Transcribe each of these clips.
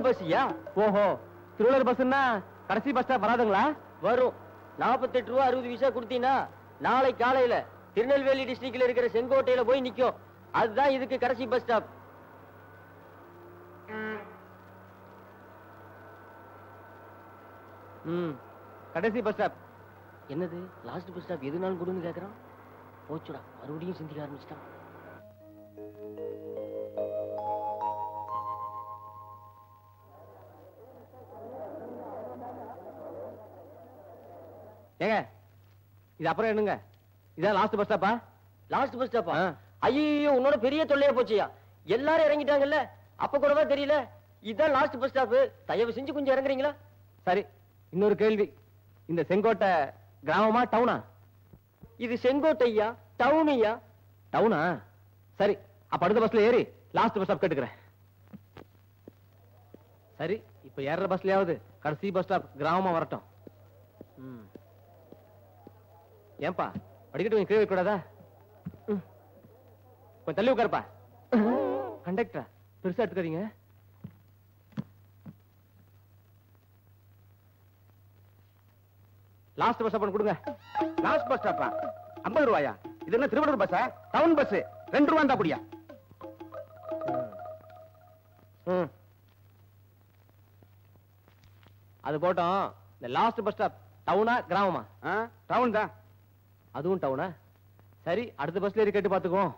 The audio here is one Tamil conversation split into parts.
திருவள்ளூர் பஸ்யா. ஓஹோ, திருவள்ளூர் பஸ்னா கடைசி பஸ் ஸ்டாப் வராதுங்களா? வரும். 48 ரூபா 60 பைசா கொடுத்தீங்கன்னா நாளை காலையில திருநெல்வேலி டிஸ்ட்ரிக்ட்ல இருக்கிற செங்கோட்டையில போய் நிக்கும். அதுதான் இதுக்கு கடைசி பஸ் ஸ்டாப். கடைசி பஸ் ஸ்டாப். என்னது லாஸ்ட் பஸ் ஸ்டாப் எதுனாலும் கொடுன்னு கேக்குறான். போச்சுடா, மறுபடியும் சிந்திக்க ஆரம்பிச்சிட்டான். ஏங்க, இது அப்புறம் என்னங்க? இதான் லாஸ்ட் பஸ் ஸ்டாப்பா? லாஸ்ட் பஸ் ஸ்டாப்பா? ஐயோ, உன்னோட பெரிய தொல்லையா போச்சியா. எல்லாரும் இறங்கிட்டாங்கல்ல, அப்ப கூடவா தெரியல? இதான் லாஸ்ட் பஸ் ஸ்டாப். தயவு செஞ்சு கொஞ்சம் இறங்குறீங்களா? சரி, இன்னொரு கேள்வி. இந்த செங்கோட்டை கிராமமா டவுனா? இது செங்கோட்டையா டவுனியா? டவுனா? சரி, அப்ப அடுத்த பஸ்ல ஏறி லாஸ்ட் பஸ் ஸ்டாப் கேட்டுக்கிறேன். சரி, இப்ப ஏற பஸ்லயாவது கடைசி பஸ் ஸ்டாப் கிராமமா வரட்டும். ஏன்பா படிக்கட்டு கொஞ்சம் கீழே கூடாதா? கொஞ்சம் தள்ளி உட்காருப்பா. கண்டக்டரா பெருசா எடுத்துக்காதீங்க. லாஸ்ட் பஸ் ஸ்டாப் கொடுங்க. லாஸ்ட் பஸ் ஸ்டாப்பா? 50 ரூபாயா? இது என்ன திருவள்ளூர் பஸ்ஸா? Town bus. 2 ரூபா தான் அப்படியா? அது போட்டோம். இந்த லாஸ்ட் பஸ் ஸ்டாப் டவுனா கிராமமா? டவுன் தான். அதுவும் டவுனா? சரி, அடுத்த பஸ்ல ஏறி கேட்டு பாத்துக்குவோம்.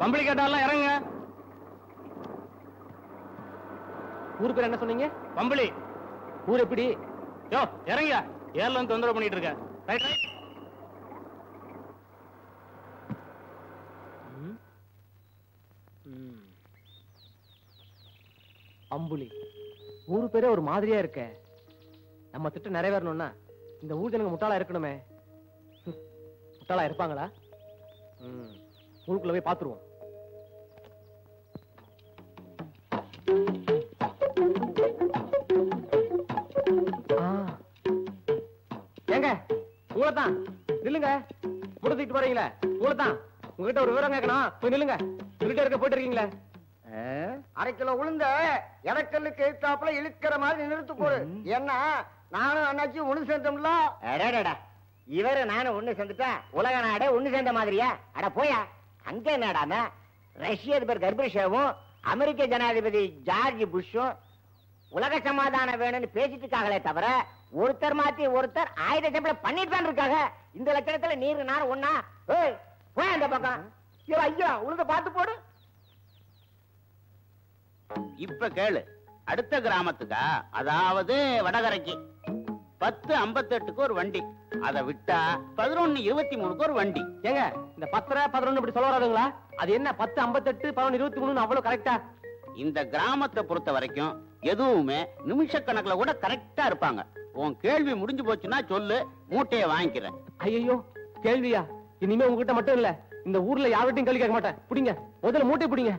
பம்பளி கேட்டாலாம் இறங்க. ஊர் பேர் என்ன சொன்னீங்க? பம்பளி. ஊர் எப்படி? யோ இறங்க, ஏர்ல தொந்தரவு பண்ணிட்டு இருக்க. Right right. அம்புலி ஊரு பேரே ஒரு மாதிரியா இருக்க. நம்ம திட்டம் நிறைவேறணும்னா இந்த ஊர் ஜனங்க முட்டாளா இருக்கணுமே. முட்டாளா இருப்பாங்களா? ஊருக்குள்ள போய் பாத்துருவோம். ஏங்க, உங்களைத்தான். நில்லுங்க. முடிச்சுட்டு போறீங்களே, உங்களைத்தான். உங்ககிட்ட ஒரு விவரம் கேட்கணும். போய் நில்லுங்க. சொல்லிட்டே இருக்க போயிட்டு இருக்கீங்களே. 1/2 கிலோ உளுந்த இடக்கல்லுக்கு எழுத்தாப்புல இழுக்கிற மாதிரி நிறுத்து போடு. ஏன்னா நானும் அண்ணாச்சி ஒண்ணு சேர்ந்தோம்ல. இவரு நானும் ஒண்ணு சேர்ந்துட்டா உலக நாடே ஒண்ணு சேர்ந்த மாதிரியா? அட போயா. அங்க என்னடாம ரஷ்ய அதிபர் கர்பரிஷவும் அமெரிக்க ஜனாதிபதி ஜார்ஜ் புஷும் உலக சமாதானம் வேணும்னு பேசிட்டு இருக்காங்களே தவிர ஒருத்தர் மாத்தி ஒருத்தர் ஆயுத சம்பளம் பண்ணிட்டு தான் இருக்காங்க. இந்த லட்சணத்துல நீர் நானும் ஒண்ணா? போய் அந்த பக்கம். ஐயா உளுந்த பார்த்து போடு. இப்ப கேளு. அடுத்த கிராமத்துக்கா, அதாவது வடகரைக்கு 10:58க்கு ஒரு வண்டி. அதை விட்டா 11:23க்கு ஒரு வண்டி. ஏங்க, இந்த 10, 11 இப்படி சொல்ல வராதுங்களா? அது என்ன 10:58, 11:23 அவ்வளவு கரெக்டா? இந்த கிராமத்தை பொறுத்த வரைக்கும் எதுவுமே நிமிஷக்கணக்கில் கூட கரெக்டா இருப்பாங்க. உன் கேள்வி முடிஞ்சு போச்சுன்னா சொல்லு, மூட்டையை வாங்கிக்கிறேன். ஐயோ, கேள்வியா? இனிமே உங்ககிட்ட மட்டும் இல்ல, இந்த ஊர்ல யார்கிட்டையும் கேள்வி கேட்க மாட்டேன். புடிங்க, முதல்ல மூட்டை புடிங்க.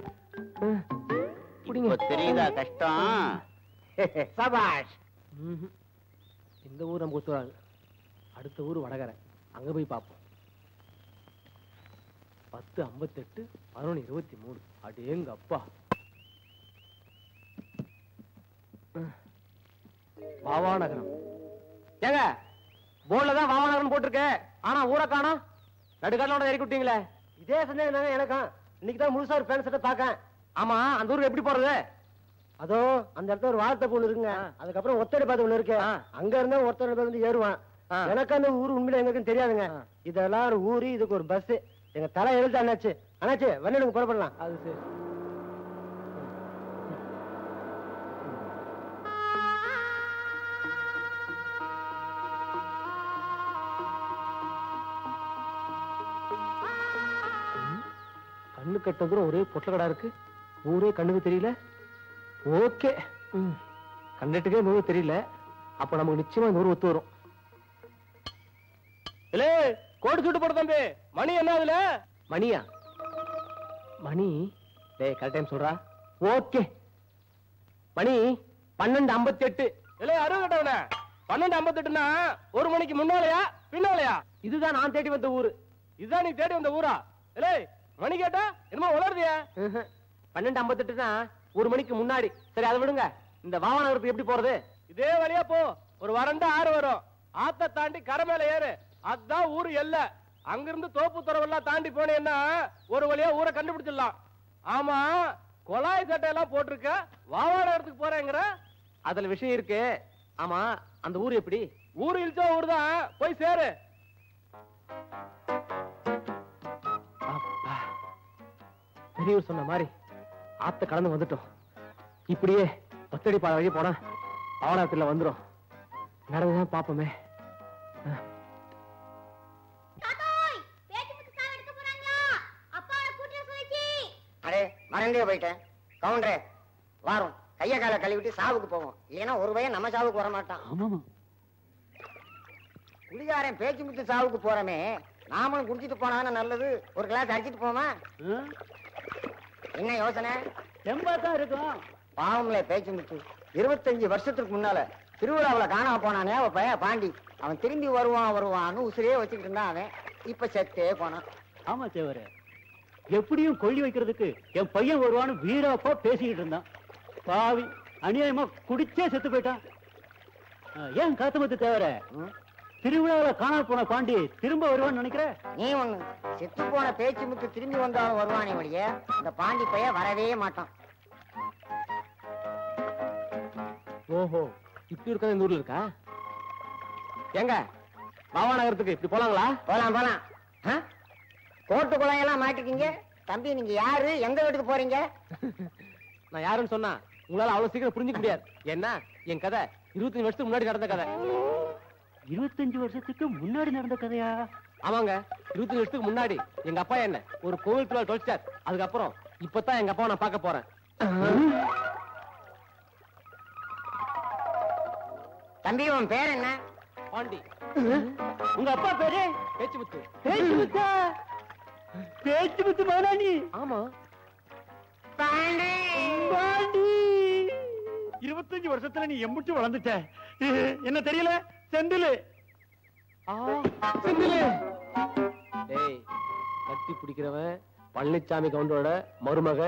தெரியுதா கஷ்டம்? சபாஷ். இந்த ஊர் நம்ம ஒத்துறாங்க. அடுத்த ஊர் வடகரை. அங்க போய் பார்ப்போம். 10:58, 11:23. அடேங்க அப்பா. வாவாநகரம். ஏங்க, போர்ட்ல தான் வாவாநகரம் போட்டிருக்க. ஆனா ஊரை காணோம். நடுக்காட்டோட இறக்கி விட்டீங்களே. இதே சந்தேகம் எனக்கும். இன்னைக்கு தான் முழுசா ஒரு பேன் செட்டை பாக்கேன். ஆமா, அந்த ஊருக்கு எப்படி போறது? அதோ அந்த இடத்துல ஒரு வார்த்தை ஒண்ணு இருக்குங்க. அதுக்கப்புறம் ஒத்தடி பாதை ஒண்ணு இருக்கு. அங்க இருந்தா ஒருத்தர் வந்து ஏறுவான். எனக்கு அந்த ஊர் உண்மையில எங்களுக்கும் தெரியாதுங்க. இதெல்லாம் ஒரு ஊரு, இதுக்கு ஒரு பஸ். எங்க தலை எழுத்து அண்ணாச்சு. அண்ணாச்சு வண்டிக்கு புறப்படலாம். அது சரி. கண்ணு கட்டதும் ஒரே பொட்டல கடா இருக்கு. ஊரே கண்ணுக்கு தெரியல. ஓகே, கண்டுட்டுக்கே நூறு தெரியல. அப்ப நமக்கு நிச்சயமா நூறு ஒத்து வரும். இல்ல கோடு சுட்டு போட தம்பி. மணி என்ன அதுல? மணியா? மணி டேய், கரெக்ட் டைம் சொல்றா. ஓகே, மணி 12:58. இல்ல அறுபது கட்டவன 12:58னா 1 மணிக்கு முன்னாலயா பின்னாலயா? இதுதான் நான் தேடி வந்த ஊரு. இதுதான் நீ தேடி வந்த ஊரா? இல்ல மணி கேட்டா என்னமோ உளருதியா? 12:58னா 1 மணிக்கு முன்னாடி. சரி அதை விடுங்க. இந்த வாவனகரத்துக்கு எப்படி போறது? இதே வழியா போ. ஒரு வறண்ட ஆறு வரும். ஆத்த தாண்டி கரை மேல ஏறு. அதுதான் ஊரு எல்லை. அங்கிருந்து தோப்பு துறவெல்லாம் தாண்டி போனேன்னா ஒரு வழியா ஊரை கண்டுபிடிச்சிடலாம். ஆமா, கொலாய் சட்டையெல்லாம் போட்டிருக்க, வாவானகரத்துக்கு போறேங்கிற. அதுல விஷயம் இருக்கு. ஆமா, அந்த ஊர் எப்படி? ஊரு இழுச்சா ஊர் தான், போய் சேரு. பெரியவர் சொன்ன மாதிரி ஆத்த கடந்து வந்துட்டோம். இப்படியே ஒத்தடி பாதை வழி போனா அவனாத்துல வந்துரும். நடந்துதான் பாப்போமே. அடே மறந்தே போயிட்டேன். கவுண்டரே வாரும், கைய கால கழுவிட்டு சாவுக்கு போவோம். இல்லைன்னா ஒரு பையன் நம்ம சாவுக்கு வர மாட்டான். குடிகாரன் பேச்சு முத்து சாவுக்கு போறமே, நாமளும் குடிச்சிட்டு போனாதானே நல்லது. ஒரு கிளாஸ் அடிச்சிட்டு போமா? என்ன யோசனை? தான் இருக்கும். பாவம்ல பேச்சு முத்து 25 வருஷத்துக்கு முன்னால திருவிழாவில் காணாம போனானே அவன் பையன் பாண்டி. அவன் திரும்பி வருவான்னு உசிரியே வச்சுக்கிட்டு இருந்தான். அவன் இப்ப செத்தே போனான். ஆமா தேவரே, எப்படியும் கொள்ளி வைக்கிறதுக்கு என் பையன் வருவான்னு வீரப்பா பேசிக்கிட்டு இருந்தான். பாவி அநியாயமா குடிச்சே செத்து போயிட்டான். ஏன் காத்தமத்து தேவரே, திருவிழாவில் காணாம போன பாண்டி திரும்ப வருவான்னு நினைக்கிற? நீ ஒண்ணு, செத்து போன பேச்சு முத்து திரும்பி வந்தாலும் வருவானே வழிய இந்த பாண்டி பையன் வரவே மாட்டான். ஓஹோ, இப்படி இருக்க இந்த ஊர்ல இருக்கா? ஏங்க வாவானகரத்துக்கு இப்படி போலாங்களா? போலாம். கோட்டு குழையெல்லாம் மாட்டிக்கிங்க. தம்பி நீங்க யாரு, எங்க வீட்டுக்கு போறீங்க? நான் யாருன்னு சொன்னா உங்களால அவ்வளவு சீக்கிரம் புரிஞ்சுக்க முடியாது. ஏன்னா என் கதை 25 வருஷத்துக்கு முன்னாடி நடந்த கதை. 25 வருஷத்துக்கு முன்னாடி நடந்த கதையா? ஆமாங்க, 25 வருஷத்துக்கு முன்னாடி எங்க அப்பா என்ன ஒரு கோவில் திருவிழா தொலைச்சார். அதுக்கப்புறம் இப்பதான் எங்க அப்பாவை நான் பார்க்க போறேன். தம்பி உன் பேர் என்ன? பாண்டி. உங்க அப்பா பேரு? பேச்சுமுத்து. பேச்சுமுத்தா? பேச்சுமுத்து மாதாணி? ஆமா. பாண்டி 25 வருஷத்துல நீ எம்புட்டு வளர்ந்துட்ட. என்ன தெரியல? செந்திலு. செந்திலு. டேய், கட்டி பிடிக்கிறவன் பழனிச்சாமி கவுண்டரோட மருமக,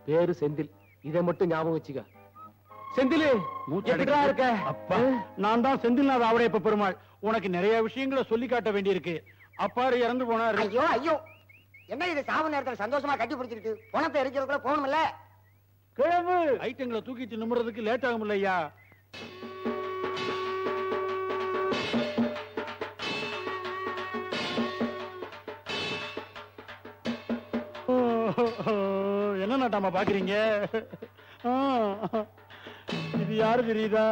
பேரு செந்தில். இதை மட்டும் ஞாபகம் வச்சுக்க. செந்திலு எப்படிடா இருக்க? அப்பா, நான் தான் செந்தில்நாத ஆவடையப்ப பெருமாள். உனக்கு நிறைய விஷயங்களை சொல்லி காட்ட வேண்டியிருக்கு. அப்பாரு இறந்து போனாரு. ஐயோ என்ன இது சாவு நேரத்துல சந்தோஷமா கட்டி பிடிச்சிருக்கு? பணத்தை எரிக்கிறதுக்குள்ள போகணும்ல. கிழவு ஐட்டங்களை தூக்கிட்டு நிமிறதுக்கு லேட் ஆகும் இல்லையா? என்ன நாட்டாமா பாக்குறீங்க? இது யாரு தெரியுதா?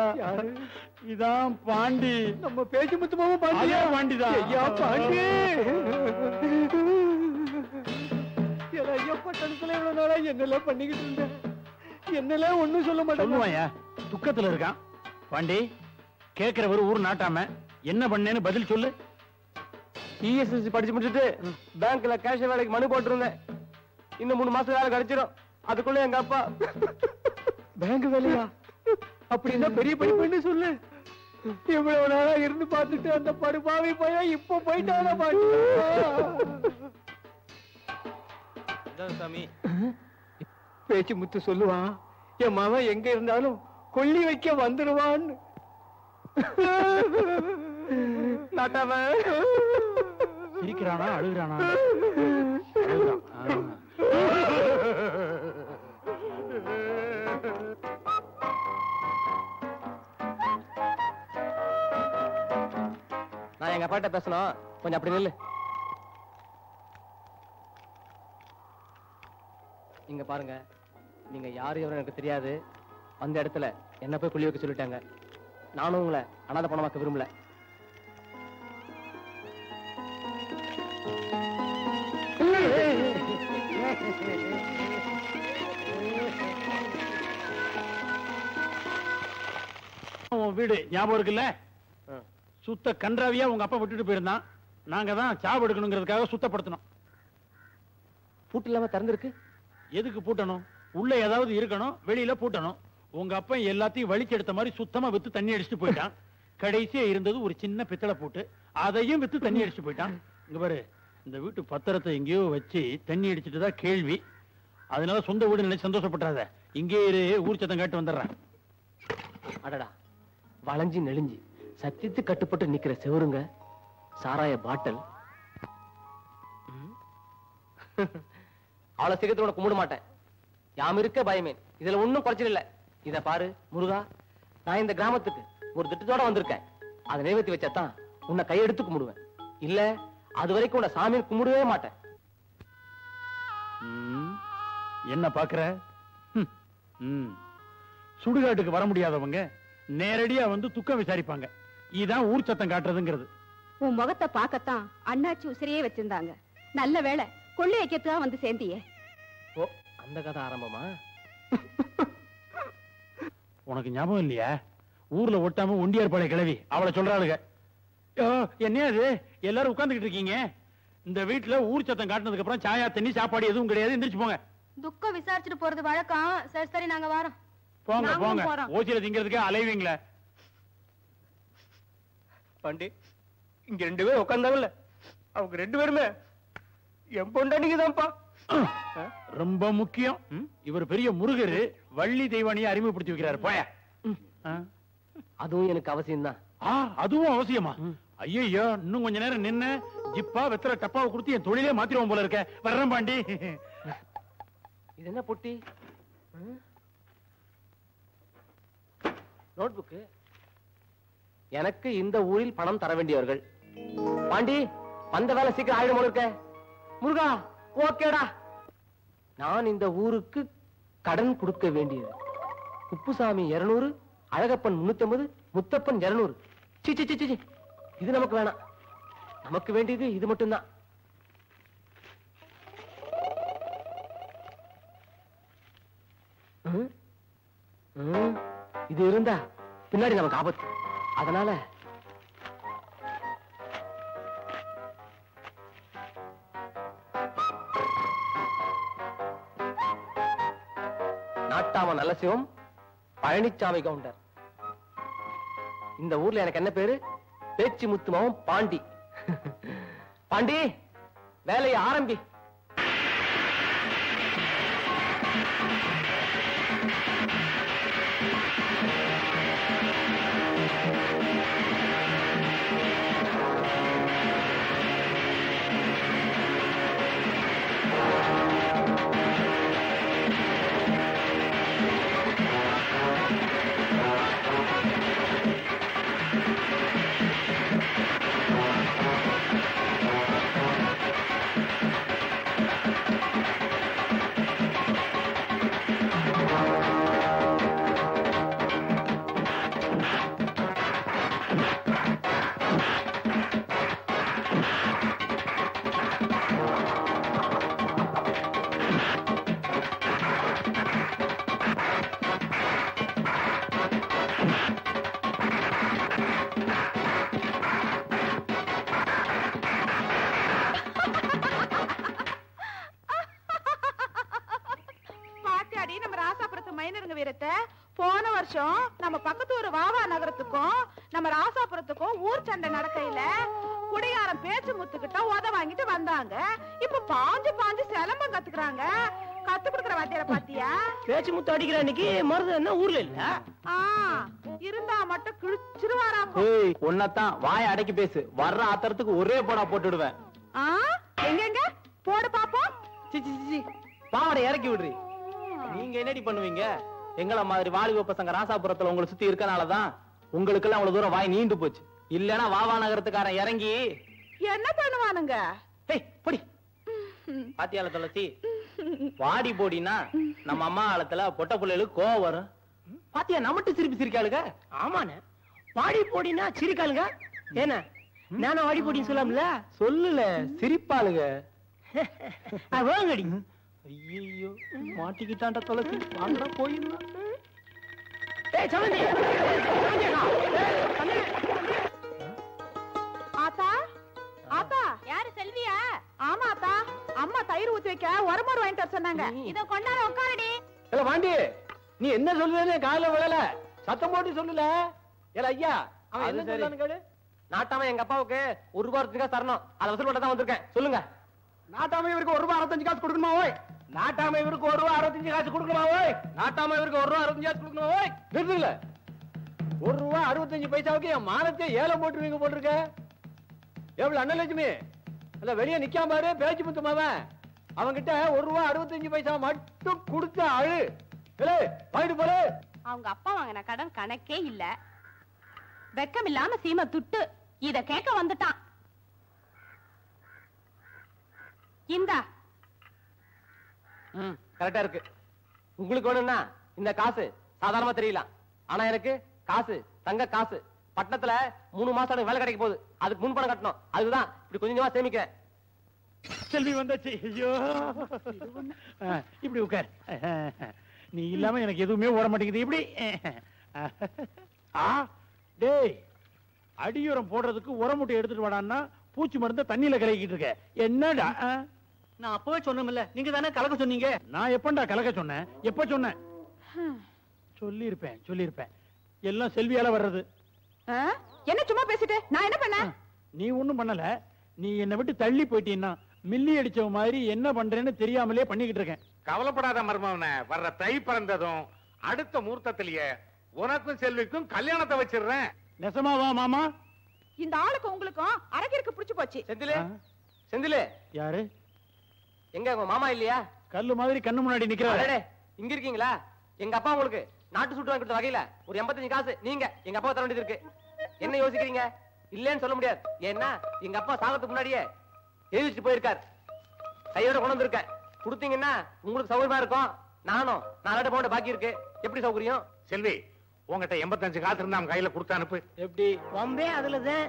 இதான் பாண்டி. நம்ம பேச்சு முத்துமாவும் பாண்டியா? பாண்டிதான். ஐயா பாண்டி, ஐயா பட்டணத்துல இவ்வளவு நாளா என்னெல்லாம் பண்ணிக்கிட்டு இருந்தேன். என்னெல்லாம் ஒண்ணும் சொல்ல மாட்டேன். துக்கத்துல இருக்கான் பாண்டி. கேக்குறவரு ஊர் நாட்டாம என்ன பண்ணேன்னு பதில் சொல்லு. பிஎஸ்எஸ்சி படிச்சு முடிச்சுட்டு பேங்க்ல கேஷ் வேலைக்கு மனு போட்டிருந்தேன். இன்னும் 3 மாசம் வேலை கிடைச்சிடும். அதுக்குள்ள எங்க அப்பா பேங்க் வேலையா? அப்படின்னா பெரிய படிப்புன்னு சொல்லு. இவ்வளவு நாளா இருந்து பார்த்துட்டு அந்த படுபாவை போய் இப்ப போயிட்டான பாட்டி. சாமி பேச்சு முத்து சொல்லுவான், என் மகன் எங்க இருந்தாலும் கொல்லி வைக்க வந்துடுவான்னு. நாட்டாம சிரிக்கிறானா அழுகிறானா? நான் எங்க அப்பாட்ட பேசணும், கொஞ்சம் அப்படி நில்லு. இங்க பாருங்க, நீங்க யாரு எவரும் எனக்கு தெரியாது. அந்த இடத்துல என்ன போய் குழி வைக்க சொல்லிட்டாங்க. நானும் உங்களை அனாதை பணமாக்க விரும்பல. வீடு ஞாபகம் இருக்குல்ல? சுத்த கன்றாவியா உங்க அப்பா விட்டுட்டு போயிருந்தான். நாங்க தான் சாவு எடுக்கணுங்கிறதுக்காக சுத்தப்படுத்தணும். பூட்டு இல்லாம திறந்திருக்கு. எதுக்கு பூட்டணும்? உள்ள ஏதாவது இருக்கணும், வெளியில பூட்டணும். உங்க அப்பா எல்லாத்தையும் வலிச்செடுத்த மாதிரி சுத்தமா வித்து தண்ணி அடிச்சுட்டு போயிட்டான். கடைசியா இருந்தது ஒரு சின்ன பித்தளை பூட்டு, அதையும் வித்து தண்ணி அடிச்சுட்டு போயிட்டான். இங்க பாரு, இந்த வீட்டு பத்திரத்தை எங்கேயோ வச்சு தண்ணி அடிச்சுட்டு தான் கேள்வி. அதனால சொந்த வீடு நினைச்சு சந்தோஷப்பட்டாத. இங்கே இரு, ஊர் சத்தம் கேட்டு வந்துடுறேன். அடடா, வளைஞ்சி நெளிஞ்சி சத்தியத்து கட்டுப்பட்டு நிக்கிற செவருங்க, சாராய பாட்டல். அவ்வளவு சீக்கிரத்தோட கும்பிட மாட்டேன். யாம் இருக்க பயமே, இதுல ஒண்ணும் குறைச்சல் இல்ல. இத பாரு முருகா, நான் இந்த கிராமத்துக்கு ஒரு திட்டத்தோட வந்திருக்கேன். அதை நிறைவேற்றி வச்சாதான் உன்னை கையெடுத்து கும்பிடுவேன். இல்ல அது வரைக்கும் உன்னை சாமி கும்பிடவே மாட்டேன். என்ன பாக்குற? சுடுகாட்டுக்கு வர முடியாதவங்க நேரடியா வந்து துக்கம் விசாரிப்பாங்க. இதான் ஊர் சத்தம் காட்டுறதுங்கிறது. உன் முகத்தை பார்க்கத்தான் அண்ணாச்சி உசிரியே வச்சிருந்தாங்க. நல்ல வேளை கொள்ளை வைக்கிறதுதான் வந்து சேர்ந்தியே. ஓ, அந்த கதை ஆரம்பமா? உனக்கு ஞாபகம் இல்லையா? ஊர்ல ஒட்டாம ஒண்டியார் பழைய கிழவி அவளை சொல்றாளுங்க. என்ன அது எல்லாரும் உட்கார்ந்துகிட்டு இருக்கீங்க? இந்த வீட்டுல ஊர் சத்தம் காட்டினதுக்கு அப்புறம் சாயா தண்ணி சாப்பாடு எதுவும் கிடையாது. எந்திரிச்சு போங்க. துக்கம் விசாரிச்சுட்டு போறது வழக்கம். சரி சரி, நாங்க வரோம். போங்க போங்க. ஓசியில திங்கிறதுக்கு அலைவீங்களா? பாண்டி, இங்க 2 பேரும் உட்கார்ந்தாங்கல்ல, அவங்க 2 பேருமே என் பொண்டாட்டிக்குதான்ப்பா. ரொம்ப முக்கியம். இவர் பெரிய முருகரு, வள்ளி தெய்வானியை அறிமுகப்படுத்தி வைக்கிறாரு. போய. அதுவும் எனக்கு அவசியம் தான். அதுவும் அவசியமா? ஐயோ, இன்னும் கொஞ்ச நேரம் நின்னு ஜிப்பா வெத்தர டப்பாவை கொடுத்து என் தொழிலே மாத்திருவோம் போல இருக்க. வர்றேன் பாண்டி. இது என்ன பொட்டி? நோட்புக்கு. எனக்கு இந்த ஊரில் பணம் தர வேண்டியவர்கள். பாண்டி, வந்த வேலை சீக்கிரம் ஆயிடும் போல இருக்க. முருகா, ஓகேடா. நான் இந்த ஊருக்கு கடன் கொடுக்க வேண்டியது குப்புசாமி 200, அழகப்பன் 350, முத்தப்பன் 200. சி சி சி, இது நமக்கு வேணாம். நமக்கு வேண்டியது இது மட்டும்தான். இது இருந்தா பின்னாடி நமக்கு ஆபத்து. அதனால நாட்டாம நல்ல சிவம், பழனிச்சாமி கவுண்டர். இந்த ஊர்ல எனக்கு என்ன பேரு? பேச்சு முத்துமாவும் பாண்டி. பாண்டி, வேலையை ஆரம்பி. போன வருஷம் நம்ம பக்கத்து ஒரு வாவா நகரத்துக்கும் நம்ம ராசாபுரத்துக்கும் ஊர் சண்டை நடக்கையில குடிகாரன் பேச்சு முத்துக்கிட்ட உத வாங்கிட்டு வந்தாங்க. இப்ப பாஞ்சு சிலம்பம் கத்துக்கிறாங்க. கத்து கொடுக்கற வாத்தியார பாத்தியா? பேச்சு முத்து அடிக்கிற அன்னைக்கு மருது என்ன ஊர்ல இல்ல? இருந்தா மட்டும் கிழிச்சிருவாராம். ஒன்னதான் வாய அடக்கி பேசு. வர்ற ஆத்திரத்துக்கு ஒரே போடா போட்டுடுவேன். எங்க போடு பாப்போம். பாவடை இறக்கி விடுறி. நீங்க என்னடி பண்ணுவீங்க? எங்கள மாதிரி வாலிப பசங்க ராசாபுரத்துல உங்களை சுத்தி இருக்கனாலதான் உங்களுக்கு எல்லாம் அவ்வளவு தூரம் வாய் நீண்டு போச்சு. இல்லன்னா வாவா நகரத்துக்காரன் இறங்கி என்ன பண்ணுவானுங்க? பொடி பாத்தியால துளசி, வாடி போடினா நம்ம அம்மா காலத்துல பொட்ட பிள்ளைகளுக்கு கோவம் வரும். பாத்தியா நம்மட்டு சிரிப்பு சிரிக்காளுங்க. ஆமாண்ணே, வாடி போடினா சிரிக்காளுங்க. ஏன்னா நானும் வாடி போடின்னு சொல்லாமல சொல்லல, சிரிப்பாளுங்க. வாங்கடி. ஐயோ, மாட்டிக்கிட்டாண்ட துளசி. வாங்கடா போயிடலாம். ஆத்தா ஆத்தா, யாரு செல்வியா? ஆமா ஆத்தா, அம்மா தயிர் ஊத்தி வைக்க உரமோர் வாங்கிட்டு வர சொன்னாங்க. இத கொண்டாட உட்காரடி. ஏல வாண்டி, நீ என்ன சொல்லுன்னு காலைல விழல, சத்தம் போட்டு சொல்லல. ஏல ஐயா, அவன் என்ன சொல்றான்னு கேளு. நாட்டாம எங்க அப்பாவுக்கு ₹1 தரணும். அதை வசூல் பண்ண தான் வந்திருக்கேன். சொல்லுங்க. நாட்டாம இவருக்கு ₹1.65 கொடுக்கணுமா? ஓய் நாட்டாம இவருக்கு 1 ரூபா 65 காசு கொடுக்கணும் ஓய். நாட்டாம இவருக்கு 1 ரூபா 65 காசு கொடுக்கணும் ஓய். நிறுத்துங்கள. 1 ரூபா 65 பைசாவுக்கு என் மானத்தை ஏலம் போட்டுருவீங்க போட்டிருக்க. எவ்வளவு அண்ணலட்சுமி அல்ல வெளியே நிக்காம பாரு பேச்சு முத்துமாவன். அவங்கிட்ட 1 ரூபா 65 பைசா மட்டும் கொடுத்த அழு. வாங்கிட்டு போரு. அவங்க அப்பா வாங்கின கடன் கணக்கே இல்ல. வெக்கம் இல்லாம சீமை துட்டு இத கேட்க வந்துட்டான். இந்தா. கரெக்டா இருக்கு. உங்களுக்கு வேணும்னா இந்த காசு சாதாரணமா தெரியல. ஆனா எனக்கு காசு தங்க காசு. பட்டணத்துல 3 மாசம் எனக்கு வேலை கிடைக்க போகுது. அதுக்கு முன்பணம் கட்டணும். அதுதான் இப்படி கொஞ்சம் கொஞ்சமா சேமிக்கிறேன். செல்வி வந்தாச்சு. ஐயோ இப்படி உட்கார். நீ இல்லாம எனக்கு எதுவுமே ஓட மாட்டேங்குது. இப்படி டேய் அடியுரம் போடுறதுக்கு உரமுட்டை எடுத்துட்டு வாடான்னா பூச்சி மருந்த தண்ணியில கலக்கிட்டு இருக்க. என்னடா? நான் அப்பவே சொன்னோம்ல, நீங்க தானே கலக்க சொன்னீங்க. நான் எப்பண்டா கலக்க சொன்னேன்? எப்ப சொன்னேன்? சொல்லிருப்பேன். எல்லாம் செல்வியால வர்றது. என்ன சும்மா பேசிட்டு நான் என்ன பண்ண? நீ ஒண்ணும் பண்ணல. நீ என்னை விட்டு தள்ளி போயிட்டீன்னா மில்லி அடிச்சவ மாதிரி என்ன பண்றேன்னு தெரியாமலே பண்ணிக்கிட்டு இருக்கேன். கவலைப்படாத மருமவனே, வர்ற தை பிறந்ததும் அடுத்த முகூர்த்தத்திலேயே உனக்கும் செல்விக்கும் கல்யாணத்தை வச்சிடுறேன். நெசமாவா மாமா? இந்த ஆளுக்கு உங்களுக்கும் அரக்கிற்கு புடிச்சு போச்சு. செந்திலே யாரு? எங்க உங்க மாமா இல்லையா? கல்லு மாதிரி கண்ணு முன்னாடி நிக்கிறாரு. இங்க இருக்கீங்களா? எங்க அப்பா உங்களுக்கு நாட்டு சுட்டு வாங்கி கொடுத்த வகையில ஒரு 85 காசு நீங்க எங்க அப்பா தர வேண்டியது இருக்கு. என்ன யோசிக்கிறீங்க? இல்லன்னு சொல்ல முடியாது. ஏன்னா எங்க அப்பா சாகத்துக்கு முன்னாடியே எழுதிட்டு போயிருக்காரு. கையோட கொண்டு வந்திருக்கேன். கொடுத்தீங்கன்னா உங்களுக்கு சௌகரியமா இருக்கும். நானும் 4 பவுண்ட் பாக்கி இருக்கு. எப்படி சௌகரியம்? செல்வி, உங்ககிட்ட 85 காசு இருந்தா அவன் கையில கொடுத்து அனுப்பு. எப்படி வம்பே அதுலதான்.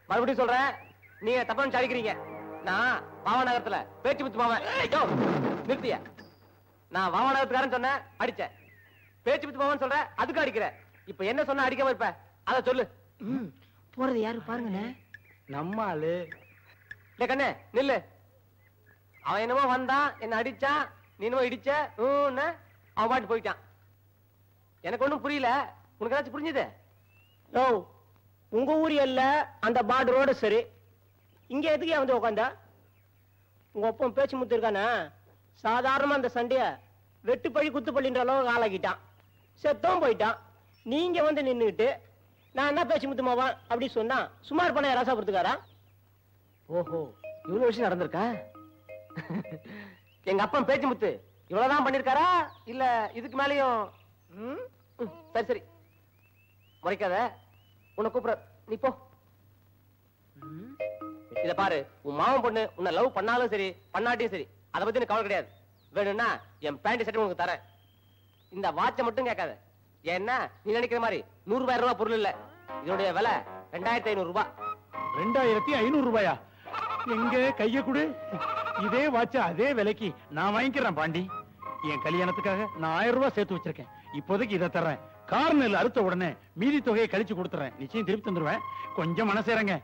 மறுபடியும் சொல்றேன், நீங்க தப்பா சாடிக்கிறீங்க. நான் வாவநகரத்துல பேச்சு முத்து மாவன். நிறுத்திய. நான் வாவநகரத்துக்காரன் சொன்னேன், அடிச்சேன். பேச்சு முத்து மாவன் சொல்ற, அதுக்கு அடிக்கிற. இப்ப என்ன சொன்ன அடிக்காம இருப்ப? அத சொல்லு. போறது யாரு பாருங்க. நம்ம ஆளு. கண்ணே நில்லு. அவன் என்னமோ வந்தான், என்ன அடிச்சான், நீ என்னமோ இடிச்ச. அவன் பாட்டு போயிட்டான். எனக்கு ஒண்ணும் புரியல. உனக்கு ஏதாச்சும் புரிஞ்சுது? உங்க ஊர் இல்ல அந்த பார்டரோட சரி. இங்க எதுக்கு வந்து உட்காந்தா? உங்க ஒப்பம் பேச்சு முத்து இருக்கானா? சாதாரணமா அந்த சண்டைய வெட்டு பழி குத்து பள்ளின்ற அளவுக்கு ஆளாக்கிட்டான். செத்தவும் போயிட்டான். நீங்க வந்து நின்னுகிட்டு நான் என்ன பேச்சு முத்துமாவா அப்படி சொன்னா சுமார் பண்ண ராசாபுரத்துக்காரா? ஓஹோ, இவ்வளவு விஷயம் நடந்திருக்கா? எங்க அப்பன் பேச்சு முத்து இவ்வளவுதான் பண்ணிருக்காரா இல்ல இதுக்கு மேலயும்? சரி சரி, முறைக்காத. உன்னை கூப்பிட நீ போ. இத பாரு, உன் மாமன் பொண்ணு உன்னை லவ் பண்ணாலும் சரி பண்ணாட்டியும் சரி, அதை பத்தி எனக்கு கவலை கிடையாது. வேணும்னா என் பேண்ட் சட்டை உனக்கு தரேன். இந்த வாட்சை மட்டும் கேட்காத. ஏன்னா நீ நினைக்கிற மாதிரி 100,000 ரூபாய் பொருள் இல்ல. இதனுடைய விலை 2500 ரூபாய். 2500 ரூபாயா? எங்க கைய கொடு. இதே வாட்ச அதே விலைக்கு நான் வாங்கிக்கிறேன் பாண்டி. என் கல்யாணத்துக்காக நான் 1000 ரூபாய் சேர்த்து வச்சிருக்கேன். இப்போதைக்கு இதை தர்றேன். கார்னல் அறுத்த உடனே மீதி தொகையை கழிச்சு கொடுத்துறேன். நிச்சயம் திருப்பி தந்துருவேன். கொஞ்சம் மனசேரங்க.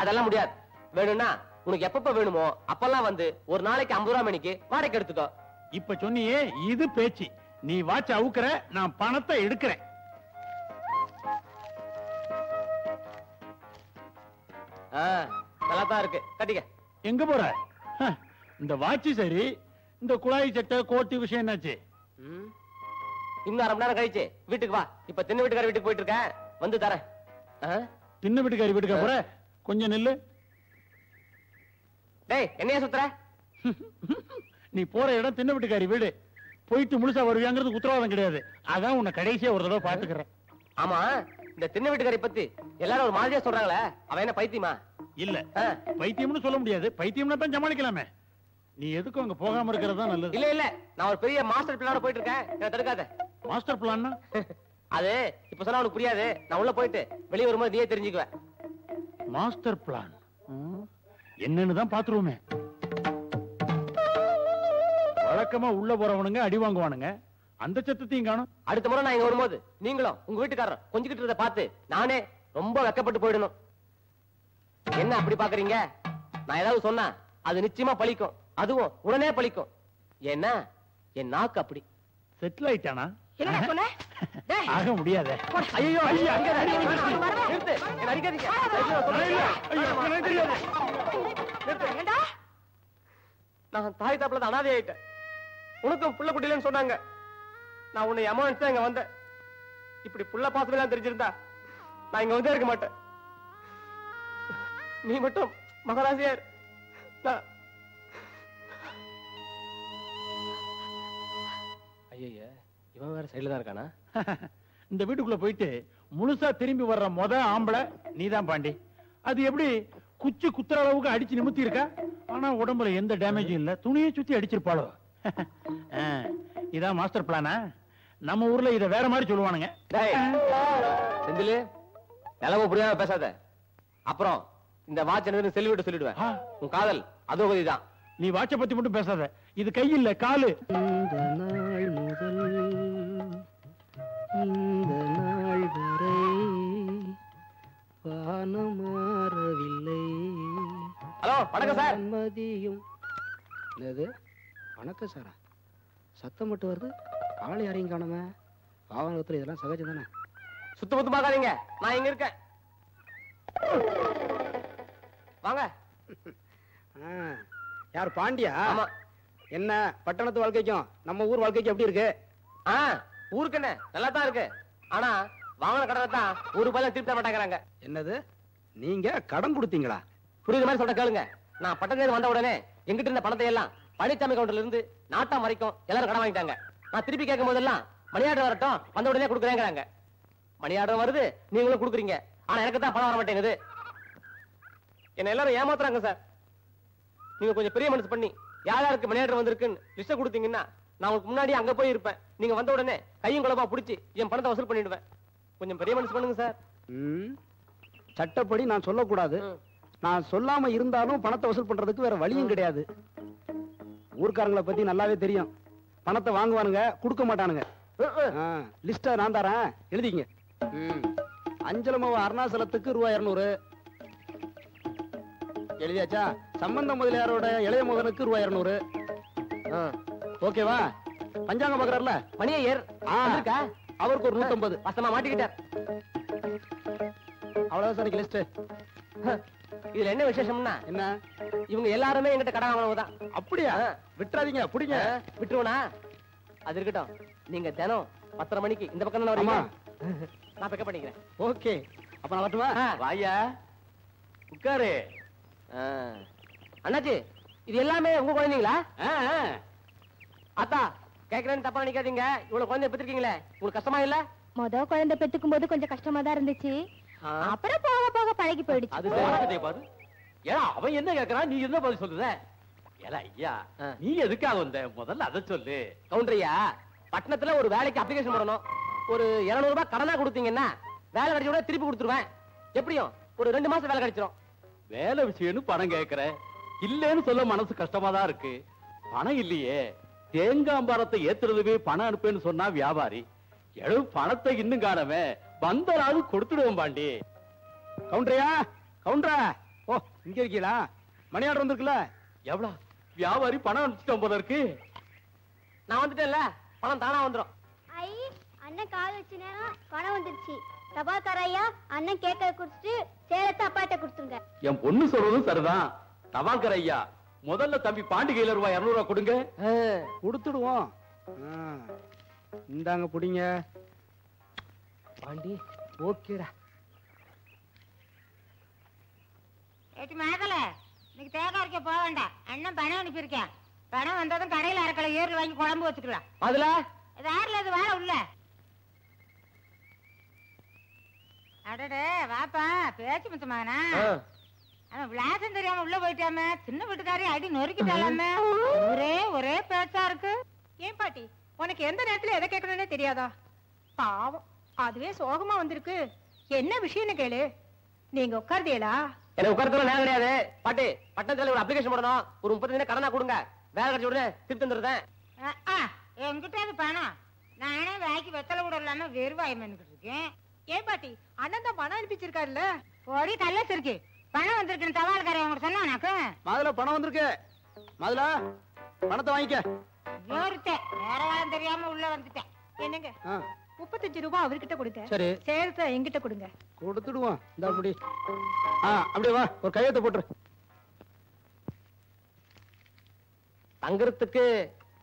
அதெல்லாம் முடியாது. வேணும்னா உனக்கு எப்பப்ப வேணுமோ அப்பெல்லாம் வந்து ஒரு நாளைக்கு 50 ரூபாய் மணிக்கு வாடகை எடுத்துக்கோ. இப்ப சொன்னியே இது பேச்சு. நீ வாட்ச அவுக்குற, நான் பணத்தை எடுக்கிறேன். நல்லா தான் இருக்கு, கட்டிக்க. எங்க போற? இந்த வாட்சி சரி, இந்த குழாய் சட்டை கோட்டு விஷயம் என்னாச்சு? இன்னும் 1/2 மணி நேரம் கழிச்சு வீட்டுக்கு வா. இப்ப தின்ன வீட்டுக்கார வீட்டுக்கு போயிட்டு இருக்கேன், வந்து தரேன். தின்ன வீட்டுக்காரி வீட்டுக்கு போற? கொஞ்சம் நில்லு. டேய், என்னைய சுத்துற? நீ போற இடம் தின்ன வீட்டுக்காரி வீடு. போயிட்டு முழுசா வருவியாங்கிறது உத்தரவாதம் கிடையாது. அதான் உன்னை கடைசியா ஒரு தடவை பாத்துக்கிறேன். ஆமா, இந்த தின்ன வீட்டுக்காரி பத்தி எல்லாரும் ஒரு மாதிரியா சொல்றாங்களே, அவ என்ன பைத்தியமா? இல்ல, பைத்தியம்னு சொல்ல முடியாது. பைத்தியம்னா தான் சமாளிக்கலாமே. நீ எதுக்கும் அங்க போகாம இருக்கிறது தான் நல்லது. இல்ல இல்ல, நான் ஒரு பெரிய மாஸ்டர் பிளானோட போயிட்டு இருக்கேன். என்ன தடுக்காத. மாஸ்டர் பிளான்னா? அது இப்ப சொன்னா உனக்கு புரியாது. நான் உள்ள போயிட்டு வெளியே வரும்போது நீயே தெரிஞ்சுக்குவேன். மாஸ்டர் பிளான் என்னன்னு தான் பாத்துருவோமே. வழக்கமா உள்ள போறவனுங்க அடி வாங்குவானுங்க. அந்த சத்தத்தையும் காணும். அடுத்த முறை நான் இங்க வரும்போது நீங்களும் உங்க வீட்டுக்காரர் கொஞ்சிக்கிட்டு இருந்த பார்த்து நானே ரொம்ப வெக்கப்பட்டு போயிடணும். என்ன அப்படி பாக்குறீங்க? நான் ஏதாவது சொன்னா அது நிச்சயமா பழிக்கும். அதுவும் உடனே பழிக்கும். ஏன்னா என் நாக்கு அப்படி. செட்டில் ஆயிட்டானா? என்ன சொன்ன? ஆக முடியாத. ஐயோ, நிறுத்து. என்ன அடிக்காதீங்க. ஏண்டா நான் தாய் தாப்புல தான் அனாதை ஆயிட்டேன். உனக்கும் புள்ள குட்டிலன்னு சொன்னாங்க. நான் உன்னை அம்மான்னு தான் இங்க வந்தேன். இப்படி புள்ள பாசம் எல்லாம் தெரிஞ்சிருந்தா நான் இங்க வந்தே இருக்க மாட்டேன். நீ மட்டும் மகாராசியார். ஐயா இவன் வேற சைடுல தான் இருக்கானா? இந்த வீட்டுக்குள்ள போயிட்டு முழுசா திரும்பி வர்ற ஆம்பளை நீதான் பாண்டி. அது எப்படி குச்சி குத்துற அளவுக்கு அடிச்சு நிமித்தி இருக்கா? ஆனா உடம்புல எந்த டேமேஜும் இல்ல. துணியை சுத்தி அடிச்சிருப்பாளோ. இதான் மாஸ்டர் பிளானா? நம்ம ஊர்ல இத வேற மாதிரி சொல்லுவானுங்க. செந்திலு நிலவு புரியாம பேசாத. அப்புறம் இந்த வாட்ச் என்ன செல்விட்டு சொல்லிடுவேன். உன் காதல் அதோ தான். நீ வாட்ச பத்தி மட்டும் பேசாத. இது கை இல்ல காலு. இந்த நாள் முதல் இந்த நாள் வரை வானம் மாறவில்லை. ஹலோ வணக்கம் சார். மதியும் என்னது வணக்கம் சாரா? சத்தம் மட்டும் வருது, ஆளை யாரையும் காணுமே. பாவனத்துல இதெல்லாம் சகஜம் தானே. சுத்த முத்து பார்க்காதீங்க, நான் இங்க இருக்கேன். வாங்க. யார் பாண்டியா? ஆமா. என்ன பட்டணத்து வாழ்க்கைக்கும் நம்ம ஊர் வாழ்க்கைக்கும் எப்படி இருக்கு? ஊருக்கு என்ன நல்லா தான் இருக்கு. ஆனா வாங்கின கடனை தான் ஒரு ரூபாய் திருப்பி தர மாட்டேங்கிறாங்க. என்னது நீங்க கடன் கொடுத்தீங்களா? புரியுது மாதிரி சொல்ற கேளுங்க. நான் பட்டணத்துல வந்த உடனே எங்கிட்ட இருந்த பணத்தை எல்லாம் பழனிசாமி கவுண்டர்ல இருந்து நாட்டாம் வரைக்கும் எல்லாரும் கடன் வாங்கிட்டாங்க. நான் திருப்பி கேட்கும் போதெல்லாம் மணி ஆர்டர் வரட்டும் வந்த உடனே கொடுக்குறேங்கிறாங்க. மணி ஆர்டர் வருது, நீங்களும் கொடுக்குறீங்க. ஆனா எனக்கு தான் பணம் வர மாட்டேங்குது. என்ன எல்லாரும் ஏமாத்துறாங்க சார். நீங்க கொஞ்சம் பெரிய மனசு பண்ணி யார் யாருக்கு மணி ஆர்டர் வந்திருக்குன்னு லிஸ்ட் கொடுத்தீங்கன்னா நான் உங்களுக்கு முன்னாடி அங்க போய் இருப்பேன். நீங்க வந்த உடனே கையும் குழம்பா பிடிச்சி என் பணத்தை வசூல் பண்ணிடுவேன். கொஞ்சம் பெரிய மனசு பண்ணுங்க சார். சட்டப்படி நான் சொல்லக்கூடாது. நான் சொல்லாம இருந்தாலும் பணத்தை வசூல் பண்றதுக்கு வேற வழியும் கிடையாது. ஊர்க்காரங்களை பத்தி நல்லாவே தெரியும். பணத்தை வாங்குவானுங்க, கொடுக்க மாட்டானுங்க. லிஸ்ட நான் தரேன், எழுதிங்க. அஞ்சலமாவ அருணாசலத்துக்கு ரூபாய் 200 எழுதியாச்சா? சம்பந்த முதலியாரோட இளைய மகனுக்கு ரூபாய் 200. ஓகேவா? பஞ்சாங்கம் பாக்குறாருல மணியர் அவருக்கு ஒரு 150. வசமா மாட்டிக்கிட்டார். அவ்வளவுதான் சார் லிஸ்ட். இதுல என்ன விசேஷம்னா என்ன? இவங்க எல்லாருமே எங்கிட்ட கடன் வாங்கினவங்க தான். அப்படியா? விட்டுறாதீங்க, பிடிங்க. விட்டுருவனா? அது இருக்கட்டும். நீங்க தினம் 10:30 மணிக்கு இந்த பக்கம் வரீங்க. நான் பிக்கப் பண்ணிக்கிறேன். ஓகே, அப்ப நான் வரட்டுமா? வாயா உட்காரு. அண்ணாச்சி இது எல்லாமே உங்க குழந்தைங்களா? அத்தா கேக்குறேன்னு தப்பா நினைக்காதீங்க. இவ்வளவு குழந்தை பெற்றிருக்கீங்களே, உங்களுக்கு கஷ்டமா இல்ல? முத குழந்தை பெத்துக்கும் போது கொஞ்சம் கஷ்டமா தான் இருந்துச்சு. அப்புறம் போக போக பழகி போயிடுச்சு. அது பாரு. ஏன்னா அவன் என்ன கேக்குறான், நீ என்ன பதில் சொல்லுத? ஏல ஐயா, நீ எதுக்காக வந்த? முதல்ல அதை சொல்லு. கவுண்டரியா, பட்டணத்துல ஒரு வேலைக்கு அப்ளிகேஷன் போடணும். ஒரு 200 ரூபாய் கடனா கொடுத்தீங்கன்னா வேலை கிடைச்ச உடனே திருப்பி கொடுத்துருவேன். எப்படியும் ஒரு 2 மாசம் வேலை கிடைச்சிரும். வேலை விஷயம்னு பணம் கேக்குற, இல்லன்னு சொல்ல மனசு கஷ்டமா தான் இருக்கு. பணம் இல்லையே. தேங்காம்பரத்தை ஏத்துறதுவே பணம் அனுப்புன்னு சொன்னா வியாபாரி. எழு பணத்தை இன்னும் காணவே வந்தராது கொடுத்துடுவோம் பாண்டி. கவுண்டரியா, கவுண்டரா, ஓ இங்க இருக்கீங்களா? மணி ஆர்டர் வந்திருக்குல்ல? எவ்வளவு? வியாபாரி பணம் அனுப்பிச்சிட்டோம் போல இருக்கு. நான் வந்துட்டேன்ல, பணம் தானா வந்துடும். ஐ அண்ணன் கால் வச்ச நேரம் பணம் வந்துருச்சு. தபால்காரையா அண்ணன் கேக்க குடுத்துட்டு சேலத்தை அப்பாட்ட கொடுத்துருங்க. என் பொண்ணு சொல்றதும் சரிதான். தபால்கார ஐயா, முதல்ல தம்பி பாண்டி கையில ரூபாய் 200 ரூபாய் கொடுங்க. கொடுத்துடுவோம். இந்தாங்க புடிங்க. பாண்டி ஓகேடா. ஏட்டி மேகல, இன்னைக்கு தேங்காய் அரைக்க போக வேண்டாம். அண்ணன் பணம் அனுப்பியிருக்கேன். பணம் வந்ததும் கடையில் அரைக்கலை ஏறு வாங்கி குழம்பு வச்சுக்கலாம். அதுல வேறல இது வேற உள்ள. அடடே வாப்பா, பேச்சு முத்த மகனா. அவன் விளாசம் தெரியாம உள்ள போயிட்டாம, சின்ன வீட்டுக்காரி அடி நொறுக்கிட்டாலாம. ஒரே பேச்சா இருக்கு. ஏன் பாட்டி, உனக்கு எந்த நேரத்துல எதை கேட்கணும்னே தெரியாதா? பாவம், அதுவே சோகமா வந்திருக்கு. என்ன விஷயம்னு கேளு. நீங்க உட்கார்ந்தீங்களா? எனக்கு உட்கார்த்துல நேரம் கிடையாது. பாட்டி, பட்டணத்துல ஒரு அப்ளிகேஷன் போடணும். ஒரு 30 கடனா கொடுங்க. வேலை கிடைச்ச உடனே திருப்பி தந்துடுறேன். என்கிட்ட அது பணம். நானே வாய்க்கு வெத்தலை கூட இல்லாம வெறுவாயம் பண்ணிக்கிட்டு இருக்கேன். ஏன் பாட்டி, அண்ணன் தான் பணம் அனுப்பிச்சிருக்காருல்ல. ஒரு கல்லஸ் இருக்கு. பணம் வந்திருக்குன்னு தபால்காரன் அவங்க சொன்னானாக்கு. மாதுளா பணம் வந்திருக்கு. மாதுளா பணத்தை வாங்கிக்க. வேற காலம் தெரியாம உள்ள வந்துட்டேன். என்னங்க 35 ரூபாய் அவர்கிட்ட கொடுங்க. சரி. சேர்த்த என்கிட்ட கொடுங்க. கொடுத்துடுவோம். இந்த அப்படி அப்படியே வா, ஒரு கையெழுத்து போட்டுரு. தங்கறதுக்கு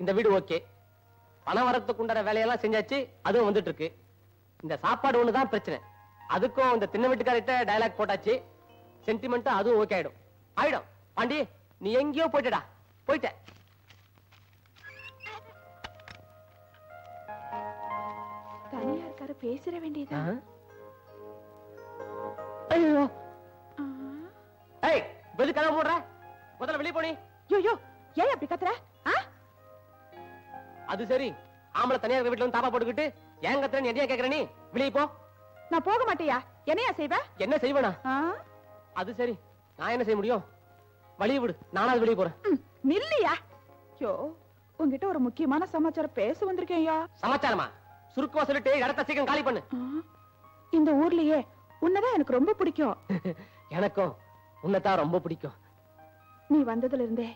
இந்த வீடு ஓகே. பணம் வரத்துக்கு உண்டான வேலையெல்லாம் செஞ்சாச்சு, அதுவும் வந்துட்டு இருக்கு. இந்த சாப்பாடு ஒண்ணுதான் பிரச்சனை. அதுக்கும் இந்த தின்ன வீட்டுக்காரிட்ட டயலாக் போட்டாச்சு. சென்டிமெண்ட் அதுவும் ஓகே ஆயிடும். பாண்டி நீ எங்கேயோ போயிட்டடா, போயிட்ட. தனியா இருக்காரு, பேசிட வேண்டியதா? ஐயோ ஏய், வெது கதவை மூடுற, முதல்ல வெளியே போனி. ஐயோ, ஏன் அப்படி கத்துற? அது சரி, ஆம்பளை தனியா இருக்க வீட்டுல வந்து தாப்பா போட்டுக்கிட்டு ஏன் கத்துறேன்னு என்னையா கேக்குற? நீ வெளியே போ. நான் போக மாட்டேயா? என்னையா செய்வ? என்ன செய்வனா? அது சரி, நான் என்ன செய்ய முடியும்? வழிய விடு, நானாவது வெளியே போறேன். நில்லையா? ஐயோ, உங்ககிட்ட ஒரு முக்கியமான சமாச்சாரம் பேச வந்திருக்கேன்யா. சமாச்சாரமா? சுருக்கமா சொல்லிட்டு இடத்த சீக்கிரம் காலி பண்ணு. இந்த ஊர்லயே உன்னதான் எனக்கு ரொம்ப பிடிக்கும். எனக்கும் உன்னதான் ரொம்ப பிடிக்கும். நீ வந்ததுல இருந்தே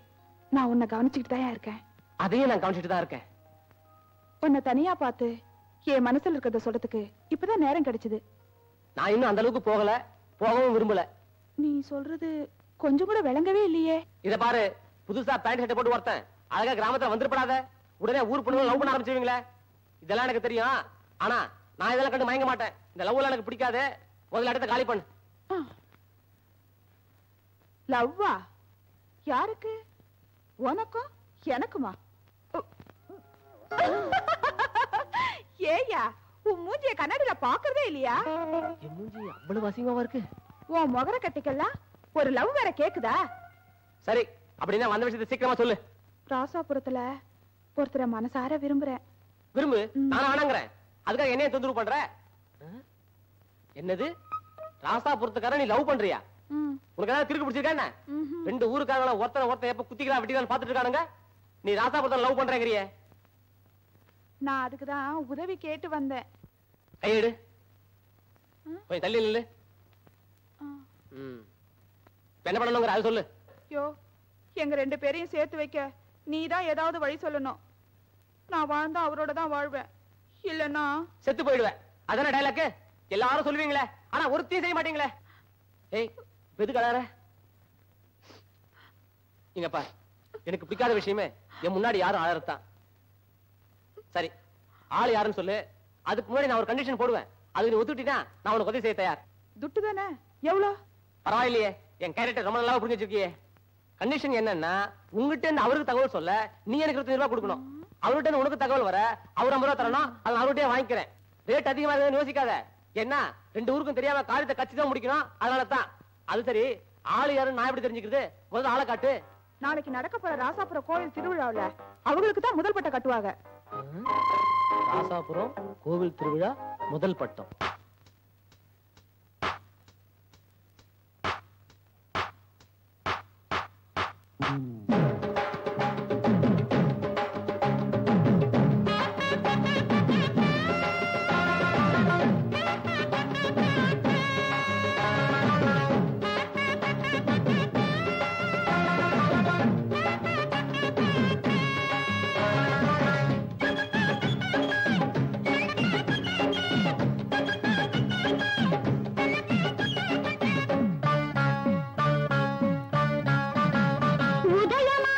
நான் உன்னை கவனிச்சுக்கிட்டு தான் இருக்கேன். அதையும் நான் கவனிச்சுட்டு தான் இருக்கேன். உன்னை தனியா பார்த்து என் மனசுல இருக்கிறத சொல்றதுக்கு இப்பதான் நேரம் கிடைச்சது. நான் இன்னும் அந்த அளவுக்கு போகல, போகவும் விரும்பல. நீ சொல்றது கொஞ்சம் கூட விளங்கவே இல்லையே. இத பாரு, புதுசா பேண்ட் ஷர்ட் போட்டு ஒருத்தன் அழகா கிராமத்துல வந்துருப்படாத, உடனே ஊர் பொண்ணுங்க லவ் பண்ண ஆரம்பிச்சிருவீங்களே. இதெல்லாம் எனக்கு தெரியும். ஆனா நான் இதெல்லாம் கண்டு மயங்க மாட்டேன். இந்த லவ் எல்லாம் எனக்கு பிடிக்காது. முதல்ல இடத்த காலி பண்ணு. லவ்வா? யாருக்கு? உனக்கும் எனக்குமா? ஏயா, உன் மூஞ்சிய கண்ணாடியில பாக்குறதே இல்லையா? என் மூஞ்சி அவ்வளவு அசிங்கமா இருக்கு. உன் முகர கட்டிக்கெல்லாம் ஒரு லவ் வேற கேக்குதா? சரி, அப்படின்னா வந்த விஷயத்தை சீக்கிரமா சொல்லு. ராசாபுரத்துல ஒருத்தரை மனசார விரும்புறேன். விரும்பு, நானும் ஆனங்கிறேன். அதுக்காக என்னைய தொந்தரவு பண்ற? என்னது, ராசாபுரத்துக்கார நீ லவ் பண்றியா? உனக்கு ஏதாவது திருக்கு பிடிச்சிருக்கா என்ன? ரெண்டு ஊருக்காரங்கள ஒருத்தன் எப்ப குத்திக்கலாம் வெட்டிக்கலாம் பாத்துட்டு இருக்கானுங்க. நீ ராசாபுரத்தை லவ் பண்றேங்கறியே? நான் அதுக்குதான் உதவி கேட்டு வந்தேன். கையெடு, போய் தள்ளி நில்லு. என்ன பண்ணணுங்கிற அது சொல்லு. யோ, எங்க ரெண்டு பேரையும் சேர்த்து வைக்க நீதான் ஏதாவது வழி சொல்லணும். நான் வாழ்ந்தா அவரோட தான் வாழ்வேன், இல்லன்னா செத்து போயிடுவேன். அதான டயலாக் எல்லாரும் சொல்லுவீங்களே, ஆனா ஒருத்தையும் செய்ய மாட்டீங்களே. ஏய், எது கலார இங்கப்பா, எனக்கு பிடிக்காத விஷயமே என் முன்னாடி யாரும் ஆளறத்தான். சரி, ஆள் யாருன்னு சொல்லு. அதுக்கு முன்னாடி நான் ஒரு கண்டிஷன் போடுவேன். அது நீ ஒத்துக்கிட்டீனா நான் உனக்கு உதவி செய்ய தயார். துட்டு தானே? எவ்வளவு? பரவாயில்லையே, என் கேரக்டர் ரொம்ப நல்லா புரிஞ்சு வச்சிருக்கியே. கண்டிஷன் என்னன்னா, உங்ககிட்ட இருந்து அவருக்கு தகவல் சொல்ல நீ எனக்கு 25 ரூபாய் கொடுக்கணும். அவர்கிட்ட இருந்து உனக்கு தகவல் வர அவர் 50 ரூபாய் தரணும். அதை அவர்கிட்டயே வாங்கிக்கிறேன். ரேட் அதிகமா இருக்குன்னு யோசிக்காத. என்ன, ரெண்டு ஊருக்கும் தெரியாம காரியத்தை கட்சி தான் முடிக்கணும். அதனால தான். அது சரி, ஆளு யாருன்னு நான் எப்படி தெரிஞ்சுக்கிறது? முதல்ல ஆளை காட்டு. நாளைக்கு நடக்க போற ராசாபுரம் கோயில் திருவிழாவுல அவங்களுக்கு தான் முதல் பட்டம் கட்டுவாங்க. ராசாபுரம் கோவில் திருவிழா முதல் பட்டம். உதயமா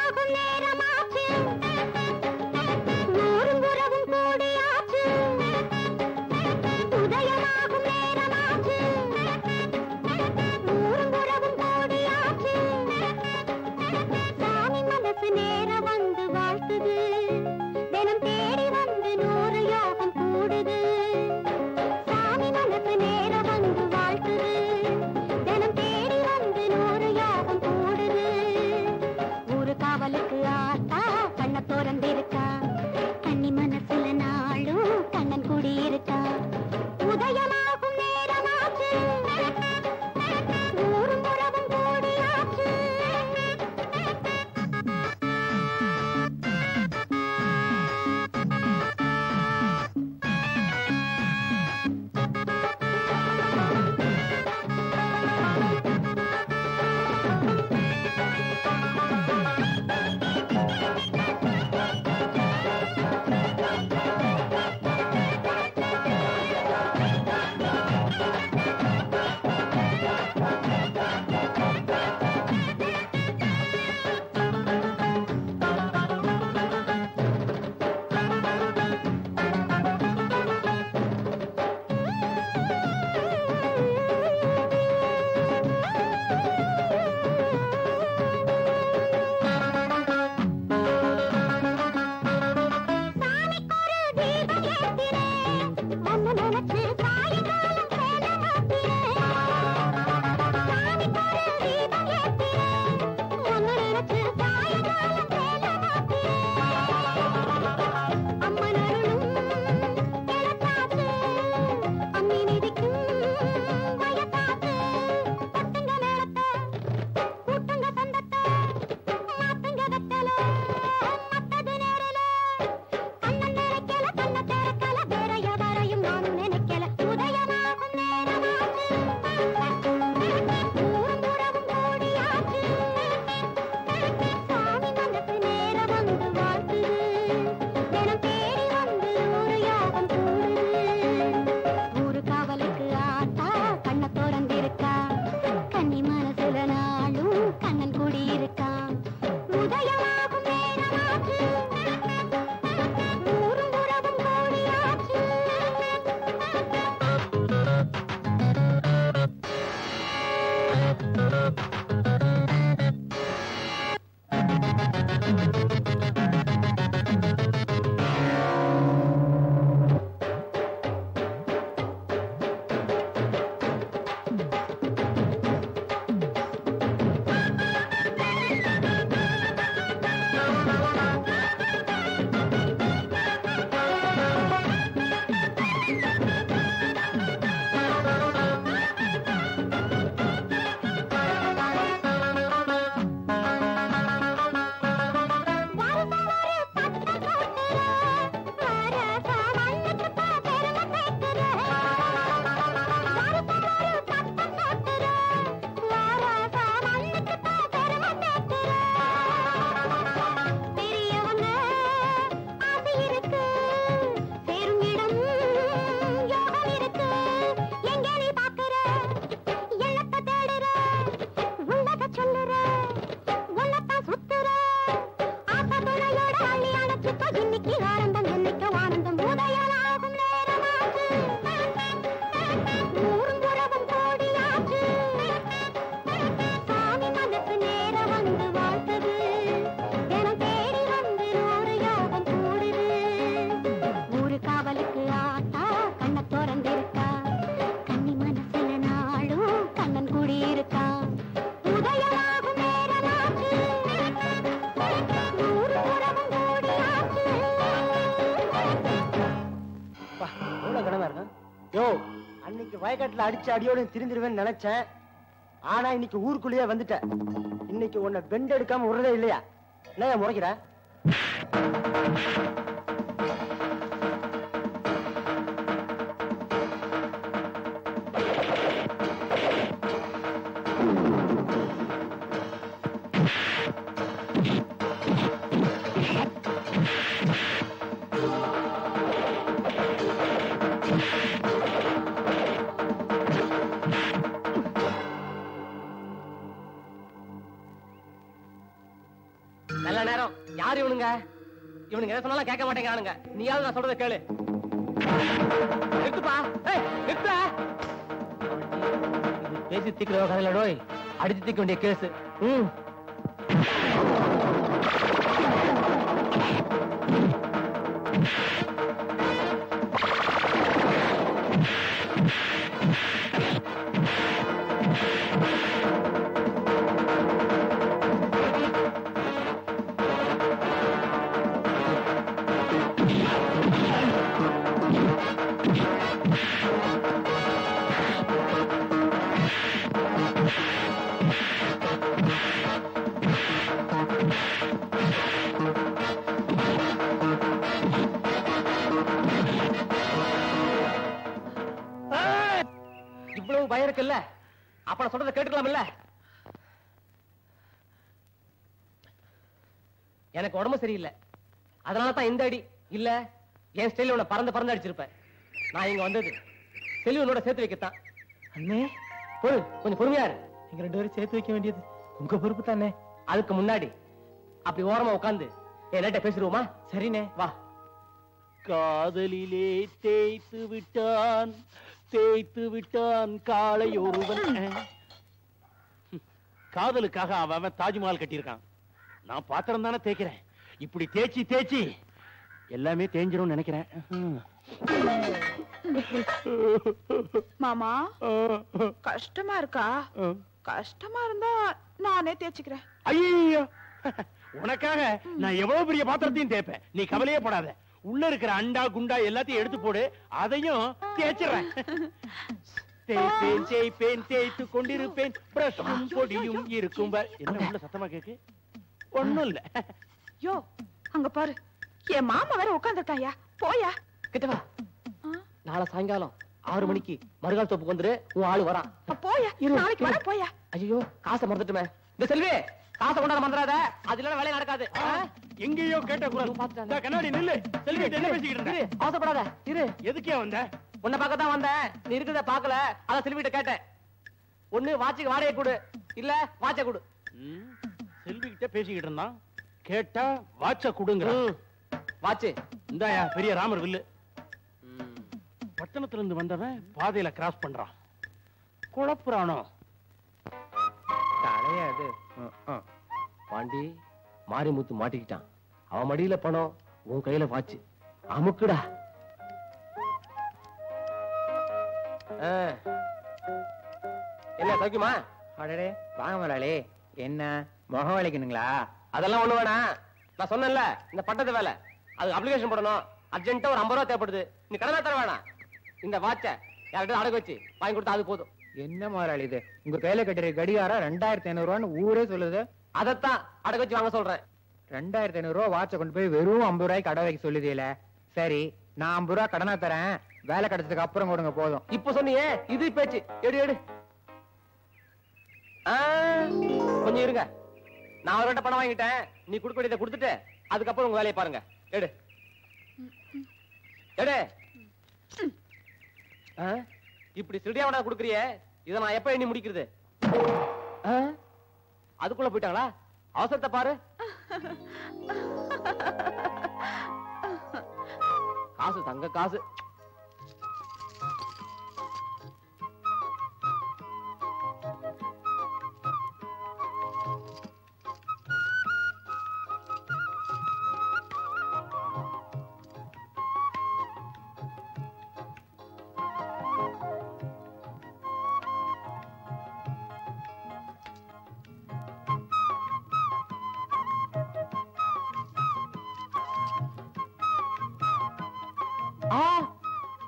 நேத்து வயக்காட்டுல அடிச்சு அடியோட திருந்திருவேன்னு நினைச்சேன். ஆனா இன்னைக்கு ஊருக்குள்ளேயே வந்துட்டேன். இன்னைக்கு உன்னை பெண்ட் எடுக்காம விடுறதே இல்லையா? என்ன முறைக்கிற? நல்ல நேரம். யாரு இவனுங்க? இவனுங்க எதை சொன்னாலும் கேட்க மாட்டேங்கிறானுங்க. நீயாவது நான் சொல்றதை கேளு. நிறுத்துப்பா. ஏய், நிறுத்து. பேசி தீக்கிற கதையில டோய் அடிச்சு தீக்க வேண்டிய கேஸ். இவ்வளவு பயம் இருக்குல்ல, அப்ப நான் சொல்றதை கேட்டுக்கலாம் இல்ல? எனக்கு உடம்பு சரியில்லை, அதனால தான் இந்த அடி. இல்ல என் ஸ்டைல உன்னை பறந்து பறந்து அடிச்சிருப்பேன். நான் இங்க வந்தது செல்வனோட சேர்த்து வைக்கத்தான். அண்ணே கொஞ்சம் பொறுமையா இரு. நீங்க 2 பேரும் சேர்த்து வைக்க வேண்டியது உங்க பொறுப்பு தானே. அதுக்கு முன்னாடி அப்படி ஓரமா உட்கார்ந்து என்கிட்ட பேசிடுவோமா? சரிண்ணே, வா. காதலிலே தேய்த்து விட்டான் காளை ஒருவன். காதலுக்காக அவன் தாஜ்மஹால் கட்டியிருக்கான். நான் பாத்திரம் தானே தேய்க்கிறேன். இப்படி தேய்ச்சி எல்லாமே தேஞ்சிரும் நினைக்கிறேன். மாமா கஷ்டமா இருக்கா? கஷ்டமா இருந்தா நானே தேய்ச்சிக்கிறேன். ஐயோ, உனக்காக நான் எவ்வளவு பெரிய பாத்திரத்தையும் தேய்ப்பேன். நீ கவலையே படாத. உள்ள இருக்கிற அண்டா குண்டா எல்லாத்தையும் எடுத்து போடு, அதையும் தேய்ச்சிடுறேன். தேய்த்து கொண்டிருப்பேன், பிரஷும் பொடியும் இருக்கும். என்ன உள்ள சத்தமா கேக்கு? ஒண்ணும் இல்ல. யோ, அங்க பாரு, என் மாமா வேற உட்கார்ந்துட்டாயா. போயா, கிட்டவா. நாளை சாயங்காலம் 6 மணிக்கு மறுகால் தோப்புக்கு வந்துரு. உன் ஆளு வரான். போயா, நாளைக்கு வர. போயா. ஐயோ, காசை மறந்துட்டுமே. இந்த செல்வி, காசை கொண்டாட மறந்துடாத. அது இல்ல வேலை நடக்காது. எங்கேயோ கேட்ட குரல். கண்ணாடி நில்லு. செல்வி என்ன பேசிக்கிட்டு இருக்க? அவசரப்படாத, இரு. எதுக்கே வந்த? உன்னை பார்க்க தான் வந்தேன். நீ இருக்கிறத பாக்கல, அதான் செல்விட்ட கேட்டேன். ஒண்ணு வாட்சுக்கு வாடகை கொடு, இல்ல வாட்சை கொடு. செல்வி கிட்ட பேசிக்கிட்டு இருந்தான். கேட்டா வாட்ச கொடுங்க. வாட்சு இந்தாயா பெரிய ராமர் வில்லு. பட்டணத்துல இருந்து வந்தவன் பாதையில கிராஸ் பண்றான். குழப்புறானோ தலையாது. பாண்டி மாரிமுத்து மாட்டிக்கிட்டான். அவன் மடியில பணம், உன் கையில வாட்சு. அமுக்குடா. என்ன சௌக்கியமா? அடடே வாங்க முதலாளி. என்ன முகம் வலிக்கணுங்களா? அதெல்லாம் ஒண்ணு வேணாம். நான் சொன்னேன்ல, இந்த பட்டத்து வேலை, அது அப்ளிகேஷன் போடணும். அர்ஜென்ட்டா ஒரு 50 ரூபா தேவைப்படுது. நீ கடனா தர வேணாம். இந்த வாட்சை யார்கிட்ட அடகு வச்சு வாங்கி கொடுத்தா அது போதும். என்ன முதலாளி இது? உங்க கையில கட்டுற கடிகாரம் 2500 ரூபான்னு ஊரே சொல்லுது. அதத்தான் அடகு வச்சு வாங்க சொல்றேன். 2500 ரூபா வாட்சை கொண்டு போய் வெறும் 50 ரூபாய்க்கு கடை வைக்க சொல்லுதீல. சரி, நான் 50 ரூபா கடனா தரேன். வேலை கிடைச்சதுக்கு அப்புறம் கொடுங்க போதும். இப்ப சொன்னியே இது பேச்சு. எடு. கொஞ்சம் இருங்க. நான் அவர்கிட்ட பணம் வாங்கிட்டேன். நீ கொடுக்க வேண்டியதை கொடுத்துட்டு அதுக்கப்புறம் உங்க வேலையை பாருங்க. எடு. இப்படி சிடியாவடா கொடுக்குறியே, இதை நான் எப்ப எண்ணி முடிக்கிறது? அதுக்குள்ள போயிட்டாங்களா? அவசரத்தை பாரு. காசு தங்க காசு.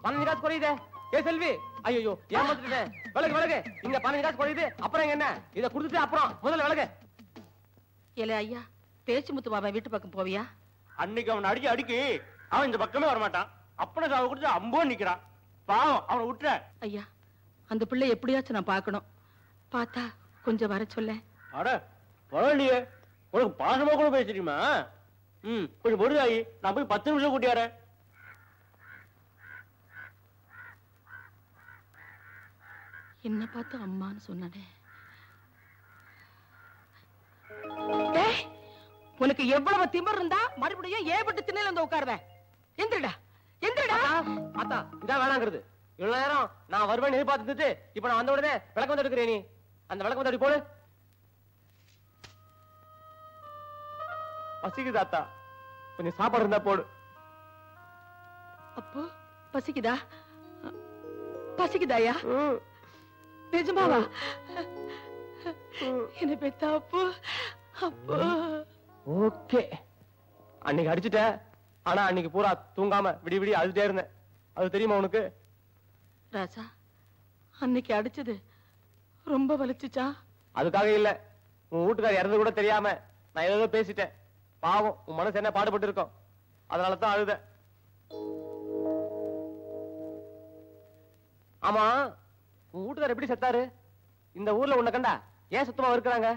பணம் காசு குறையுதே. ஏ செல்வி, ஐயோ ஏமாத்திட்டேன். விலகு விலகு. இங்க 15 காசு போயிடுது. அப்புறம் என்ன? இத குடுத்துட்டு அப்புறம் முதல்ல விலகு. ஏலே ஐயா, பேச்சு முத்து பாபா வீட்டு பக்கம் போவியா? அன்னைக்கு அவன் அடிக்கி அவன் இந்த பக்கமே வரமாட்டான். அப்பனை சாவ குடிச்சு அம்போ நிக்கிறான். பாவம், அவனை விட்டுற. ஐயா, அந்த பிள்ளை எப்படியாச்சும் நான் பார்க்கணும். பார்த்தா கொஞ்சம் வர சொல்ல. அட பரவாயில்லையே, உனக்கு பாசமா கூட பேசுறீமா? கொஞ்சம் பொருதாயி, நான் போய் 10 நிமிஷம் கூட்டி வரேன். என்ன பார்த்து அம்மான்னு சொன்னானே. உனக்கு எவ்வளவு திமிர் இருந்தா மறுபடியும் ஏபட்டு திண்ணையில வந்து உட்காருவ? எந்திரடா எந்திரடா. அத்தா இதான் வேணாங்கிறது. இவ்வளவு நேரம் நான் வருவேன் எதிர்பார்த்துட்டு இப்ப நான் வந்த உடனே விளக்கம் வந்து எடுக்கிறேன். நீ அந்த விளக்கம் வந்து போடு. பசிக்குது அத்தா, கொஞ்சம் சாப்பாடு இருந்தா போடு. அப்போ பசிக்குதா? பசிக்குதாயா? நிஜமாவா? என்ன பெத்தா அப்போ? அப்போ ஓகே. அன்னைக்கு அடிச்சுட்ட, ஆனா அன்னைக்கு பூரா தூங்காம விடி விடி அழுதுட்டே இருந்தேன். அது தெரியுமா உனக்கு? ராசா, அன்னைக்கு அடிச்சது ரொம்ப வலிச்சுச்சா? அதுக்காக இல்ல, உன் வீட்டுக்கார இறந்து கூட தெரியாம நான் ஏதோ பேசிட்டேன். பாவம், உன் மனசு என்ன பாடுபட்டு இருக்கோம், அதனாலதான் அழுத. ஆமா, உன் வீட்டுக்கார எப்படி செத்தாரு? இந்த ஊர்ல உன்னை கண்டா ஏன் சுத்தமா இருக்கிறாங்க?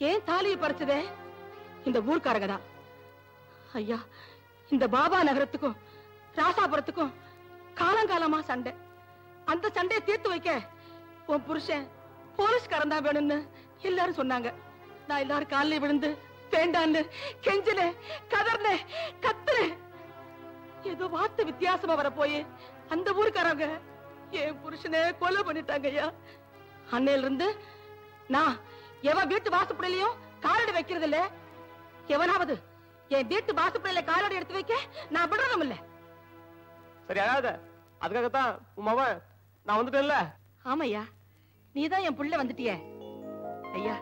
ஏன் தாலியை பறிச்சதே இந்த ஊர்க்காரங்க தான். ஐயா, இந்த பாபா நகரத்துக்கும் ராசாபுரத்துக்கும் காலங்காலமா சண்டை. அந்த சண்டையை தீர்த்து வைக்க உன் புருஷன் போலீஸ்காரன் தான் வேணும்னு எல்லாரும் சொன்னாங்க. நான் எல்லாரும் காலில் விழுந்து வேண்டான்னு கெஞ்சில, கதர்ன, கத்துற. ஏதோ வார்த்தை வித்தியாசமா வர போய் அந்த ஊருக்காரங்க என் புருஷனை கொலை பண்ணிட்டாங்க ஐயா. அன்னையில இருந்து நான் எவன் வீட்டு வாசப்படியிலையும் காலடி வைக்கிறது இல்ல. எவனாவது என் வீட்டு வாசப்படியில காலடி எடுத்து வைக்க நான் விடுறதும் இல்ல. சரி, அழாத. அதுக்காகத்தான் உன் மவன் நான் வந்துட்டேன்ல. ஆமையா, நீதான் என் புள்ள வந்துட்டிய. ஐயா,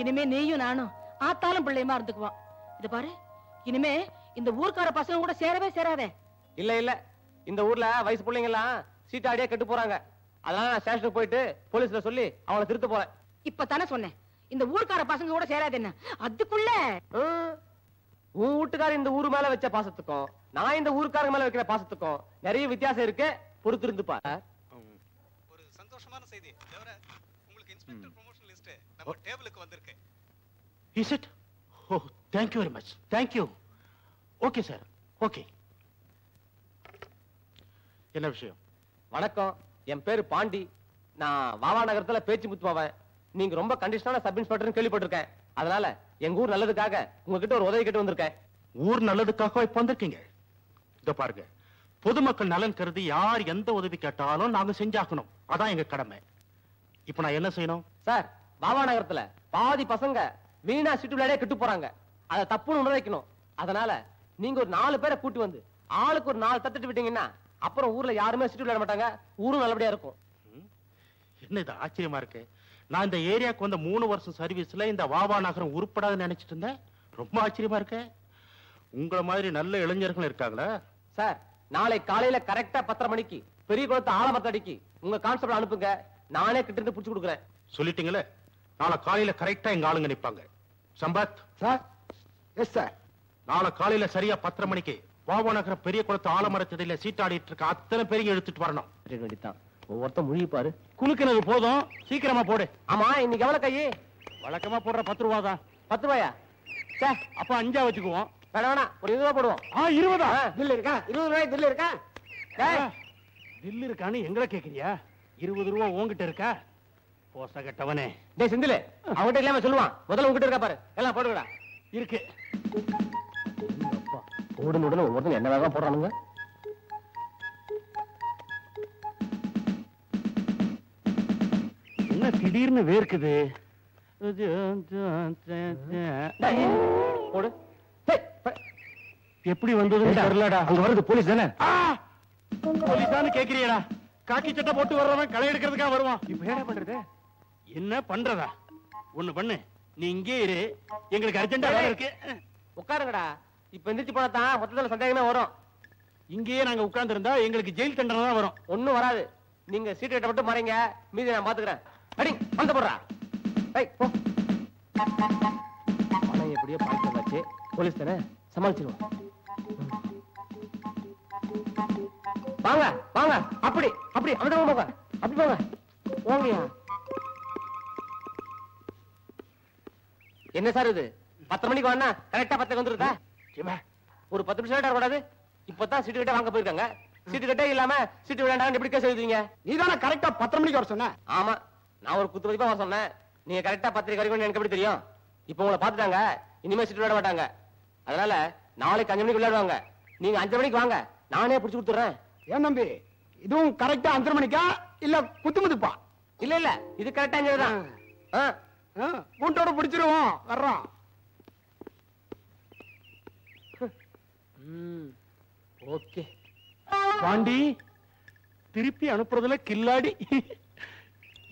இனிமே நீயும் நானும் ஆத்தாலும் பிள்ளையுமா இருந்துக்குவான். இது பாரு, இனிமே இந்த ஊர்க்கார பசங்க கூட சேரவே சேராதே. இல்ல இல்ல, இந்த ஊர்ல வயசு பிள்ளைங்க எல்லாம் சீட்டாடியா கெட்டு போறாங்க. அதனால நான் ஸ்டேஷனுக்கு போயிட்டு போலீஸ்ல சொல்லி அவளை திருத்த போறேன். இப்பதானே சொன்னேன் இந்த ஊர்க்கார பசங்க கூட சேராது. என்ன அதுக்குள்ள உன் வீட்டுக்கார இந்த ஊரு மேல வச்ச பாசத்துக்கும் நான் இந்த ஊருக்காரங்க மேல வைக்கிற பாசத்துக்கும் நிறைய வித்தியாசம் இருக்கு. பொறுத்து இருந்து பாரு. ஒரு சந்தோஷமான செய்தி. உங்களுக்கு இன்ஸ்பெக்டர் ப்ரமோஷன் லிஸ்ட் நம்ம டேபிளுக்கு வந்திருக்கு. Is it? Oh, thank you very much. Thank you. Okay, sir. Okay. என்ன விஷயம்? வணக்கம், என் பேரு பாண்டி. நான் வாவா நகரத்துல பேச்சு முத்துவாவேன். நீங்க ரொம்ப கண்டிஷனான சப் இன்ஸ்பெக்டர் கேள்விப்பட்டிருக்கேன். அதனால எங்க ஊர் நல்லதுக்காக உங்ககிட்ட ஒரு உதவி கேட்டு வந்திருக்கேன். ஊர் நல்லதுக்காக இப்ப வந்திருக்கீங்க? இத பாருங்க, பொதுமக்கள் நலன் கருதி யார் எந்த உதவி கேட்டாலும் நாங்க செஞ்சாக்கணும். அதான் எங்க கடமை. இப்ப நான் என்ன செய்யணும்? சார், வாவா நகரத்துல பாதி பசங்க வீணா சிட்டு விளையாடே கெட்டு போறாங்க. அதை தப்புன்னு உணர்வைக்கணும். அதனால நீங்க ஒரு 4 பேரை கூட்டி வந்து ஆளுக்கு ஒரு 4 தட்டுட்டு விட்டீங்கன்னா அப்புறம் ஊர்ல யாருமே சிட்டு விளையாட மாட்டாங்க. ஊரும் நல்லபடியா இருக்கும். என்ன இது ஆச்சரியமா இருக்கு. நான் இந்த ஏரியாவுக்கு வந்த 3 வருஷம் சர்வீஸ்ல இந்த வாவா நகரம் உருப்படாதுன்னு நினைச்சிட்டு இருந்தேன். ரொம்ப ஆச்சரியமா இருக்கு. உங்கள மாதிரி நல்ல இளைஞர்கள் இருக்காங்களா? சார், நாளை காலையில கரெக்டா 10:30 மணிக்கு பெரிய குளத்து ஆலமரத்தடிக்கு உங்க கான்ஸ்டபிள் அனுப்புங்க. நானே கிட்ட இருந்து புடிச்சு கொடுக்குறேன். சொல்லிட்டீங்களே, நாளை காலையில கரெக்டா எங்க ஆளுங்க நிப்பாங்க. சம்பத் சார். Yes sir. நாளை காலையில சரியா 10:30 மணிக்கு வாவா நகர பெரிய குளத்து ஆலமரத்தடியில சீட்டாடிட்டு இருக்க அத்தனை பேரையும் எடுத்துட்டு வரணும். வேண்டித்தான். ஒவ்வொருத்தம் முழுகி பாரு. குலுக்கினது போதும், சீக்கிரமா போடு. ஆமா, இன்னைக்கு எவ்வளவு கையே? வழக்கமா போடுற 10 ரூபா தான். 10 ரூபாயா? சார், அப்ப 5 வச்சுக்குவோம். வேணா வேணா, ஒரு 20 ரூபா போடுவோம். 20 பில் இருக்கா? 20 ரூபாய் பில் இருக்கா? பில் இருக்கான்னு எங்களை கேக்குறியா? 20 ரூபா உன்கிட்ட இருக்கா? போச கட்டவனே. டேய் செந்தில், அவன்கிட்ட இல்லாம சொல்லுவான். முதல்ல உங்ககிட்ட இருக்கா பாரு. எல்லாம் போடுங்கடா. இருக்கு. உடனே உடனே ஒவ்வொருத்தரும் என்ன வேகம் போடுறானுங்க. என்ன திடீர்னு வேர்க்குது? போடு. எப்படி வந்தது தெரியலடா. அங்க வருது போலீஸ் தானே? போலீஸான்னு கேக்குறியடா? காக்கி சட்டை போட்டு வர்றவன் களை எடுக்கிறதுக்காக வருவான். இப்ப என்ன பண்றது? என்ன பண்றதா? ஒண்ணு பண்ணு, நீ இங்கே இரு, எங்களுக்கு அர்ஜென்டா வேலை இருக்கு. உட்காருங்கடா. இப்ப எந்திரிச்சு போனா தான் மொத்தத்துல சந்தேகமே வரும். இங்கேயே நாங்க உட்கார்ந்து இருந்தா எங்களுக்கு ஜெயில் தண்டனை தான் வரும். ஒண்ணும் வராது. நீங்க சீட்டு கட்ட மட்டும் மறைங்க, மீதி நான் பாத்துக்கிறேன். அடி வந்து போடுறா. ஏய் போ. பணம் எப்படியோ பாய்க்க வந்தாச்சு. போலீஸ் தானே, சமாளிச்சிருவோம். வாங்க வாங்க, அப்படி அப்படி அந்த போங்க, அப்படி போங்க. போங்கயா. என்ன சார் இது 10 மணிக்கு வாங்க, கரெக்டா 10 வந்துருதா? ஒரு 10 நிமிஷம் லேட்டா கூடாது. இப்பதான் சீட்டு கட்ட வாங்க போயிருக்காங்க. சீட்டு கட்டே இல்லாம சீட்டு விளையாண்டாங்க எப்படி கேஸ் எழுதுவீங்க? நீ தானே கரெக்டா 10 மணிக்கு வர சொன்ன. ஆமா, நான் ஒரு குத்து மதிப்பா வர சொன்னேன். நீங்க கரெக்டா 10 வரைக்கும் எனக்கு எப்படி தெரியும்? இப்ப உங்களை பாத்துட்டாங்க, இனிமே சீட்டு விளையாட மாட்டாங்க. அதனால நாளைக்கு 5 மணிக்கு விளையாடுவாங்க. நீங்க 5 மணிக்கு வாங்க, நானே பிடிச்சு கொடுத்துறேன். ஏன் தம்பி, இதுவும் கரெக்டா 5 மணிக்கா இல்ல குத்துமுதுப்பா? இல்ல இல்ல, இது கரெக்டா 5 தான். கூட்டோட பிடிச்சிருவோம், வர்றோம். ஓகே பாண்டி, திருப்பி அனுப்புறதுல கில்லாடி.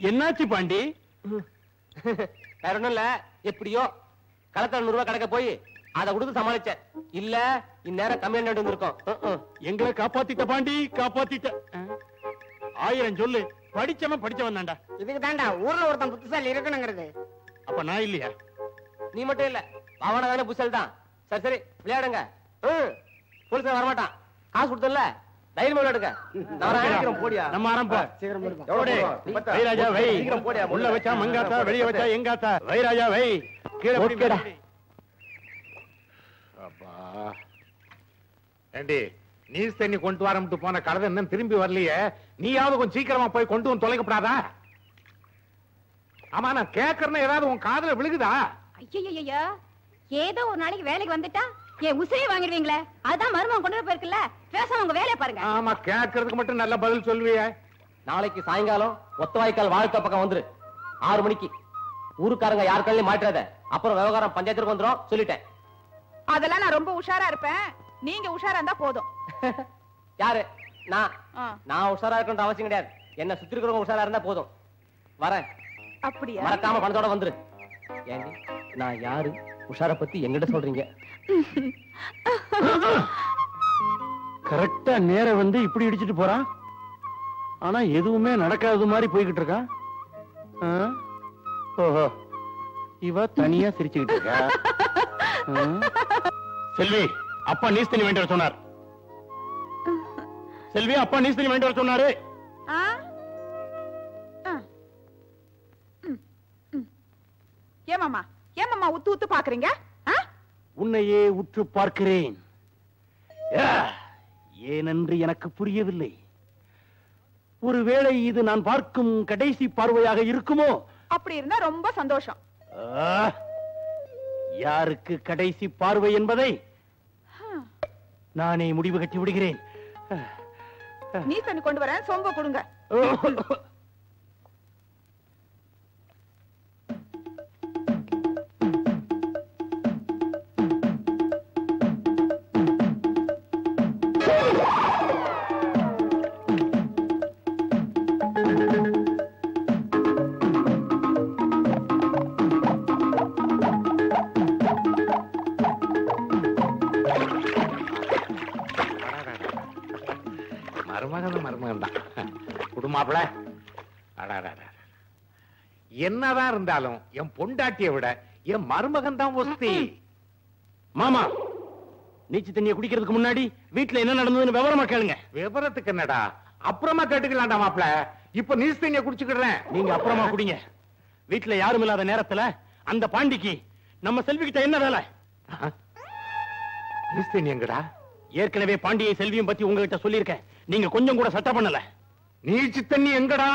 என்னாச்சு பாண்டி? வேற ஒண்ணும் இல்ல, எப்படியோ களத்துல 100 ரூபாய் கிடைக்க போய் அதை கொடுத்து சமாளிச்சேன். இல்ல இந்நேரம் கம்மியா இருக்கும். எங்களை காப்பாத்திட்ட பாண்டி, காப்பாத்திட்ட. 1000 சொல்லு, படிச்சவன் தான்டா. இதுக்கு தாண்டா ஊர்ல ஒருத்தன் புத்திசாலி இருக்கணுங்கிறது. அப்ப நான் இல்லையா? நீ மட்டும் இல்ல, பாவன தானே புசல் தான். சரி சரி விளையாடுங்க. போலீஸ் வரமாட்டான், காசு கொடுத்தல, தைரியமா விளையாடுங்க. நம்ம ஆரம்பம். வைராஜா வை, உள்ள வச்சா மங்காத்தா, வெளிய வச்சா எங்காத்தா. வைராஜா வை, கீழே போடா. அப்பா ஏண்டி, நீர் தண்ணி கொண்டு வரம்ட்டு போன கழுதை இன்னும் திரும்பி வரலையே? நீயாவது கொஞ்சம் சீக்கிரமா போய் கொண்டு வந்து தொலைக்கப்படாதா? ஆமா, நான் கேட்கறேன்னு ஏதாவது உன் காதுல விழுகுதா? ஐயோ, ஏதோ ஒரு நாளைக்கு வேலைக்கு வந்துட்டா என் உசிரியை வாங்கிடுவீங்களே, அதான் மருமகன் கொண்டு போயிருக்குல்ல. பேசாம உங்க வேலையை பாருங்க. ஆமா, கேட்கறதுக்கு மட்டும் நல்ல பதில் சொல்லுவியே. நாளைக்கு சாயங்காலம் ஒத்தவாய்க்கால் வாழ்க்கை பக்கம் வந்துரு. 6 மணிக்கு. ஊருக்காரங்க யார் கையிலும் மாற்றாத, அப்புறம் விவகாரம் பஞ்சாயத்துக்கு வந்துரும் சொல்லிட்டேன். அதெல்லாம் நான் ரொம்ப உஷாரா இருப்பேன், நீங்க உஷாரா இருந்தா போதும். யாரு? நான் உஷாரா இருக்கணும் அவசியம் கிடையாது. என்ன சுத்தி இருக்கிறவங்க உஷாரா இருந்தா போதும். வரேன். அப்படியா? மறக்காம பணத்தோட வந்துரு. ஏங்க நான் யாரு, உஷார பத்தி எங்கிட்ட சொல்றீங்க? கரெக்டா நேரம் வந்து இப்படி இடிச்சிட்டு போறான். ஆனா எதுவுமே நடக்காத மாதிரி போய்கிட்டு இருக்கான். ஓஹோ, இவ தனியா சிரிச்சுக்கிட்டு இருக்கா. செல்வி, அப்பா நீஸ் தண்ணி வேண்டி வர சொன்னார். செல்வி, அப்பா நீஸ் தண்ணி வேண்டி வர சொன்னாரு. ஏமாமா உத்து உத்து பாக்குறீங்க? உன்னையே உற்று பார்க்கிறேன். ஏனென்று எனக்கு புரியவில்லை. ஒருவேளை இது நான் பார்க்கும் கடைசி பார்வையாக இருக்குமோ? அப்படி இருந்தா ரொம்ப சந்தோஷம். யாருக்கு கடைசி பார்வை என்பதை நானே முடிவு கட்டி விடுகிறேன். நீ தண்ணி கொண்டு வரேன், சொம்ப கொடுங்க. மருமகன் தான் குடுமாப்ல. என்னதான் இருந்தாலும் என் பொண்டாட்டியை விட என் மருமகன் தான் ஒஸ்தி. மாமா, நீச்சு தண்ணியை குடிக்கிறதுக்கு முன்னாடி வீட்டுல என்ன நடந்ததுன்னு விவரமா கேளுங்க. விவரத்துக்கு என்னடா, அப்புறமா கேட்டுக்கலாம்டா மாப்ள. இப்ப நீஸ் தண்ணியை குடிச்சுக்கிறேன். நீங்க அப்புறமா குடிங்க. வீட்டுல யாரும் இல்லாத நேரத்துல அந்த பாண்டிக்கு நம்ம செல்வி கிட்ட என்ன வேலை? நீஸ் தண்ணி எங்கடா? ஏற்கனவே பாண்டியை செல்வியும் பத்தி உங்ககிட்ட சொல்லியிருக்கேன். நீங்க கொஞ்சம் கூட சட்டை பண்ணல. நீச்சு தண்ணி எங்கடா?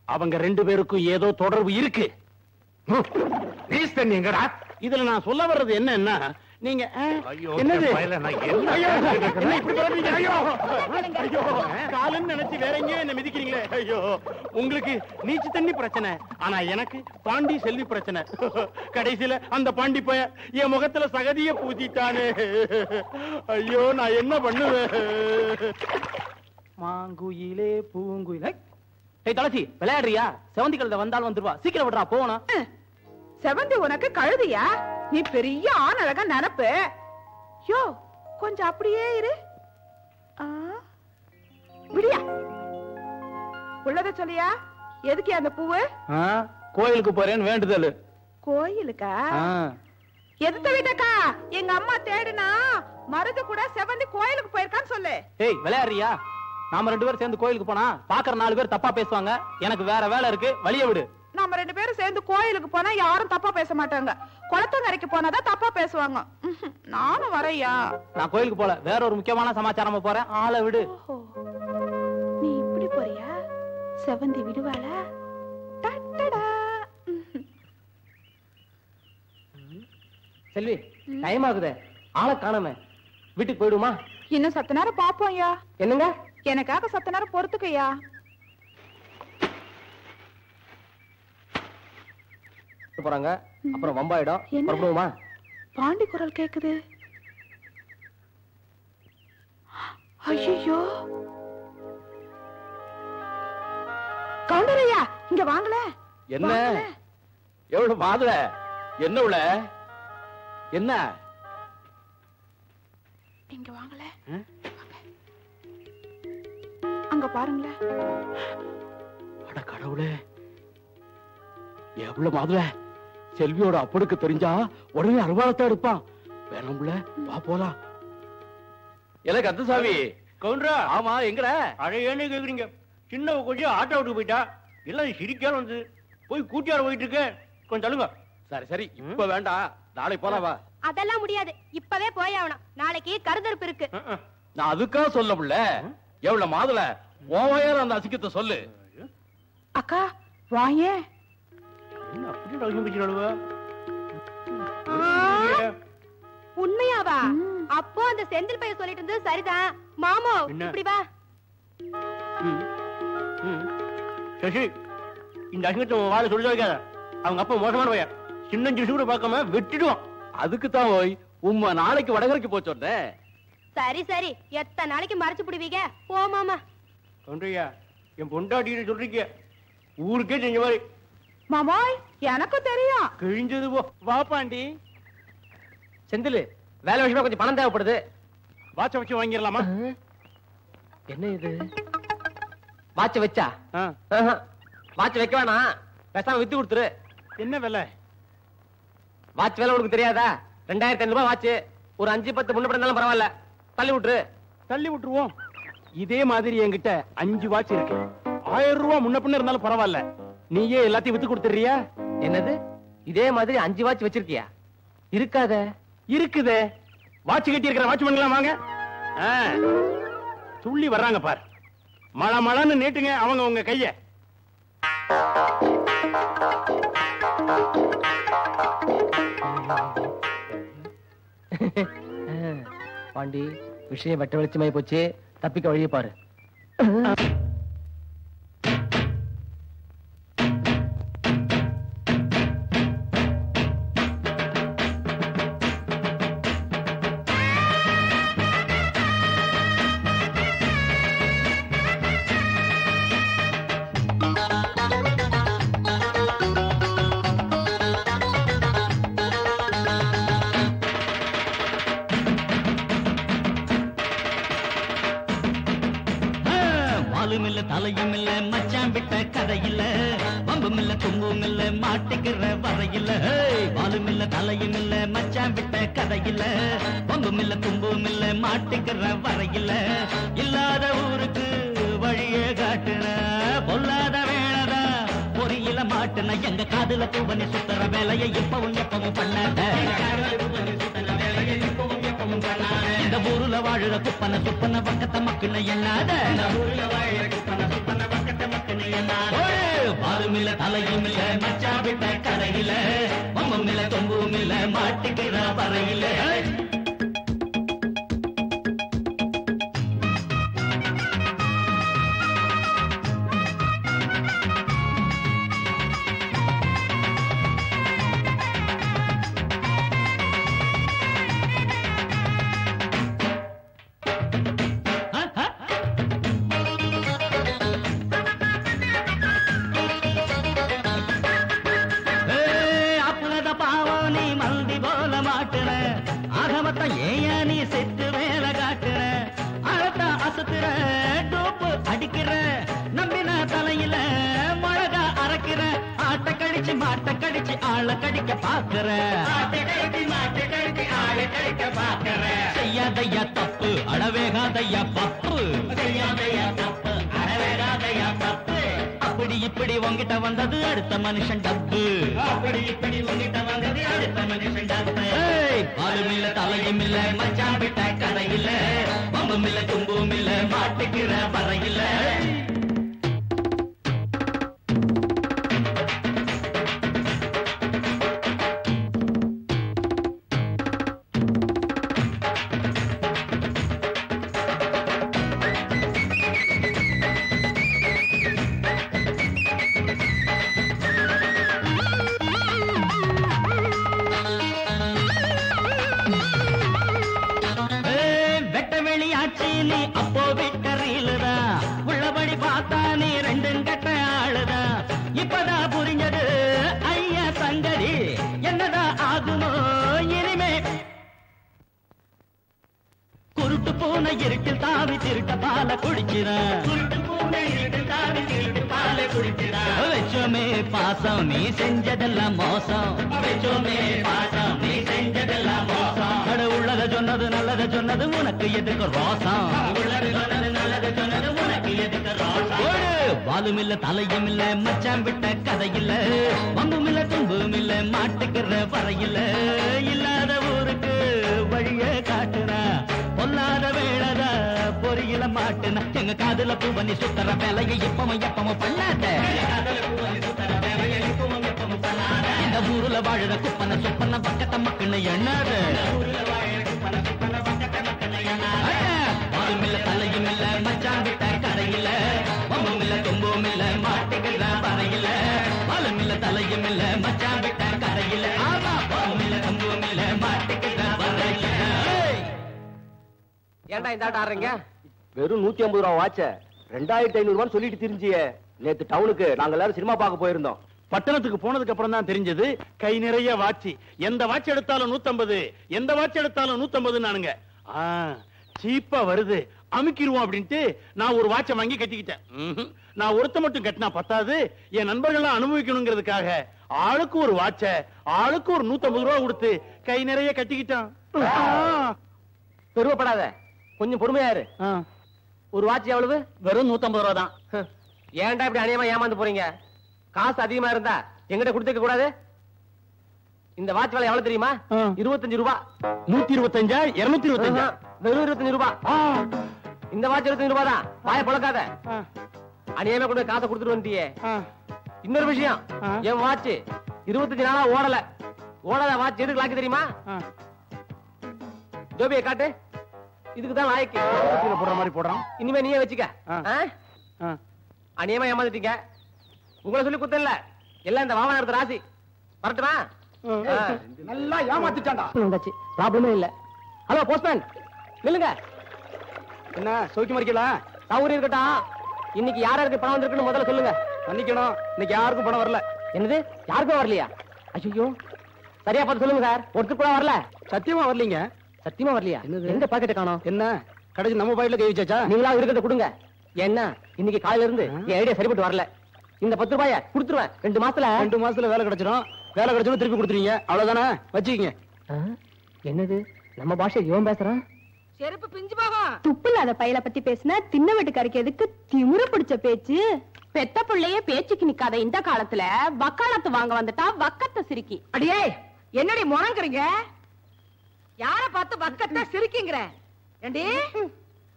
அவங்க 2 பேருக்கும் ஏதோ தொடர்பு இருக்கு. நீஸ் தண்ணி எங்கடா? இதுல நான் சொல்ல வர்றது என்னன்னா, நீங்க என்னது காலன்னு நினைச்சு வேற எங்கேயோ என்ன மிதிக்கிறீங்களே. ஐயோ, உங்களுக்கு நீச்சு தண்ணி பிரச்சனை, ஆனா எனக்கு பாண்டி செல்வி பிரச்சனை. கடைசியில அந்த பாண்டி போய என் முகத்துல சகதிய பூசிட்டானே. ஐயோ, நான் என்ன பண்ணுவேன்? மாங்குயிலே பூங்குயிலே. ஏய் தலசி, விளையாடுறியா? செவந்தி கழுத வந்தாலும் வந்துருவா, சீக்கிரம் விடுறா போகணும். செவந்தி உனக்கு கழுதியா? நீ பெரிய ஆண் அழகா நினப்பு. யோ, கொஞ்சம் அப்படியே இரு. விடியா? உள்ளத சொல்லியா? எதுக்கு அந்த பூவு? கோயிலுக்கு போறேன்னு வேண்டுதல். கோயிலுக்கா? எதுத்த வீட்டக்கா? எங்க அம்மா தேடுனா மருது கூட செவந்தி கோயிலுக்கு போயிருக்கான்னு சொல்லு. ஏய் விளையாடுறியா? நாம 2 பேரும் சேர்ந்து கோயிலுக்கு போனா பாக்குற 4 பேர் தப்பா பேசுவாங்க. எனக்கு வேற வேலை இருக்கு, வழிய விடு. நம்ம 2 பேரும் சேர்ந்து கோயிலுக்கு போனா யாரும் தப்பா பேச மாட்டாங்க. குளத்தங்கரைக்கு போனாதான் தப்பா பேசுவாங்க. நானும் வரையா? நான் கோயிலுக்கு போல, வேற ஒரு முக்கியமான சமாச்சாரமா போறேன். ஆளை விடு. நீ இப்படி போறியா? செவந்தி விடுவாளா? செல்வி, டைம் ஆகுதே, ஆளை காணாம. வீட்டுக்கு போயிடுமா? இன்னும் சத்த நேரம் பாப்போம் ஐயா. என்னங்க? எனக்காக சத்த நேரம் பொறுத்துக்கையா. போறாங்க, அப்புறம் வம்பாயிடும். புறப்படுவோமா? பாண்டி குரல் கேக்குது. ஐயோ, கவுண்டரையா இங்க வாங்கல. என்ன எவ்வளவு மாதுள? என்ன உள்ள? என்ன இங்க வாங்கல. அங்க பாருங்களேன். அட கடவுளே, எவ்வளவு மாதுள! செல்வியோட அப்பனுக்கு தெரிஞ்சா உடனே அருவாளத்தை எடுப்பான். வேணும்ல, வா போலாம். எனக்கு அத்தசாமி கவுண்டரா. ஆமா, எங்கட அழையன்னு கேக்குறீங்க? சின்ன கொஞ்சம் ஆட்டோ விட்டு போயிட்டா, எல்லாம் சிரிக்காம வந்து போய் கூட்டியார போயிட்டு இருக்கு. கொஞ்சம் தள்ளுங்க. சரி சரி, இப்ப வேண்டாம், நாளை போலாம். வா. அதெல்லாம் முடியாது, இப்பவே போய் ஆகணும். நாளைக்கு கருதறுப்பு இருக்கு. நான் அதுக்காக சொல்ல முடியல. எவ்வளவு மாதுள ஓவையார் அந்த அசிங்கத்தை சொல்லு. அக்கா வாயே. என்ன அப்படி ரவிச்சு உண்மையாவா? அப்போ அந்த செந்தில் பையன் சொல்லிட்டு இருந்தது சரிதான். மாமோ இப்படி வா. சசி, இந்த அசிங்கத்தை வாழ சொல்லி வைக்காத. அவங்க அப்பா மோசமான பையன், சின்ன சிசு கூட பார்க்காம வெட்டிடுவான். அதுக்கு தான் போய் உம்மா நாளைக்கு வடகரைக்கு போச்சோட. சரி சரி, எத்தனை நாளைக்கு மறைச்சு பிடிவீங்க? போ மாமா. கவுண்டரையா, என் பொண்டாட்டின்னு சொல்றீங்க, ஊருக்கே செஞ்ச மாதிரி. மாமாய், எனக்கும் தெரியும். கிழிஞ்சது போ. வா பாண்டி. செந்தில், வேலை விஷயமா கொஞ்சம் பணம் தேவைப்படுது. வாட்ச வச்சு வாங்கிடலாமா? என்ன இது? வாட்ச வச்சா? வாட்ச வைக்க வேணாம், பேசாம வித்து கொடுத்துரு. என்ன விலை? வாட்ச் வேலை உனக்கு தெரியாதா? 2500 ரூபாய் வாட்ச். ஒரு 5-10 முன்ன இருந்தாலும் பரவாயில்ல, தள்ளி விட்டுரு. தள்ளி விட்டுருவோம். இதே மாதிரி என்கிட்ட 5 வாட்ச் இருக்கு. 1000 ரூபாய் முன்ன பின்ன இருந்தாலும் பரவாயில்ல, நீயே எல்லாத்தையும் வித்து கொடுத்துறியா? என்னது? இதே மாதிரி 5 வாட்ச் வச்சிருக்கியா? இருக்காத. இருக்குதே. வாட்ச் கட்டி இருக்கிற வாட்ச் பண்ணலாம் வாங்க. துள்ளி வர்றாங்க பாரு. மழை மழைன்னு நீட்டுங்க அவங்க உங்க கைய. பாண்டி, விஷயம் வெட்ட வெளிச்சமாயி போச்சு. தப்பிக்க வழியை பாரு. தலையும் இல்ல மச்சான் விட்ட கதையில, வம்பும் இல்ல தும்பும் இல்ல மாட்டிக்கிற வரையில. வாலும் இல்ல தலையும் இல்ல மச்சான் விட்ட கதையில, வம்பும் இல்ல தும்பும் இல்ல மாட்டிக்கிற வரையில. இல்லாத ஊருக்கு வழியே காட்டுன, பொல்லாத வேளதா பொறியில மாட்டுன. எங்க காதுல பூவனி சுத்தர வேலையை இப்பவும் எப்பவும் பண்ணாத. இந்த ஊருல வாழுற குப்பன சுப்பன பக்கத்த மக்குன என்னாத. பாலும் இல்ல தலையும் இல்ல மச்சா விட்ட கரையில, மம்மம் இல்ல தொம்பும் இல்ல மாட்டிக்கிற வரையில. கடிச்சு மாட்டை கடிச்சு ஆளை கடிக்க பாக்குற செய்யாதையா தப்பு அடவேகாதையா பப்பு அப்படி இப்படி உங்கிட்ட வந்தது அடுத்த மனுஷன் டப்பு பாலும் இல்ல தலையும் இல்ல மச்சான் விட்ட கதை இல்ல பம்பும் இல்ல தும்பும் இல்ல மாட்டுக்கிற வரையில இருட்டில் தாவி திருட்ட பால குடிச்சிரோமே பாசம் நீ செஞ்சதெல்லாம் மோசம் உள்ளத சொன்னது நல்லத சொன்னது உனக்கு எதுக்கு ரோசம் வாலும் இல்ல தலையும் இல்ல மச்சான் விட்ட கதை இல்ல வம்பும் இல்ல தும்பும் இல்ல மாட்டுக்கிற வரையில இல்லாத ஊருக்கு வழிய காட்டுனா பொல்லாத வேளத பொறியில மாட்டுனா எங்க காதுல பூவனி சுத்தர வேலையை எப்பவும் பண்ணாத இந்த ஊருல வாழுற குப்பன சுப்பன பக்கத்த மக்குன்னு எண்ணாத வாலும் இல்ல தலையும் இல்ல மச்சான் விட்ட கரையில வம்பும் இல்ல தும்பும் இல்ல மாட்டுக்கிற வரையில வாலும் இல்ல தலையும் இல்ல மச்சான் விட்ட கரையில வம்பும் இல்ல தும்பும் இல்ல மாட்டுக்கிற வரையில. ஏன்டா இந்த ஆட்ட ஆடுறீங்க? வெறும் 150 ரூபா வாட்ச 2500 ரூபான்னு சொல்லிட்டு திரிஞ்சியே. நேத்து டவுனுக்கு நாங்க எல்லாரும் சினிமா பார்க்க போயிருந்தோம். பட்டணத்துக்கு போனதுக்கு அப்புறம் தான் தெரிஞ்சது கை நிறைய வாட்சி. எந்த வாட்ச் எடுத்தாலும் 150, எந்த வாட்ச் எடுத்தாலும் 150 நானுங்க. சீப்பா வருது அமுக்கிடுவோம் அப்படின்ட்டு நான் ஒரு வாட்சை வாங்கி கட்டிக்கிட்டேன். நான் ஒருத்த மட்டும் கட்டினா பத்தாது, என் நண்பர்கள்லாம் அனுபவிக்கணுங்கிறதுக்காக ஆளுக்கு ஒரு வாட்ச ஆளுக்கு ஒரு 150 ரூபா கொடுத்து கை நிறைய கட்டிக்கிட்டான். பெருமைப்படாத, கொஞ்சம் பொறுமையாரு. ஒரு வாட்ச் எவ்வளவு? வெறும் 150 ரூபா தான். ஏன்டா இப்படி அநியமா ஏமாந்து போறீங்க? காசு அதிகமா இருந்தா எங்கிட்ட கொடுத்துக்க கூடாது. இந்த வாட்ச் விலை எவ்வளவு தெரியுமா? 25 ரூபா. 125 225? வெறும் 25 ரூபா. இந்த வாட்ச் 25 ரூபா தான். வாய பழக்காத. அநியமா கொண்டு காசை கொடுத்துட்டு வந்தியே. இன்னொரு விஷயம், என் வாட்ச் 25 நாளா ஓடல. ஓடாத வாட்ச் எதுக்கு லாக்கி தெரியுமா? ஜோபியை காட்டு. இதுக்குதான் லாய்க்கு போடுற மாதிரி போடுறான். இனிமே நீயே வச்சுக்க. அநியமா ஏமாந்துட்டீங்க. உங்களை சொல்லி குத்தல, எல்லாம் இந்த வாவா நடத்த ராசி. வரட்டுமா? நல்லா ஏமாத்திட்டாண்டா. ப்ராப்ளமே இல்ல. ஹலோ போஸ்ட்மேன், நில்லுங்க. என்ன சௌக்கியமா இருக்கலாம்? சௌகரியம் இருக்கட்டும். இன்னைக்கு யாருக்கு பணம் வந்திருக்குன்னு முதல்ல சொல்லுங்க. மன்னிக்கணும், இன்னைக்கு யாருக்கும் பணம் வரல. என்னது, யாருக்கும் வரலையா? ஐயோ, சரியா பார்த்து சொல்லுங்க சார். ஒருத்தர் கூட வரல. சத்தியமா வரலீங்க. சத்தியமா வரலையா? எந்த பாக்கெட்டை காணோம்? என்ன கடைசி நம்ம பாக்கெட்ல கை வச்சாச்சா? நீங்களா இருக்கிறத கொடுங்க. என்ன இன்னைக்கு காலையில இருந்து என் ஐடியா சரிப்பட்டு வரல. இந்த 10 ரூபாய கொடுத்துருவேன். 2 மாசத்துல வேலை கிடைச்சிடும். வேலை கிடைச்சோம் திருப்பி கொடுத்துருவீங்க. அவ்வளவுதானே, வச்சுக்கீங்க. என்னது, நம்ம பாஷை இவன் பேசுறான்? செருப்பு பிஞ்சு போகும். துப்பு இல்லாத பையல பத்தி பேசினா தின்ன வீட்டுக்காரருக்கு எதுக்கு திமுற பிடிச்ச பேச்சு? பெத்த பிள்ளையே பேச்சுக்கு நிக்காத இந்த காலத்துல வக்காலத்து வாங்க வந்துட்டா வக்கத்தை சிரிக்கி. அடியே, என்னடி முறங்குறீங்க? யார பார்த்து வக்கத்தை சிரிக்கிங்கிற? ஏண்டி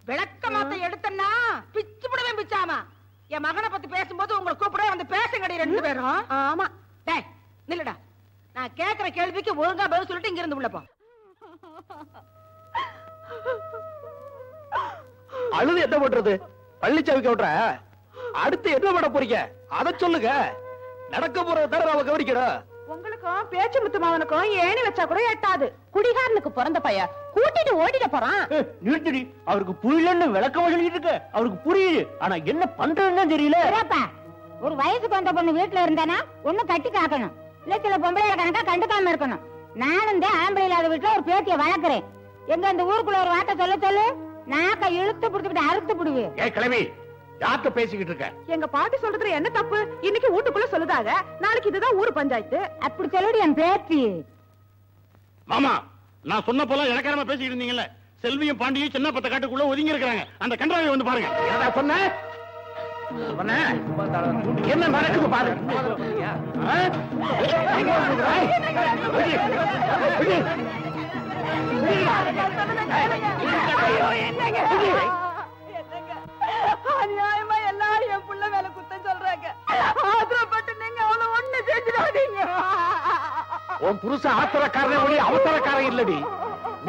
விளக்க மாத்த எடுத்தன்னா பிச்சு புடவே பிச்சாமா. என் மகனை பத்தி பேசும்போது உங்களை கூப்பிட வந்து பேசுங்கடி 2 பேரும். ஆமா. டேய் நில்லுடா. நான் கேக்குற கேள்விக்கு ஒழுங்கா பதில் சொல்லிட்டு இங்க இருந்து உள்ள போ. அழுது என்ன பண்றது? பள்ளிச்சாவிக்க விட்டுற. அடுத்து என்ன பண்ண போறீங்க அத சொல்லுங்க. நடக்க போறத தர நாம கவனிக்கணும். உங்களுக்கும் பேச்சு முத்து மாவனுக்கும் ஏணி வச்சா கூட எட்டாது. குடிகாரனுக்கு பிறந்த பைய கூட்டிட்டு ஓடிட போறான். நிறுத்தடி. அவருக்கு புரியலன்னு விளக்கம் சொல்லிட்டு இருக்க. அவருக்கு புரியுது, ஆனா என்ன பண்றதுன்னு தெரியல. ஒரு வயசுக்கு வந்த பொண்ணு வீட்டுல இருந்தானா ஒண்ணு கட்டி காக்கணும். இல்ல சில பொம்பளை கணக்கா கண்டுக்காம இருக்கணும். நானும் ஆம்பளை இல்லாத வீட்டுல ஒரு பேட்டியை வளர்க்கிறேன். எங்க இந்த ஊருக்குள்ள ஒரு வார்த்தை சொல்லு. நாக்க இழுத்து பிடிச்சிட்டு அறுத்து பிடுவேன். கிளவி, யார்கிட்ட பேசிக்கிட்டு இருக்க? எங்க பாட்டி சொல்றதுல என்ன தப்பு? இன்னைக்கு வீட்டுக்குள்ள சொல்லுதாங்க, நாளைக்கு இதுதான் ஊர் பஞ்சாயத்து. அப்படி சொல்லுடி என் பேத்தி. மாமா, நான் சொன்னப்பெல்லாம் இலக்காரமா பேசிக்கிட்டு இருந்தீங்கல்ல, செல்வியும் பாண்டியும் சின்ன பத்த காட்டுக்குள்ள ஒதுங்கி இருக்கிறாங்க. அந்த கன்றாவை வந்து பாருங்க. என்னடா சொன்ன? என்ன நடக்குது பாரு. அநியாயமா எல்லாரும் என் புள்ள மேல குத்தம் சொல்றாங்க. ஆத்திரப்பட்டு நீங்க அவளை ஒண்ணு செஞ்சிடாதீங்க. உன் புருஷன் ஆத்திரக்காரனே ஒளி அவசரக்காரன் இல்லடி.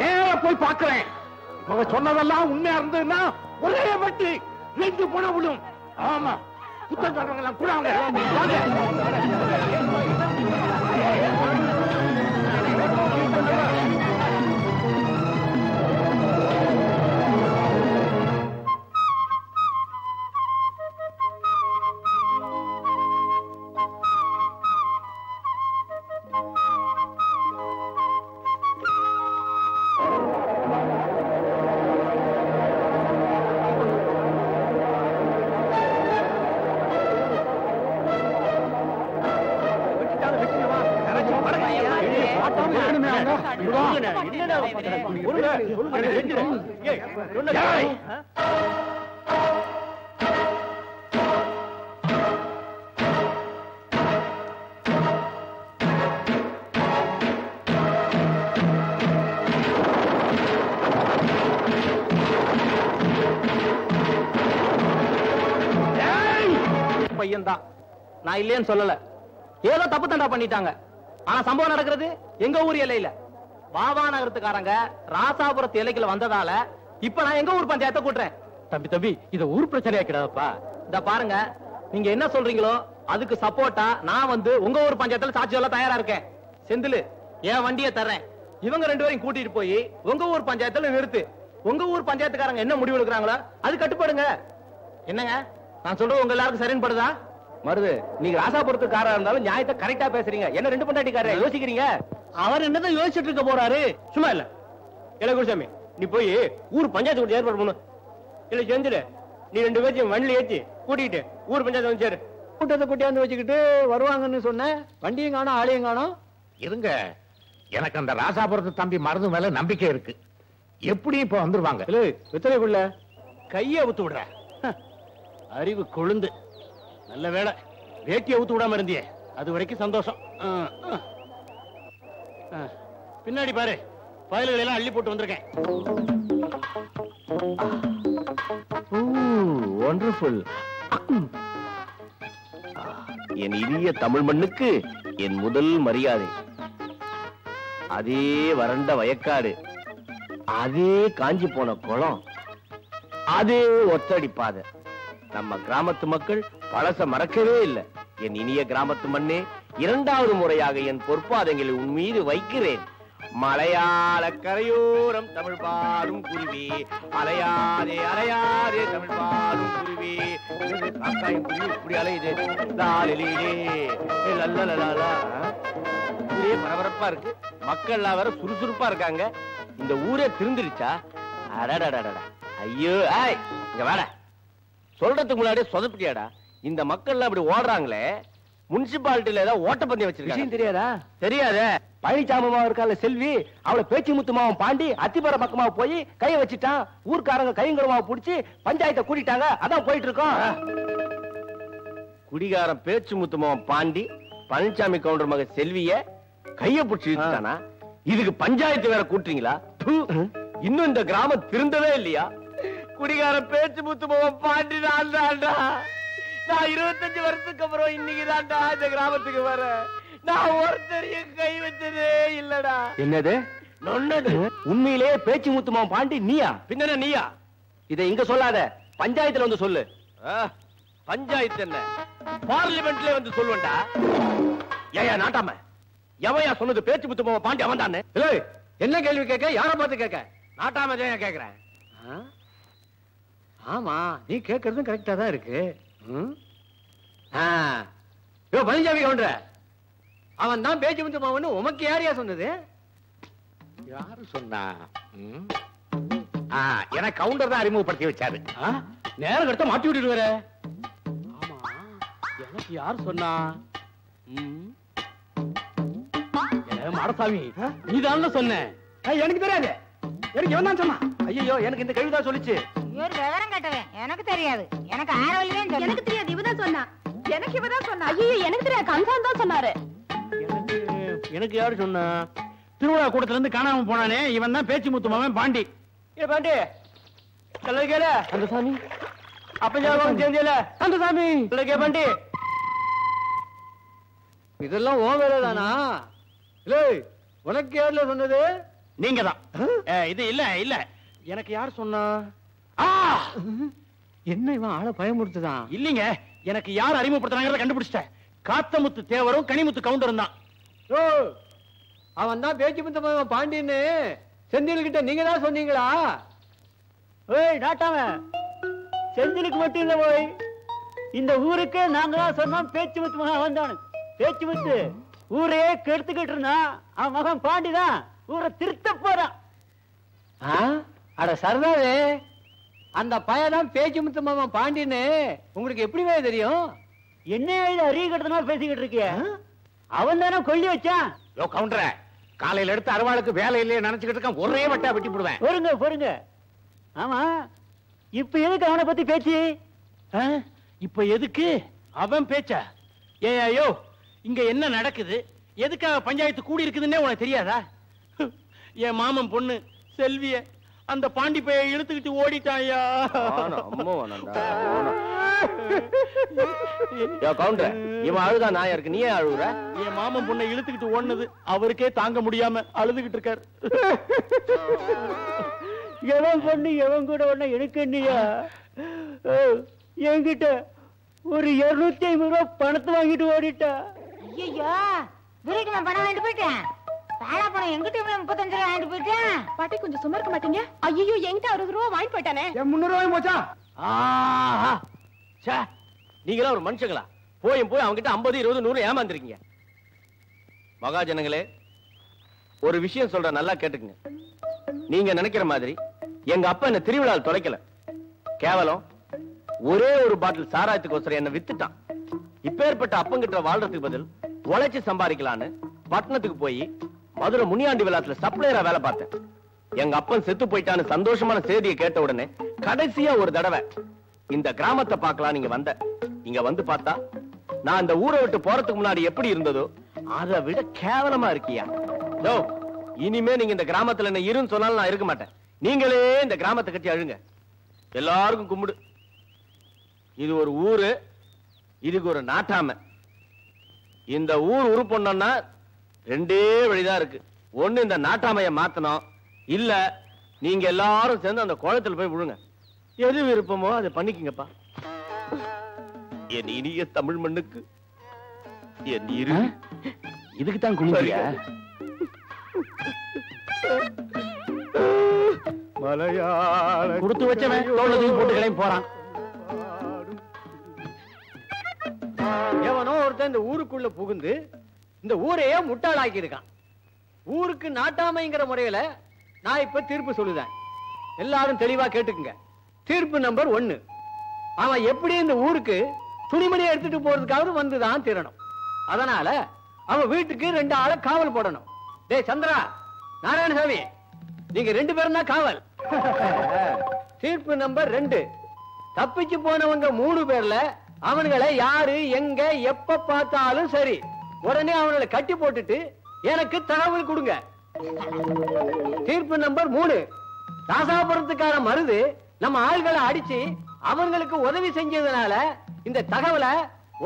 நேரா போய் பாக்குறேன். இவங்க சொன்னதெல்லாம் உண்மையா இருந்ததுன்னா ஒரே வட்டி 2 பணம் விடும். ஆமா, குத்தம் சொல்றவங்க எல்லாம் கூட பையன்தான். நான் இல்லையேன்னு சொல்லல. ஏதோ தப்பு தண்டா பண்ணிட்டாங்க. ஆனா சம்பவம் நடக்கிறது எங்க ஊர் எல்லையில. பாபா நகரத்துக்காரங்க ராசாபுரத்து எல்லைக்குள்ள வந்ததால இப்ப நான் எங்க ஊர் பஞ்சாயத்தை கூட்டுறேன். தம்பி இத ஊர் பிரச்சனையா கிடாதப்பா. இத பாருங்க, நீங்க என்ன சொல்றீங்களோ அதுக்கு சப்போர்ட்டா நான் வந்து உங்க ஊர் பஞ்சாயத்துல சாட்சி சொல்ல தயாரா இருக்கேன். செந்திலு, என் வண்டியை தர்றேன். இவங்க 2 பேரையும் கூட்டிட்டு போய் உங்க ஊர் பஞ்சாயத்துல நிறுத்து. உங்க ஊர் பஞ்சாயத்துக்காரங்க என்ன முடிவு எடுக்கிறாங்களோ அது கட்டுப்படுங்க. என்னங்க நான் சொல்றது உங்க எல்லாருக்கும் சரின்னு படுதா? மருது, நீங்க ராசாபுரத்துக்காரா இருந்தாலும் நியாயத்தை கரெக்டா பேசுறீங்க. என்ன 2 பொண்டாட்டிக்கார யோசிக்கிறீங்க? அவர் என்னதான் யோசிச்சுட்டு இருக்க போறாரு? சும்மா இல்ல. இல்ல குருசாமி, நீ போய் ஊர் பஞ்சாயத்து ஏற்பாடு பண்ணு. இல்ல செஞ்சிரு, நீ 2 பேரையும் வண்டியில ஏத்தி கூட்டிட்டு ஊர் பஞ்சாயத்து வந்து சேரு. கூட்டத்தை கூட்டியாந்து வச்சுக்கிட்டு வருவாங்கன்னு சொன்ன, வண்டியும் காணும் ஆளையும் காணும். இருங்க, எனக்கு அந்த ராசாபுரத்து தம்பி மருந்து மேல நம்பிக்கை இருக்கு. எப்படி இப்ப வந்துருவாங்க? வெத்தலைக்குள்ள கைய ஊத்து விடுற அறிவு கொழுந்து. நல்ல வேலை வேட்டியை ஊத்து விடாம இருந்தியே, அது வரைக்கும் சந்தோஷம். பின்னாடி பாரு, பயல்களை எல்லாம் அள்ளி போட்டு வந்திருக்கேன். வண்டர்ஃபுல். என் இனிய தமிழ் மண்ணுக்கு என் முதல் மரியாதை. அதே வறண்ட வயக்காடு, அதே காஞ்சி போன குளம், அதே ஒத்தடி பாதை. நம்ம கிராமத்து மக்கள் பழச மறக்கவே இல்லை. என் இனிய கிராமத்து மண்ணே, 2வது முறையாக என் பொற்பாதங்களை உன் மீது வைக்கிறேன். மலையாள கரையோரம் தமிழ் பாடும் குருவி, அலையாதே அலையாதே தமிழ் பாடும் குருவி. காக்காயும் குருவி இப்படி அலையுது. ஊரே பரபரப்பா இருக்கு, மக்கள் எல்லாம் வேற சுறுசுறுப்பா இருக்காங்க. இந்த ஊரே திருந்துருச்சா? அடடடடா, ஐயோ! இங்க வேற சொல்றதுக்கு முன்னாடியே சொதப்பிட்டியாடா. இந்த மக்கள் அப்படி ஓடுறாங்களே, முனிசிபாலிட்டியில ஏதாவது ஓட்டப்பந்தயம் வச்சிருக்காங்க. தெரியாதா? தெரியாத. பழனிசாமி இருக்கால செல்வி, அவளை பேச்சு முத்துமாவும் பாண்டி அத்திப்பற பக்கமா போய் கைய வச்சுட்டான். ஊர்க்காரங்க கையங்குறமா புடிச்சு பஞ்சாயத்தை கூட்டிட்டாங்க. அதான் போயிட்டு இருக்கோம். குடிகாரன் பேச்சு முத்துமாவன் பாண்டி பழனிசாமி கவுண்டர் மக செல்விய கைய புடிச்சு இழுத்துட்டானா? இதுக்கு பஞ்சாயத்து வேற கூட்டுறீங்களா? இன்னும் இந்த கிராமம் திருந்தவே இல்லையா? குடிகாரன் பேச்சு முத்துமாவன் பாண்டி தான் தான்டா. நான் 25 வருஷத்துக்கு அப்புறம் இன்னைக்கு தான்டா இந்த கிராமத்துக்கு வர. நான் ஒருத்தரையும் கை வச்சதே இல்லடா. என்னது நொன்னது? உண்மையிலே பேச்சு முத்துமாவன் பாண்டி நீயா? பின்ன நீயா? இதை இங்க சொல்லாத, பஞ்சாயத்துல வந்து சொல்லு. பஞ்சாயத்து என்ன, பார்லிமெண்ட்ல வந்து சொல்லுவேன்டா. ஏயா நாட்டாம, எவையா சொன்னது பேச்சு முத்துமாவன் பாண்டி அவன் தானே? என்ன கேள்வி கேட்க? யார பார்த்து கேட்க? நாட்டாம தான் கேக்குறேன். ஆமா, நீ கேட்கறதும் கரெக்டா தான் இருக்கு. பழனிசாமி கவுண்டர, அவன் தான் பேச்சு முத்துமாவன் உமக்கு யாரையா சொன்னது? யாரு சொன்னா? எனக்கு கவுண்டர் தான் அறிமுகப்படுத்தி வச்சாரு. நேரம் எடுத்த மாட்டி விட்டுட்டு வர. ஆமா, எனக்கு யார் சொன்னா? மாடசாமி, நீதான் சொன்ன. எனக்கு தெரியாது. எனக்கு இவன் தான் சொன்னான். ஐயோ, எனக்கு இந்த கேள்விதான் சொல்லிச்சு. இவர் விவரம் கேட்டவன். எனக்கு தெரியாது. எனக்கு ஆரவல்லிதான் எனக்கு தெரியாது. இவதான் சொன்னா. எனக்கு இவதான் சொன்னா. ஐயோ, எனக்கு தெரியாது. கம்சான் தான் சொன்னாரு. எனக்கு யாரு சொன்னா? திருவிழா கூடத்துல இருந்து காணாம போனானே, இவன் தான் பேச்சு முத்து மாமன் பாண்டி. பாண்டி கேள அந்த சாமி அப்பஞ்சாபம் சேர்ந்தியல அந்த சாமி பாண்டி இதெல்லாம் ஓ வேலைதானா? இல்லை, உனக்கு யாருல சொன்னது? நீங்க தான். இது இல்ல இல்ல, எனக்கு யார் சொன்னா? என்ன இவன் ஆளை பயமுறுத்துதான்? இல்லீங்க, எனக்கு யார் அறிமுகப்படுத்தினாங்கிறத கண்டுபிடிச்சிட்டேன். காத்தமுத்து தேவரும் கனிமுத்து கவுண்டரும் தான். அவன் தான் பேச்சு முத்த பாண்டின்னு செந்தில் கிட்ட நீங்க தான் சொன்னீங்களா? ஓய் நாட்டாம, செந்திலுக்கு மட்டும் இல்ல போய், இந்த ஊருக்கு நாங்க தான் சொன்னோம் பேச்சு முத்து மகன் வந்தானு. பேச்சு முத்து ஊரையே கெடுத்துக்கிட்டு இருந்தான். அவன் மகன் பாண்டிதான் ஊரை திருத்த போறான். அட சரதாவே, அந்த பையதான் பேச்சு முத்து மாமன் பாண்டின்னு உங்களுக்கு எப்படிவே தெரியும்? என்ன அறிய கட்டணமா பேசிக்கிட்டு இருக்கிய? அவன் தானே கொல்லி வச்சான். கவுண்டர, காலையில எடுத்து அருவாளுக்கு வேலை இல்லையே நினைச்சுக்கிட்டு இருக்கான். ஒரே வட்டா வெட்டி போடுவேன். பொறுங்க பொறுங்க. ஆமா, இப்ப எதுக்கு அவனை பத்தி பேச்சு? இப்ப எதுக்கு அவன் பேச்சா? ஏயோ, இங்க என்ன நடக்குது, எதுக்காக பஞ்சாயத்து கூடி இருக்குதுன்னே உனக்கு தெரியாதா? என் மாமன் பொண்ணு செல்விய அந்த பாண்டி பைய இழுத்துக்கிட்டு ஓடிட்டாயா? கவுண்டர், இவன் அழுதா நாயா இருக்கு, நீயே அழுகுற? என் மாமன் பொண்ணை இழுத்துக்கிட்டு ஓடுனது அவருக்கே தாங்க முடியாம அழுதுகிட்டு இருக்காரு. எவன் பொண்ணு எவன் கூட ஒண்ணு எனக்கு என்னையா? என்கிட்ட ஒரு 250 ரூபாய் பணத்தை வாங்கிட்டு ஓடிட்டா. ஐயோ, துரைக்கு நான் பணம் வாங்கிட்டு போயிட்டேன். பாலா பணம் எங்கிட்ட 35 ரூபாய் வாங்கிட்டு போயிட்டேன். பாட்டி கொஞ்சம் சும்மா இருக்க மாட்டீங்க? ஐயோ, என்கிட்ட 60 ரூபாய் வாங்கி போயிட்டானே. 300 ரூபாய் போச்சா? நீங்களா ஒரு மனுஷங்களா? போய் அவங்கிட்ட 50, 20, 100 ஏமாந்துருக்கீங்க. மகாஜனங்களே, ஒரு விஷயம் சொல்ற, நல்லா கேட்டுக்குங்க. நீங்க நினைக்கிற மாதிரி எங்க அப்பா என்ன திருவிழாவில் தொலைக்கல. கேவலம் ஒரே ஒரு பாட்டில் சாராயத்துக்கு என்ன வித்துட்டான். இப்பேற்பட்ட அப்பங்கிட்ட வாழ்றதுக்கு பதில் உழைச்சு சம்பாதிக்கலான்னு பட்டணத்துக்கு போய் மதுரை முனியாண்டி விழாத்துல சப்ளையரா வேலை பார்த்தேன். எங்க அப்பன் செத்து போயிட்டான்னு சந்தோஷமான செய்தியை கேட்ட உடனே கடைசியா ஒரு தடவை இந்த கிராமத்தை பார்க்கலாம் நீங்க வந்த. இங்க வந்து பார்த்தா நான் இந்த ஊரை விட்டு போறதுக்கு முன்னாடி எப்படி இருந்ததோ அதை விட கேவலமா இருக்கியா? இனிமே நீங்க இந்த கிராமத்துல என்ன இருன்னு சொன்னாலும் நான் இருக்க மாட்டேன். நீங்களே இந்த கிராமத்தை கட்டி அழுங்க. எல்லாருக்கும் கும்பிடு. இது ஒரு ஊரு, இதுக்கு ஒரு நாட்டாம. இந்த ஊர் உருப்பொண்ணா 2 வழிதான் இருக்கு. ஒண்ணு இந்த நாட்டாமைய மாத்தணும், இல்ல நீங்க எல்லாரும் சேர்ந்து அந்த குளத்துல போய் விழுங்க. எது விருப்பமோ அதை பண்ணிக்கங்கப்பா. என் இனிய தமிழ் மண்ணுக்கு என் இரு. இதுக்கு தான் கும்பிடுறியா? மலையாள கொடுத்து வச்சவன் போட்டு கிளம்பி போறான். எவனோ ஒருத்தன் இந்த ஊருக்குள்ள புகுந்து இந்த ஊரையே முட்டாளாக்கி இருக்கான். ஊருக்கு நாட்டாமைங்கிற முறையில நான் இப்ப தீர்ப்பு சொல்லுதேன். எல்லாரும் தெளிவா கேட்டுக்குங்க. தீர்ப்பு நம்பர் 1. அவன் எப்படி இந்த ஊருக்கு துணிமணியை எடுத்துட்டு போறதுக்காக வந்துதான் தீரணும். அதனால அவன் வீட்டுக்கு 2 ஆளை காவல் போடணும். டேய் சந்திரா, நாராயணசாமி, நீங்க 2 பேரும் தான் காவல். தீர்ப்பு நம்பர் 2. தப்பிச்சு போனவங்க 3 பேர்ல அவனுங்களை யாரு எங்க எப்ப பார்த்தாலும் சரி உடனே அவங்களை கட்டி போட்டுட்டு எனக்கு தகவல் கொடுங்க. தீர்ப்பு நம்பர் 3. ராசாபுரத்துக்கார மருது நம்ம ஆள்களை அடிச்சு அவங்களுக்கு உதவி செஞ்சதுனால இந்த தகவலை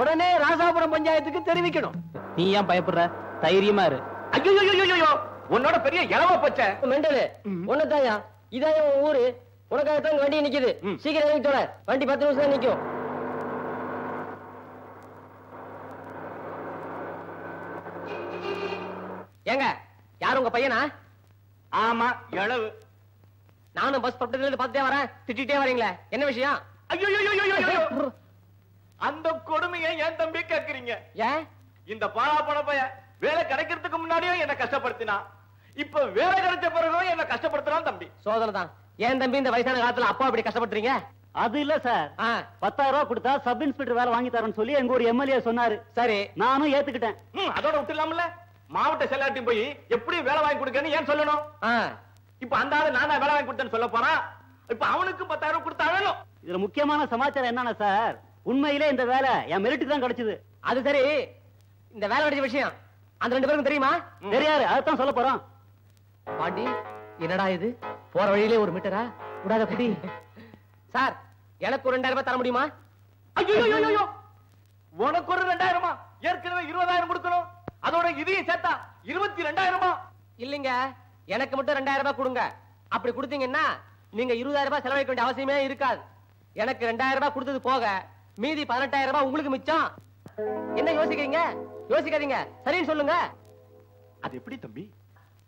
உடனே ராசாபுரம் பஞ்சாயத்துக்கு தெரிவிக்கணும். நீ ஏன் பயப்படுற? தைரியமா இரு. ஐயோ, உன்னோட பெரிய இளவ பச்சை மெண்டலு ஒன்னதாயா, இதான் உன் ஊரு. உனக்காகத்தான் வண்டி நிக்குது. சீக்கிரம் இறங்கி தோற. வண்டி 10 நிமிஷம் நிக்கும். ஏங்க, யார் உங்க பையனா? ஆமா, இளவு. நானும் பஸ் பக்கத்துல இருந்து பார்த்துட்டே வரேன். திட்டிட்டே வரீங்களே, என்ன விஷயம்? ஐயோ, அந்த கொடுமையை ஏன் தம்பி கேக்குறீங்க? ஏன் இந்த பாலா பண பைய வேலை கிடைக்கிறதுக்கு முன்னாடியும் என்ன கஷ்டப்படுத்தினா, இப்ப வேலை கிடைச்ச பிறகும் என்ன கஷ்டப்படுத்துறான் தம்பி. சோதனை தான். ஏன் தம்பி இந்த வயசான காலத்துல அப்பா இப்படி கஷ்டப்படுறீங்க? அது இல்ல சார், 10,000 ரூபாய் கொடுத்தா சப் இன்ஸ்பெக்டர் வேலை வாங்கி தரேன்னு சொல்லி எங்க ஒரு எம்எல்ஏ சொன்னாரு. சரி, நானும் ஏத்துக்கிட்டேன். அதோட விட்டுலாம்ல, மாவட்ட செயலாட்டி போய் எப்படி வேலை வாங்கி கொடுக்கன்னு ஏன் சொல்லணும்? இப்ப அந்த ஆளு நான் வேலை வாங்கி கொடுத்தேன்னு சொல்ல போறான். இப்ப அவனுக்கு 10,000 ரூபாய் கொடுத்தா வேணும். இதுல முக்கியமான சமாச்சாரம் என்னன்னா சார், உண்மையிலே இந்த வேலை என் மெரிட்டுக்கு தான் கிடைச்சது. அது சரி, இந்த வேலை கிடைச்ச விஷயம் அந்த 2 பேருக்கும் தெரியுமா? தெரியாது, அதான் சொல்ல போறோம். பாண்டி, என்னடா இது? போற வழியிலே ஒரு மீட்டரா விடாத குடி. சார், எனக்கு ஒரு 2000 ரூபாய் தர முடியுமா? ஐயோ, உனக்கு ஒரு 2000? ஏற்கனவே 20,000 கொடுக்கணும், அதோட இதையும் சேர்த்தா 22,000. இல்லைங்க, எனக்கு மட்டும் 2000 ரூபாய் கொடுங்க. அப்படி கொடுத்தீங்கன்னா நீங்க 20,000 ரூபாய் செலவழிக்க வேண்டிய அவசியமே இருக்காது. எனக்கு 2000 ரூபாய் கொடுத்தது போக மீதி 18,000 ரூபாய் உங்களுக்கு மிச்சம். என்ன யோசிக்கிறீங்க? யோசிக்காதீங்க, சரின்னு சொல்லுங்க. அது எப்படி தம்பி?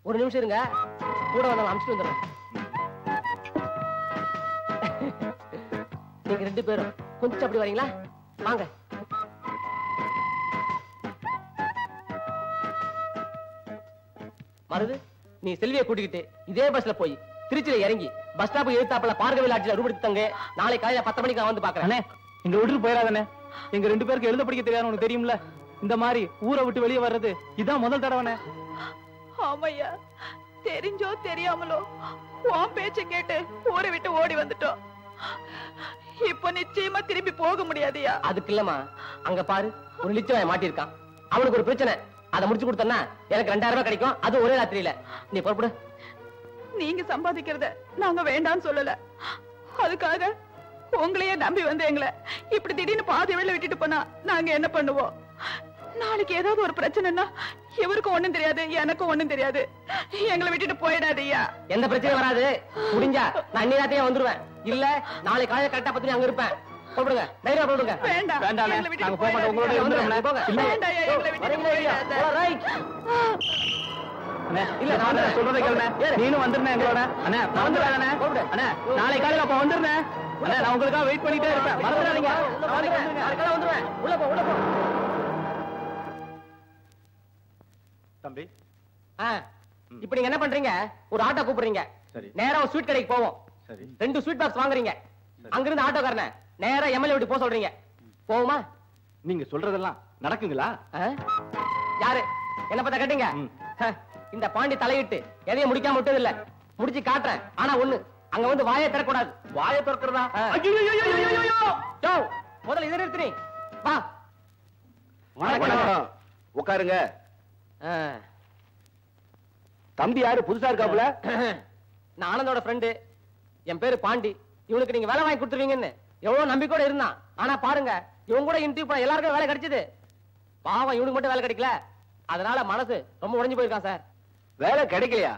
ஒரு நிமிஷம் இருங்க, கூட வந்து அனுப்பிச்சு வந்துடுறேன். நீங்க 2 பேரும் கொஞ்சம் அப்படி வரீங்களா? வாங்க. மருது, நீ செல்வியை கூட்டிக்கிட்டு இதே பஸ்ல போய் திருச்சியில இறங்கி பஸ் ஸ்டாப் எழுத்தாப்புல பார்கவி லாட்ஜில ரூம் எடுத்து தங்க. நாளை காலையில 10 மணிக்கு நான் வந்து பாக்குறேன். எங்க விட்டுட்டு போயிடாதானே? எங்க 2 பேருக்கு எழுத படிக்க தெரியாது, உனக்கு தெரியும்ல. இந்த மாதிரி ஊரை விட்டு வெளியே வர்றது இதான் முதல் தடவை. ஆமையா, தெரிஞ்சோ தெரியாமலோ உன் பேச்ச கேட்டு ஊரை விட்டு ஓடி வந்துட்டோம். இப்ப நிச்சயமா திரும்பி போக முடியாதியா? அதுக்கு இல்லம்மா, அங்க பாரு, ஒரு நிச்சயம் மாட்டிருக்கான். அவனுக்கு ஒரு பிரச்சனை, அதை முடிச்சு கொடுத்தனா எனக்கு 2000 ரூபாய் கிடைக்கும். அது ஒரே ராத்திரியில. நீ புறப்படு. நீங்க சம்பாதிக்கிறத நாங்க வேண்டாம்னு சொல்லல, அதுக்காக உங்களையே நம்பி வந்து எங்களை இப்படி திடீர்னு பாதி வேலை விட்டுட்டு போனா நாங்க என்ன பண்ணுவோம்? நாளைக்கு ஏதாவது ஒரு பிரச்சனைனா இவருக்கும் ஒண்ணும் தெரியாது, எனக்கும் ஒண்ணும் தெரியாது. எங்களை விட்டுட்டு போயிடாதீயா. எந்த பிரச்சனையும் வராது. முடிஞ்சா நான் இன்னைக்கு வந்துருவேன். இல்ல நாளை காலையில கரெக்டா 10 மணி அங்க இருப்பேன். போடுங்க, தைரியம் போடுங்க. வேண்டாம், வேண்டாம், நாங்க போக மாட்டோம். உங்களோட இல்ல, நான் சொல்றதை கேளுங்க. நீனும் வந்துருந்தேன் எங்களோட. அண்ணா நான் வந்துடுறேன். அண்ணா நாளை காலையில அப்ப வந்துடுறேன். அண்ணா நான் உங்களுக்காக வெயிட் பண்ணிட்டே இருப்பேன். மறந்துடாதீங்க. வந்துருவேன். உள்ள போ, உள்ள போ. தம்பி, இப்ப நீங்க என்ன பண்றீங்க? ஒரு ஆட்டோ கூப்பிடுறீங்க. நேரா ஒரு ஸ்வீட் கடைக்கு போவோம். 2 ஸ்வீட் பாக்ஸ் வாங்குறீங்க. அங்கிருந்து ஆட்டோக்காரனை நேரா எம்எல்ஏ வீட்டு போக சொல்றீங்க. போகுமா? நீங்க சொல்றதெல்லாம் நடக்குங்களா? யாரு என்ன பத்த கேட்டீங்க? இந்த பாண்டி தலையிட்டு எதையும் முடிக்காம விட்டது இல்ல. முடிச்சு காட்டுறேன். ஆனா ஒண்ணு, அங்க வந்து வாயை திறக்கூடாது. வாயை திறக்கிறதா? முதல்ல இதை நிறுத்தி வா. வணக்கம். உட்காருங்க. தம்பி யாரு புதுசா இருக்காப்புல? நான் ஆனந்தோட ஃப்ரெண்டு. என் பேரு பாண்டி. இவனுக்கு நீங்க வேலை வாங்கி கொடுத்துருவீங்கன்னு எவ்வளவு நம்பிக்கையோட இருந்தான். ஆனா பாருங்க, இவங்க கூட இன்டர்வியூ பண்ண எல்லாருக்கும் வேலை கிடைச்சது. பாவம் இவனுக்கு மட்டும் வேலை கிடைக்கல. அதனால மனசு ரொம்ப உடைஞ்சு போயிருக்கான் சார். வேலை கிடைக்கலையா?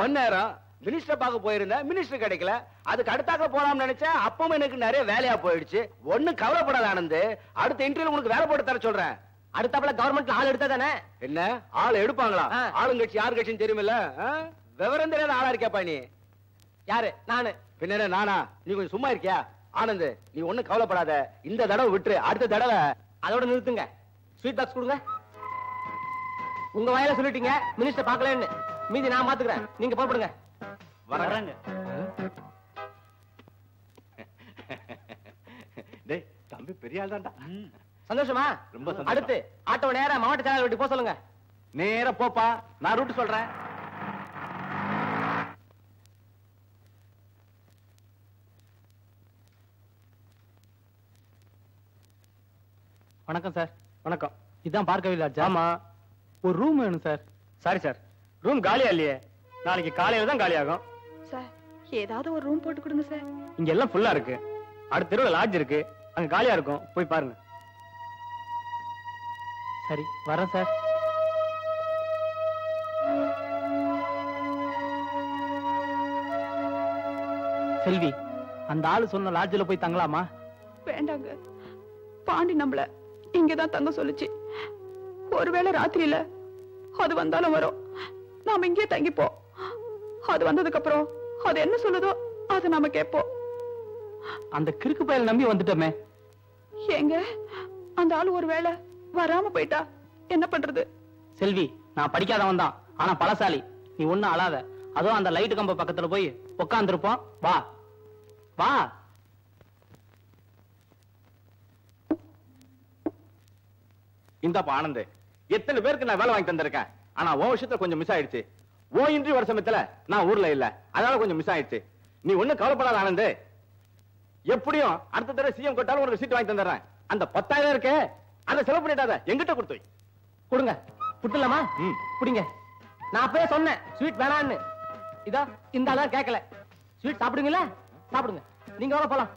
1 நேரம் மினிஸ்டர் பார்க்க போயிருந்தேன், மினிஸ்டர் கிடைக்கல. அதுக்கு அடுத்தாக போலாம்னு நினைச்சேன். அப்பவும் எனக்கு நிறைய வேலையா போயிடுச்சு. ஒண்ணும் கவலைப்படாத ஆனந்து, அடுத்த இன்டர்வியூ உனக்கு வேலை போட்டு தர சொல்றேன். அடுத்தாப்புல கவர்மெண்ட்ல ஆள் எடுத்தா தானே? என்ன ஆள் எடுப்பாங்களா? ஆளுங்கட்சி யார் கட்சின்னு தெரியுமில்ல? விவரம் தெரியாத ஆளா இருக்கியாப்பா நீ? யாரு? நானு. பின்ன நானா? நீ கொஞ்சம் சும்மா இருக்கியா? ஆனந்த், நீ ஒண்ணும் கவலைப்படாத. இந்த தடவை விட்டுரு, அடுத்த தடவை. அதோட நிறுத்துங்க. ஸ்வீட் பாக்ஸ் கொடுங்க. உங்க வாயில சொல்லிட்டீங்க மினிஸ்டர் பார்க்கலன்னு. மீதி நான் பாத்துக்கிறேன். நீங்க புறப்படுங்க. வர்றாங்க. டேய், தம்பி பெரிய ஆள் தான்டா. சந்தோஷமா? ரொம்ப சந்தோஷம். அடுத்து ஆட்டோ நேரா மாவட்ட செயலாளர் வீட்டுக்கு போக சொல்லுங்க. நேரா போப்பா, நான் ரூட் சொல்றேன். வணக்கம் சார். வணக்கம். இதான் பார்க்கவே லாட்ஜா? ஆமா. ஒரு ரூம் வேணும் சார். சாரி சார், ரூம் காலியா இல்லையே. நாளைக்கு காலையில தான் காலி ஆகும். சார், ஏதாவது ஒரு ரூம் போட்டு கொடுங்க சார். இங்க எல்லாம் ஃபுல்லா இருக்கு. அடுத்த தெருவுல லாட்ஜ் இருக்கு, அங்க காலியா இருக்கும், போய் பாருங்க. சரி, வரேன் சார். செல்வி, அந்த ஆளு சொன்ன லாட்ஜில போய் தங்கலாமா? வேண்டாங்க. பாண்டி நம்மள இங்கதான் தங்க சொல்லுச்சு. ஒருவேளை ராத்திரியில அது வந்தாலும் வரும். நாம இங்கே தங்கிப்போம். அது வந்ததுக்கு அப்புறம் அது என்ன சொல்லுதோ அதை நாம கேட்போம். அந்த கிறுக்கு பயல நம்பி வந்துட்டோமே. ஏங்க, அந்த ஆளு ஒருவேளை வராம போயிட்டா என்ன பண்றது? செல்வி, நான் படிக்காதவன் தான், ஆனா பலசாலி. நீ ஒண்ணும் அழாத. அதுவும் அந்த லைட் கம்ப பக்கத்துல போய் உட்காந்துருப்போம். வா வா. இந்தாப்பா ஆனந்த், எத்தனை பேருக்கு நான் வேலை வாங்கி தந்திருக்கேன். ஆனா உன் விஷயத்துல கொஞ்சம் மிஸ் ஆயிடுச்சு. ஓ இன்டர்வியூ வர சமயத்துல நான் ஊர்ல இல்ல, அதனால கொஞ்சம் மிஸ் ஆயிடுச்சு. நீ ஒண்ணும் கவலைப்படாத ஆனந்த். எப்படியும் அடுத்த தடவை சிஎம் கொட்டாலும் உனக்கு சீட் வாங்கி தந்துடுறேன். அந்த 10,000 இருக்கு, அதை செலவு பண்ணிட்டாத, எங்கிட்ட கொடுத்து கொடுங்க. புட்டலாமா? புடிங்க. நான் அப்பவே சொன்னேன் ஸ்வீட் வேணான்னு. இதோ இந்த ஆளா கேட்கல. ஸ்வீட் சாப்பிடுங்களா? சாப்பிடுங்க. நீங்க வர போலாம்.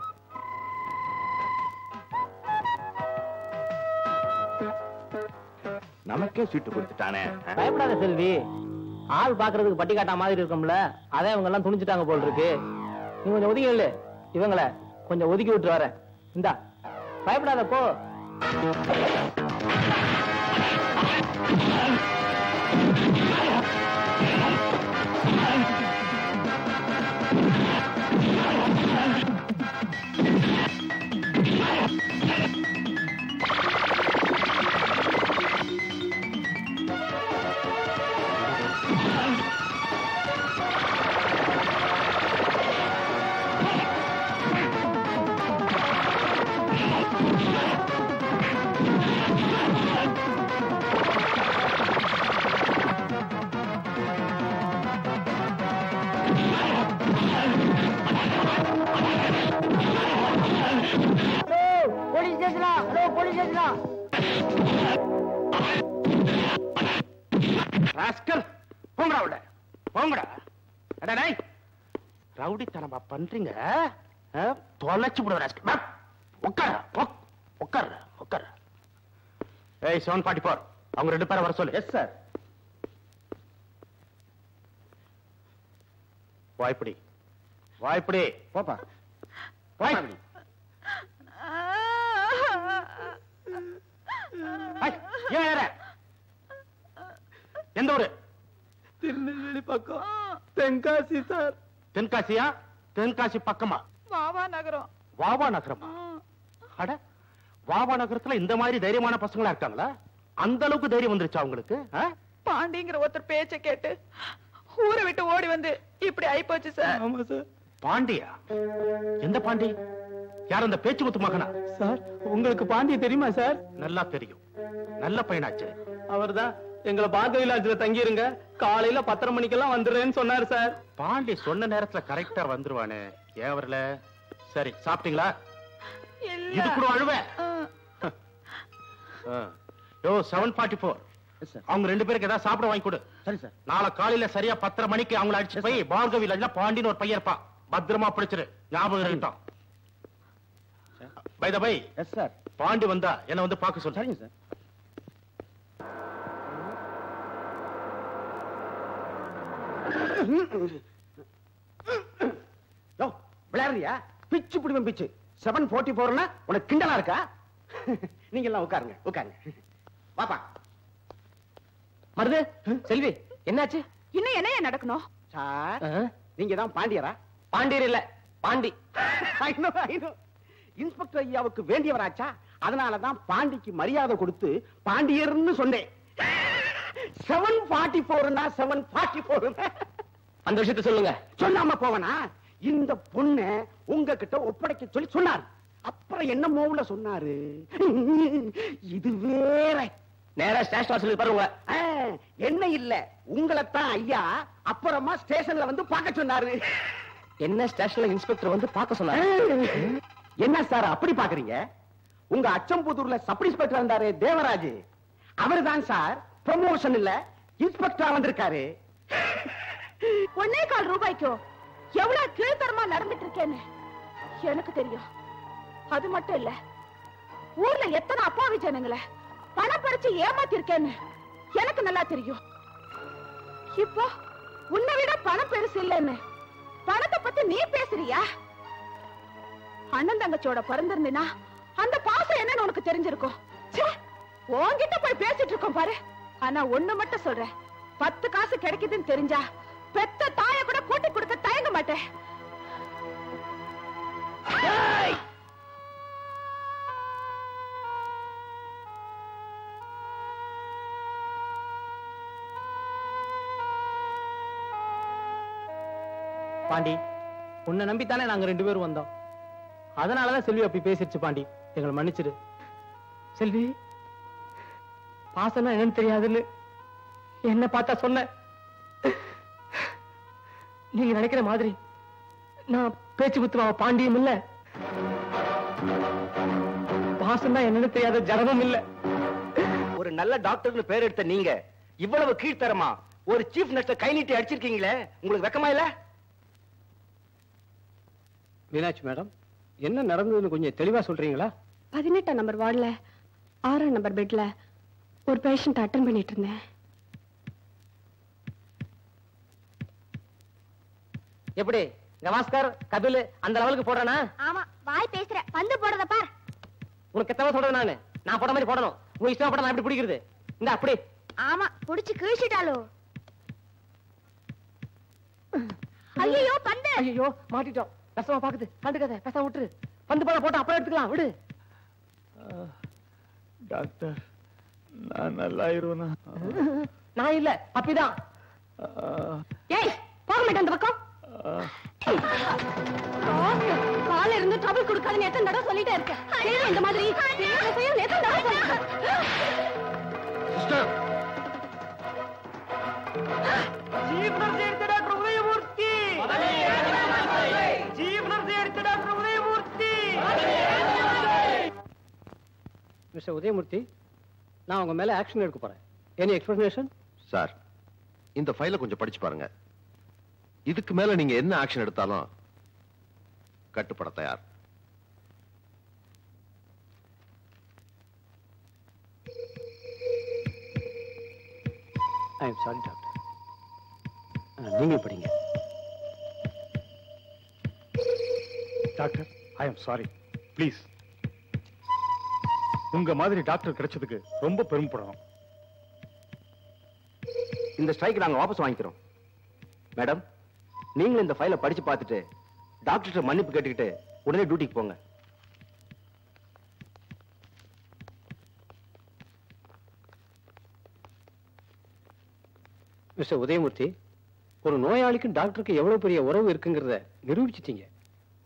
நமக்கே சீட்டு கொடுத்துட்டானே. பயப்படாத செல்வி, ஆள் பாக்குறதுக்கு பட்டி காட்டா மாதிரி இருக்கும்ல, அதே இவங்க எல்லாம் துணிச்சுட்டாங்க போல் இருக்கு. நீ கொஞ்சம் ஒதுக்கி இல்ல, இவங்கள கொஞ்சம் ஒதுக்கி விட்டு வரேன். இந்தா, பயப்படாத போ. ரவுடித்தனமா பண்றீங்க, தொலைச்சு விடுவ. உட்கார உட்கார உட்கார. ஏய் 744, அவங்க 2 பேரை வர சொல்லு. Yes sir. வாய்ப்படி வாய்ப்படி போப்பா. வாய்ப்படி. எந்த ஊரு? திருநெல்வேலி பக்கம், தென்காசி சார். தென்காசியா? தென்காசி பக்கமா? வாவா நகரம். வாவா நகரமா? அட, வாவா நகரத்துல இந்த மாதிரி தைரியமான பசங்களா இருக்காங்களா? அந்த அளவுக்கு தைரியம் வந்துருச்சா உங்களுக்கு? பாண்டிங்கிற ஒருத்தர் பேச்ச கேட்டு ஊரை விட்டு ஓடி வந்து இப்படி ஆயிப்போச்சு சார். ஆமா சார். பாண்டியா? எந்த பாண்டி? யார் அந்த பேச்சு முத்து மகனா? சார், உங்களுக்கு பாண்டிய தெரியுமா சார்? நல்லா தெரியும், நல்ல பையனாச்சு. அவர்தான் எங்களை பார்க்க விலாஜ்ல தங்கிருங்க, காலையில 10:30 மணிக்கெல்லாம் வந்துடுறேன்னு சொன்னாரு சார். பாண்டி சொன்ன நேரத்துல கரெக்டா வந்துருவானே, ஏன் வரல? சரி, சாப்பிட்டீங்களா? இது கூட அழுவ. யோ 744, அவங்க 2 பேருக்கு ஏதாவது சாப்பிட வாங்கி கொடு. சரி சார். நாளை காலையில சரியா 10:30 மணிக்கு அவங்களை அடிச்சு போய் பார்கவி விலாஜ்ல பாண்டின்னு ஒரு பையன் இருப்பான், பத்திரமா பிடிச்சிரு. ஞாபகம் இருக்கட்டும். By the by. Yes sir. Pandi வந்தா என்ன வந்து பார்க்க சொல்லு. சரிங்க சார். விளையாடுறியா? பிச்சு பிடிவன் பிச்சு. 744 உனக்கு கிண்டலா இருக்கா? நீங்க எல்லாம் உட்காருங்க உட்காருங்க. பாப்பா. மருது, செல்வி, என்னாச்சு? இன்னும் என்ன நடக்கணும் சார்? நீங்க தான் பாண்டியரா? பாண்டியர் இல்ல, பாண்டி. இன்ஸ்பெக்டர் ஐயாவுக்கு வேண்டியவராச்சா? அதனாலதான் பாண்டிக்கு மரியாதை கொடுத்து பாண்டியர்னு சொன்னேன். 744 744. அந்த விஷயத்தை சொல்லுங்க. சொல்லாம போவனா? இந்த பொண்ணு உங்ககிட்ட ஒப்படைக்க சொல்லி சொன்னார். அப்புறம் என்ன மோவுல சொன்னாரு? இது வேற. நேரா ஸ்டேஷன் சொல்லி பாருங்க. என்ன இல்ல, உங்களைத்தான் ஐயா அப்புறமா ஸ்டேஷன்ல வந்து பார்க்க சொன்னாரு. என்ன ஸ்டேஷன்ல இன்ஸ்பெக்டர் வந்து பார்க்க சொன்னாரு? என்ன சார் அப்படி பாக்குறீங்க? உங்க அச்சம்புதூர்ல சப் இன்ஸ்பெக்டர் இருந்தாரு தேவராஜ், அவர்தான் சார் ப்ரமோஷன் இல்ல இன்ஸ்பெக்டரா வந்திருக்காரு. 1.25 ரூபாய்க்கு எவ்வளவு கீழ்த்தரமா நடந்துட்டு இருக்கேன்னு எனக்கு தெரியும். அது மட்டும் இல்ல, ஊர்ல எத்தனை அப்பாவி ஜனங்களை பணம் பறிச்சு ஏமாத்தி இருக்கேன்னு எனக்கு நல்லா தெரியும். இப்போ உன்னை விட பணம் பெருசு இல்லைன்னு பணத்தை பத்தி நீ பேசுறியா? அண்ணன் தங்கச்சியோட பிறந்திருந்தா அந்த பாசம் என்னன்னு உனக்கு தெரிஞ்சிருக்கும். உன்கிட்ட போய் பேசிட்டு இருக்கோம் பாரு. ஆனா ஒண்ணு மட்டும் சொல்றேன், 10 காசு கிடைக்குதுன்னு தெரிஞ்சா பெத்த தாய கூட கூட்டி கொடுக்க தயங்க மாட்டேன். பாண்டி, உன்னை நம்பித்தானே நாங்க 2 பேரும் வந்தோம். அதனாலதான் செல்வி அப்படி பேசிருச்சு. பாண்டி, எங்களை மன்னிச்சிடு. செல்வி, பாசம்னா என்னன்னு தெரியாதுன்னு என்ன பார்த்தா சொன்ன. நீங்க நினைக்கிற மாதிரி நான் பேச்சு குத்துவா பாண்டியும் இல்ல, பாசம்னா என்னன்னு தெரியாத ஜடமும் இல்ல. ஒரு நல்ல டாக்டர்னு பேர் எடுத்த நீங்க இவ்வளவு கீழ்த்தரமா ஒரு சீஃப் நர்ஸ கை நீட்டி அடிச்சிருக்கீங்களே, உங்களுக்கு வெக்கமா இல்ல? மீனாட்சி மேடம், என்ன நடந்ததுன்னு கொஞ்சம் தெளிவா சொல்றீங்களா? 18ஆம் நம்பர் வார்டுல 6ஆம் நம்பர் பெட்ல ஒரு பேஷண்ட் அட்டெண்ட் பண்ணிட்டு இருந்தேன். எப்படி கவாஸ்கர் கபில் அந்த லெவலுக்கு போடுறானா? ஆமா, வாய் பேசுற, பந்து போடுறத பார். உனக்கு எத்தனை சொல்றது? நான் போட மாதிரி போடணும். உங்க இஷ்டம் போட நான் எப்படி பிடிக்கிறது? இந்த அப்படி. ஆமா, புடிச்சு கிழிச்சிட்டாலோ. ஐயோ பந்து. ஐயோ மாட்டிட்டோம். கஷ்டமா பாக்குது. கண்டுக்காத, பேசாம விட்டுரு. பந்து போட போட்டு அப்புறம் எடுத்துக்கலாம், விடு. டாக்டர், நான் நல்லா இருவேனா? நான் இல்ல, அப்பிதான். ஏய், போக மாட்டேன் அந்த பக்கம். கால இருந்து ட்ரபிள் கொடுக்காதுன்னு எத்தனை தடவை சொல்லிட்டே இருக்கேன். இந்த மாதிரி எத்தனை தடவை சொல்லிட்டேன். சிஸ்டர், மிஸ்டர் உதயமூர்த்தி, நான் உங்க மேல ஆக்ஷன் எடுக்க போறேன். Any explanation? சார், இந்த ஃபைலை கொஞ்சம் படிச்சு பாருங்க. இதுக்கு மேல நீங்க என்ன ஆக்ஷன் எடுத்தாலும் கட்டுப்பட தயார். I am sorry doctor. நீங்க படிங்க. Doctor, I am sorry. Please. உங்க மாதிரி டாக்டர் கிடைச்சதுக்கு ரொம்ப பெருமைப்படணும். இந்த ஸ்ட்ரைக் நாங்க வாபஸ் வாங்கிக்கிறோம். மேடம், நீங்களும் இந்த ஃபைலை படிச்சு பார்த்துட்டு டாக்டர் மன்னிப்பு கேட்டுக்கிட்டு உடனே டியூட்டிக்கு போங்க. மிஸ்டர் உதயமூர்த்தி, ஒரு நோயாளிக்கும் டாக்டருக்கு எவ்வளவு பெரிய உறவு இருக்குங்கிறத நிரூபிச்சிட்டீங்க.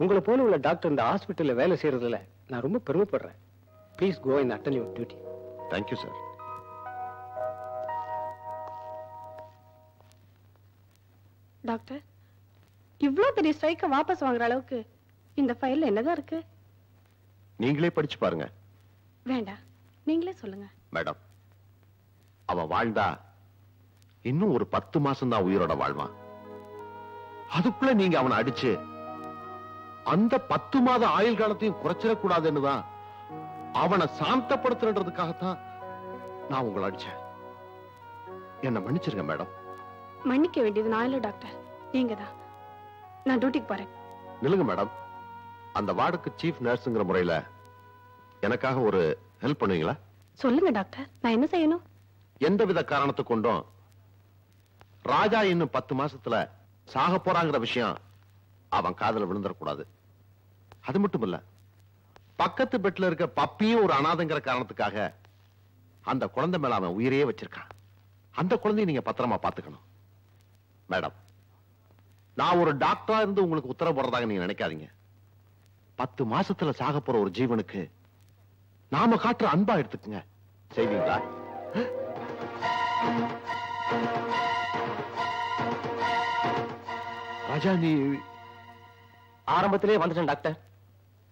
உங்களை போல உள்ள டாக்டர் இந்த ஹாஸ்பிட்டல்ல வேலை செய்யறதுல நான் ரொம்ப பெருமைப்படுறேன். Please go and attend your duty. Thank you sir. Doctor, இவ்ளோ பெரிய ஸ்ட்ரைக்க வாபஸ் வாங்குற அளவுக்கு இந்த ஃபைல்ல என்னதான் இருக்கு? நீங்களே படிச்சு பாருங்க. வேண்டாம், நீங்களே சொல்லுங்க. மேடம், அவன் வாழ்ந்தா இன்னும் ஒரு 10 மாசம் தான் உயிரோட வாழ்வான். அதுக்குள்ள நீங்க அவனை அடிச்சு அந்த 10 மாத ஆயுள் காலத்தையும் குறைச்சிடக்கூடாதுன்னு தான் அவனை சாந்தப்படுத்துறதுக்காகத்தான் நான் உங்களை அடிச்சேன். என்ன மன்னிச்சிருங்க மேடம். மன்னிக்க வேண்டியது நான் இல்ல டாக்டர், நீங்க தான். நான் டியூட்டிக்கு போறேன். நில்லுங்க மேடம். அந்த வார்டுக்கு சீஃப் நர்ஸ்ங்கிற முறையில எனக்காக ஒரு ஹெல்ப் பண்ணுவீங்களா? சொல்லுங்க டாக்டர், நான் என்ன செய்யணும்? எந்தவித காரணத்தை கொண்டும் ராஜா இன்னும் 10 மாசத்துல சாக போறாங்கிற விஷயம் அவன் காதுல விழுந்துடக்கூடாது. அது மட்டும் இல்ல, பக்கத்து பெட்ல இருக்க பப்பியும் ஒரு அனாதைங்கிற காரணத்துக்காக அந்த குழந்தை மேல அவன் உயிரையே வச்சிருக்கான். அந்த குழந்தையை நீங்க பத்திரமா பாத்துக்கணும். மேடம், நான் ஒரு டாக்டரா இருந்து உங்களுக்கு உத்தரவு போடுறதாக நீங்க நினைக்காதீங்க. 10 மாசத்துல சாக போற ஒரு ஜீவனுக்கு நாம காட்டுற அன்பா எடுத்துக்குங்க. செய்வீங்களா? ராஜா, நீ ஆரம்பத்திலே வந்துட்டேன் டாக்டர்.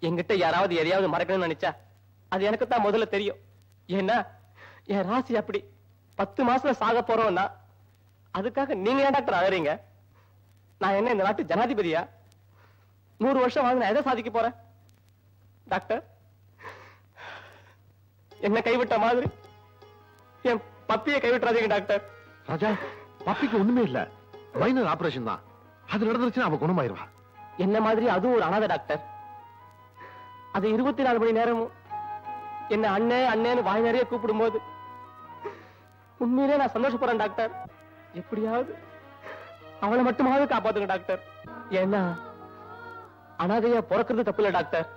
என்கிட்ட யாராவது எதையாவது மறக்கணும்னு நினைச்சா அது எனக்கு தான் முதல்ல தெரியும். ஏன்னா என் ராசி அப்படி. 10 மாசத்துல சாக போறோம்னா அதுக்காக நீங்க ஏன் டாக்டர் அழறீங்க? நான் என்ன இந்த நாட்டு ஜனாதிபதியா? 100 வருஷம் வாழ்ந்து நான் எதை சாதிக்க போறேன்? டாக்டர், என்ன கைவிட்ட மாதிரி என் பப்பியை கைவிட்டுறாதீங்க டாக்டர். ராஜா, பப்பிக்கு ஒண்ணுமே இல்ல, மைனர் ஆபரேஷன் தான். அது நடந்துருச்சுன்னா அவ குணமாயிருவா. என்ன மாதிரி அதுவும் ஒரு அனாதை டாக்டர். அது 24 மணி நேரமும் என்ன அண்ணே அண்ணேன்னு வாய் நிறைய கூப்பிடும் போது உண்மையிலே நான் சந்தோஷப்படுறேன் டாக்டர். எப்படியாவது அவளை மட்டுமாவது காப்பாத்துங்க டாக்டர். ஏன்னா அனாதையா பிறக்கிறது தப்பு இல்ல டாக்டர்,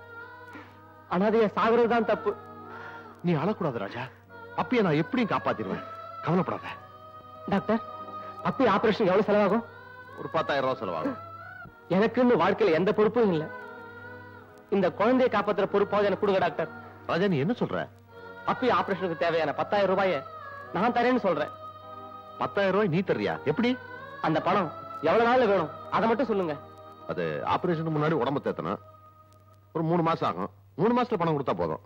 அனாதையா சாகுறது தான் தப்பு. நீ அழக்கூடாது ராஜா. பப்பியை நான் எப்படியும் காப்பாத்திடுவேன், கவலைப்படாத. டாக்டர், பப்பி ஆபரேஷன் எவ்வளவு செலவாகும்? ஒரு 10,000 ரூபாய் செலவாகும். எனக்குன்னு வாழ்க்கையில எந்த பொறுப்பும் இல்ல. இந்த குழந்தையை காப்பாத்துற பொறுப்பாவது எனக்கு கொடுங்க டாக்டர். ராஜா நீ என்ன சொல்ற? அப்பி ஆபரேஷனுக்கு தேவையான 10,000 ரூபாயை நான் தரேன்னு சொல்றேன். 10,000 ரூபாய் நீ தர்றியா? எப்படி? அந்த பணம் எவ்வளவு நாள்ல வேணும் அதை மட்டும் சொல்லுங்க. அது ஆபரேஷனுக்கு முன்னாடி உடம்பு தேத்தணும். ஒரு 3 மாசம் ஆகும். 3 மாசத்துல பணம் கொடுத்தா போதும்.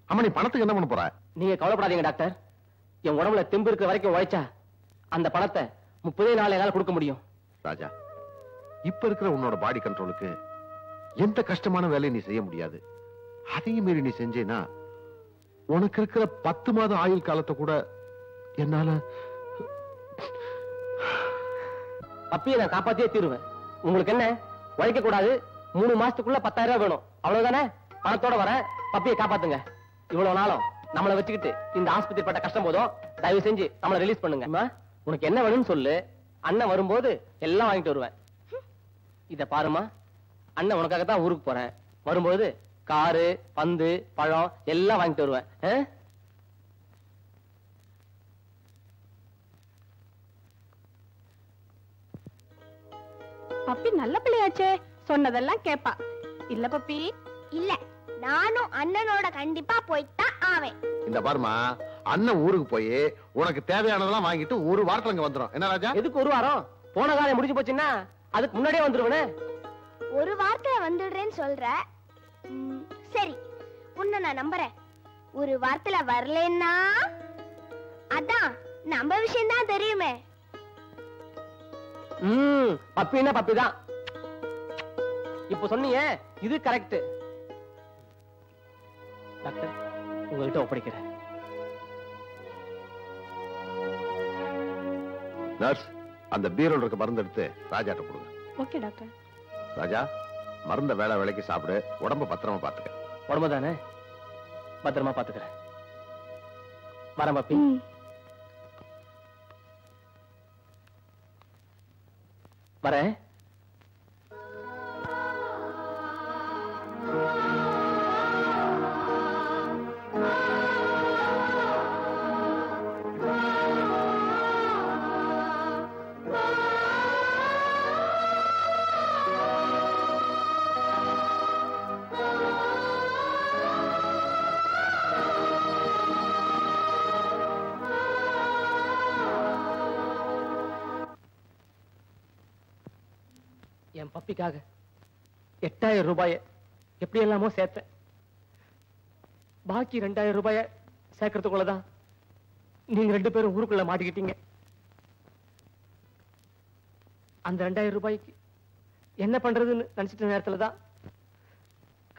அம்மா நீ பணத்துக்கு என்ன பண்ண போற? நீங்க கவலைப்படாதீங்க டாக்டர். என் உடம்புல தெம்பு இருக்கிற வரைக்கும் உழைச்சா அந்த பணத்தை 30 நாள் என்னால கொடுக்க முடியும். ராஜா, இப்ப இருக்கிற உன்னோட பாடி கண்ட்ரோலுக்கு எந்த கஷ்டமான வேலையை நீ செய்ய முடியாது. அதையும் மீறி நீ செஞ்சேனா உனக்கு இருக்கிற 10 மாத ஆயுள் காலத்தை கூட என்னால அப்பயே நான் காப்பாத்தியே தீருவேன். உங்களுக்கு என்ன உழைக்க கூடாது, 3 மாசத்துக்குள்ள 10,000 ரூபாய் வேணும், அவ்வளவுதானே? பணத்தோட வர பப்பியை காப்பாத்துங்க. இவ்வளவு நாளும் நம்மளை வச்சுக்கிட்டு இந்த ஆஸ்பத்திரி பட்ட கஷ்டம் போதும். தயவு செஞ்சு நம்மளை ரிலீஸ் பண்ணுங்க. உனக்கு என்ன வேணும்னு சொல்லு, அண்ணன் வரும்போது எல்லாம் வாங்கிட்டு வருவேன். இத பாருமா, அண்ணன் உனக்காகத்தான் ஊருக்கு போறேன். வரும்போது காரு, பந்து, பழம் எல்லாம் வாங்கிட்டு வருவேன். பப்பி நல்ல பிள்ளையாச்சே, சொன்னதெல்லாம் கேப்பா. இல்ல பப்பி? இல்ல, நானும் அண்ணனோட கண்டிப்பா போய்தான் ஆவேன். இந்த பாருமா, அண்ணன் ஊருக்கு போய் உனக்கு தேவையானதெல்லாம் வாங்கிட்டு ஒரு வாரத்துல இங்க வந்துரும். என்ன ராஜா? எதுக்கு ஒரு வாரம்? போன காலம் முடிஞ்சு போச்சுன்னா அதுக்கு முன்னாடியே வந்துருவனே. ஒரு வாரத்துல வந்துடுறேன்னு சொல்ற. சரி, உன்னை நான் நம்புறேன். ஒரு வாரத்துல வரலன்னா அதான் நம்ம விஷயம் தான் தெரியுமே. பப்பின்னா பப்பி தான். இப்ப சொன்னீங்க, இது கரெக்ட். டாக்டர், உங்ககிட்ட ஒப்படைக்கிறேன். நர்ஸ், அந்த பீரோல இருக்க மருந்து எடுத்து ராஜாட்ட கொடுங்க. Okay doctor. ராஜா, மருந்த வேலை வேலைக்கு சாப்பிடு, உடம்ப பத்திரமா பாத்துக்க. உடம்பு தானே, பத்திரமா பாத்துக்கிறேன். வரேன் பப்பி. வரேன். என் பப்பிக்காக 8,000 ரூபாய எப்படி எல்லாமோ சேர்த்தேன். பாக்கி 2,000 ரூபாய சேர்க்கறதுக்குள்ளதான் நீங்க 2 பேரும் ஊருக்குள்ள மாட்டிக்கிட்டீங்க. அந்த 2,000 ரூபாய்க்கு என்ன பண்றதுன்னு நினைச்சிட்ட நேரத்துலதான்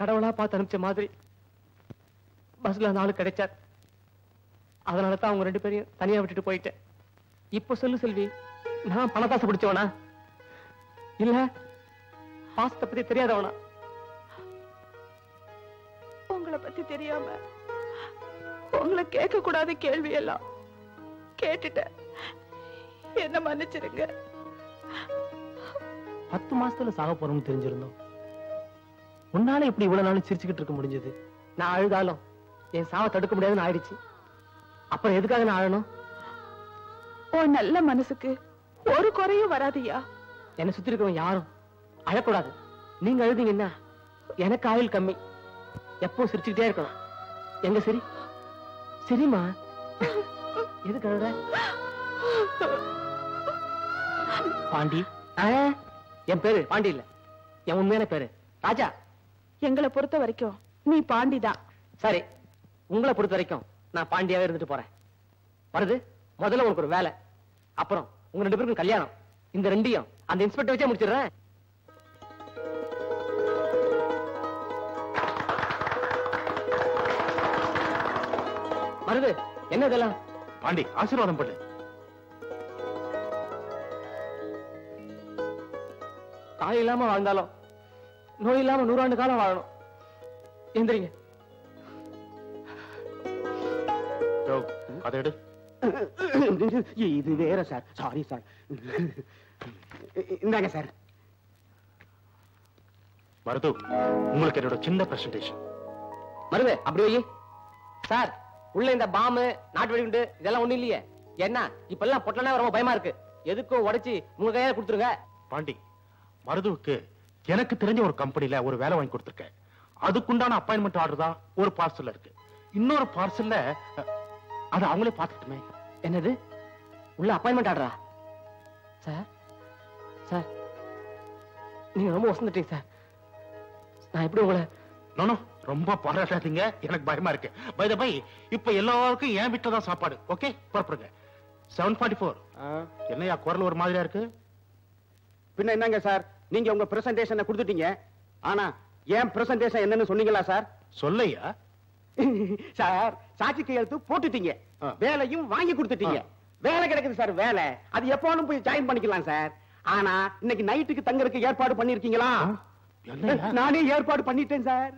கடவுளா பார்த்து அனுப்பிச்ச மாதிரி பஸ்ல அந்த ஆளு கிடைச்சார். அதனாலதான் அவங்க 2 பேரையும் தனியா விட்டுட்டு போயிட்டேன். இப்ப சொல்லு செல்வி, நான் பணத்தாசை பிடிச்சவனா இல்ல பாசத்தை பத்தி தெரியாதவனா? உங்களை பத்தி தெரியாம உங்களை கேட்க கூடாத கேள்வி எல்லாம் கேட்டுட்டேன். என்ன மன்னிச்சிருங்க. 10 மாசத்துல சாக போறோம்னு தெரிஞ்சிருந்தோம். உன்னால இப்படி இவ்வளவு நாள் சிரிச்சுக்கிட்டு இருக்க முடிஞ்சது? நான் அழுதாலும் என் சாவை தடுக்க முடியாதுன்னு ஆயிடுச்சு. அப்புறம் எதுக்காக நான் அழணும்? உன் நல்ல மனசுக்கு ஒரு குறையும் வராதியா. என்ன சுத்தி இருக்கிறவங்க யாரும் அழக்கூடாது. நீங்க அழுதீங்கன்னா எனக்கு ஆயுள் கம்மி. எப்பவும் சிரிச்சுக்கிட்டே இருக்கணும். எங்க சரி? சரிமா, எதுக்கு அழுற? பாண்டி. என் பேரு பாண்டி இல்ல, என் உண்மையான பேரு ராஜா. எங்களை பொறுத்த வரைக்கும் நீ பாண்டிதான். சரி, உங்களை பொறுத்த வரைக்கும் நான் பாண்டியாவே இருந்துட்டு போறேன். வருது, முதல்ல உனக்கு ஒரு வேலை, அப்புறம் உங்க 2 பேருக்கும் கல்யாணம். இந்த 2ஐயும் அந்த இன்ஸ்பெக்டர் வச்சே முடிச்சிடுறேன். வருது, என்ன இதெல்லாம்? பாண்டி, ஆசீர்வாதம் பண்ணு. தாய் இல்லாம வாழ்ந்தாலும் நோய் இல்லாம 100 ஆண்டு காலம் வாழணும். எந்திரிங்க. அதை எடு. இது வேற சார், சாரி சார். இந்தாங்க சார். மருது, உங்களுக்கு என்னோட சின்ன பிரசன்டேஷன். மருது, அப்படி வை சார். உள்ள இந்த பாம்பு, நாட்டு வெடிகுண்டு இதெல்லாம் ஒண்ணும் இல்லையே. என்ன இப்ப எல்லாம் பொட்டலனா ரொம்ப பயமா இருக்கு. எதுக்கும் உடைச்சு உங்க கையால கொடுத்துருங்க. பாண்டி, மருதுவுக்கு எனக்கு தெரிஞ்ச ஒரு கம்பெனில ஒரு வேலை வாங்கி கொடுத்துருக்கேன். அதுக்குண்டான அப்பாயின்மெண்ட் ஆர்டர் தான் ஒரு பார்சல்ல இருக்கு. இன்னொரு பார்சல்ல அது அவங்களே பார்த்துட்டுமே. என்னது உள்ள அப்பாயின்மெண்ட் ஆர்டரா? சார் சார் நீங்க ரொம்ப வசந்துட்டீங்க சார். நான் எப்படி உங்களை நானோ ரொம்ப பாராட்டாதீங்க, எனக்கு பயமா இருக்கு. பை த பை இப்ப எல்லாருக்கும் என் வீட்டுல தான் சாப்பாடு. ஓகே புறப்படுங்க. 7:44. என்னையா குரல் ஒரு மாதிரியா இருக்கு? பின்ன என்னங்க சார், நீங்க உங்க பிரசன்டேஷனை கொடுத்துட்டீங்க. ஆனா ஏன் பிரசன்டேஷன் என்னன்னு சொன்னீங்களா சார்? சொல்லையா சார், சாட்சி கையெழுத்து போட்டுட்டீங்க, வேலையும் வாங்கி கொடுத்துட்டீங்க. வேலை கிடைக்குது சார் வேலை. அது எப்போனும் போய் ஜாயின் பண்ணிக்கலாம் சார். ஆனா இன்னைக்கு நைட்டுக்கு தங்கறதுக்கு ஏற்பாடு பண்ணிருக்கீங்களா? நானே ஏற்பாடு பண்ணிட்டேன் சார்.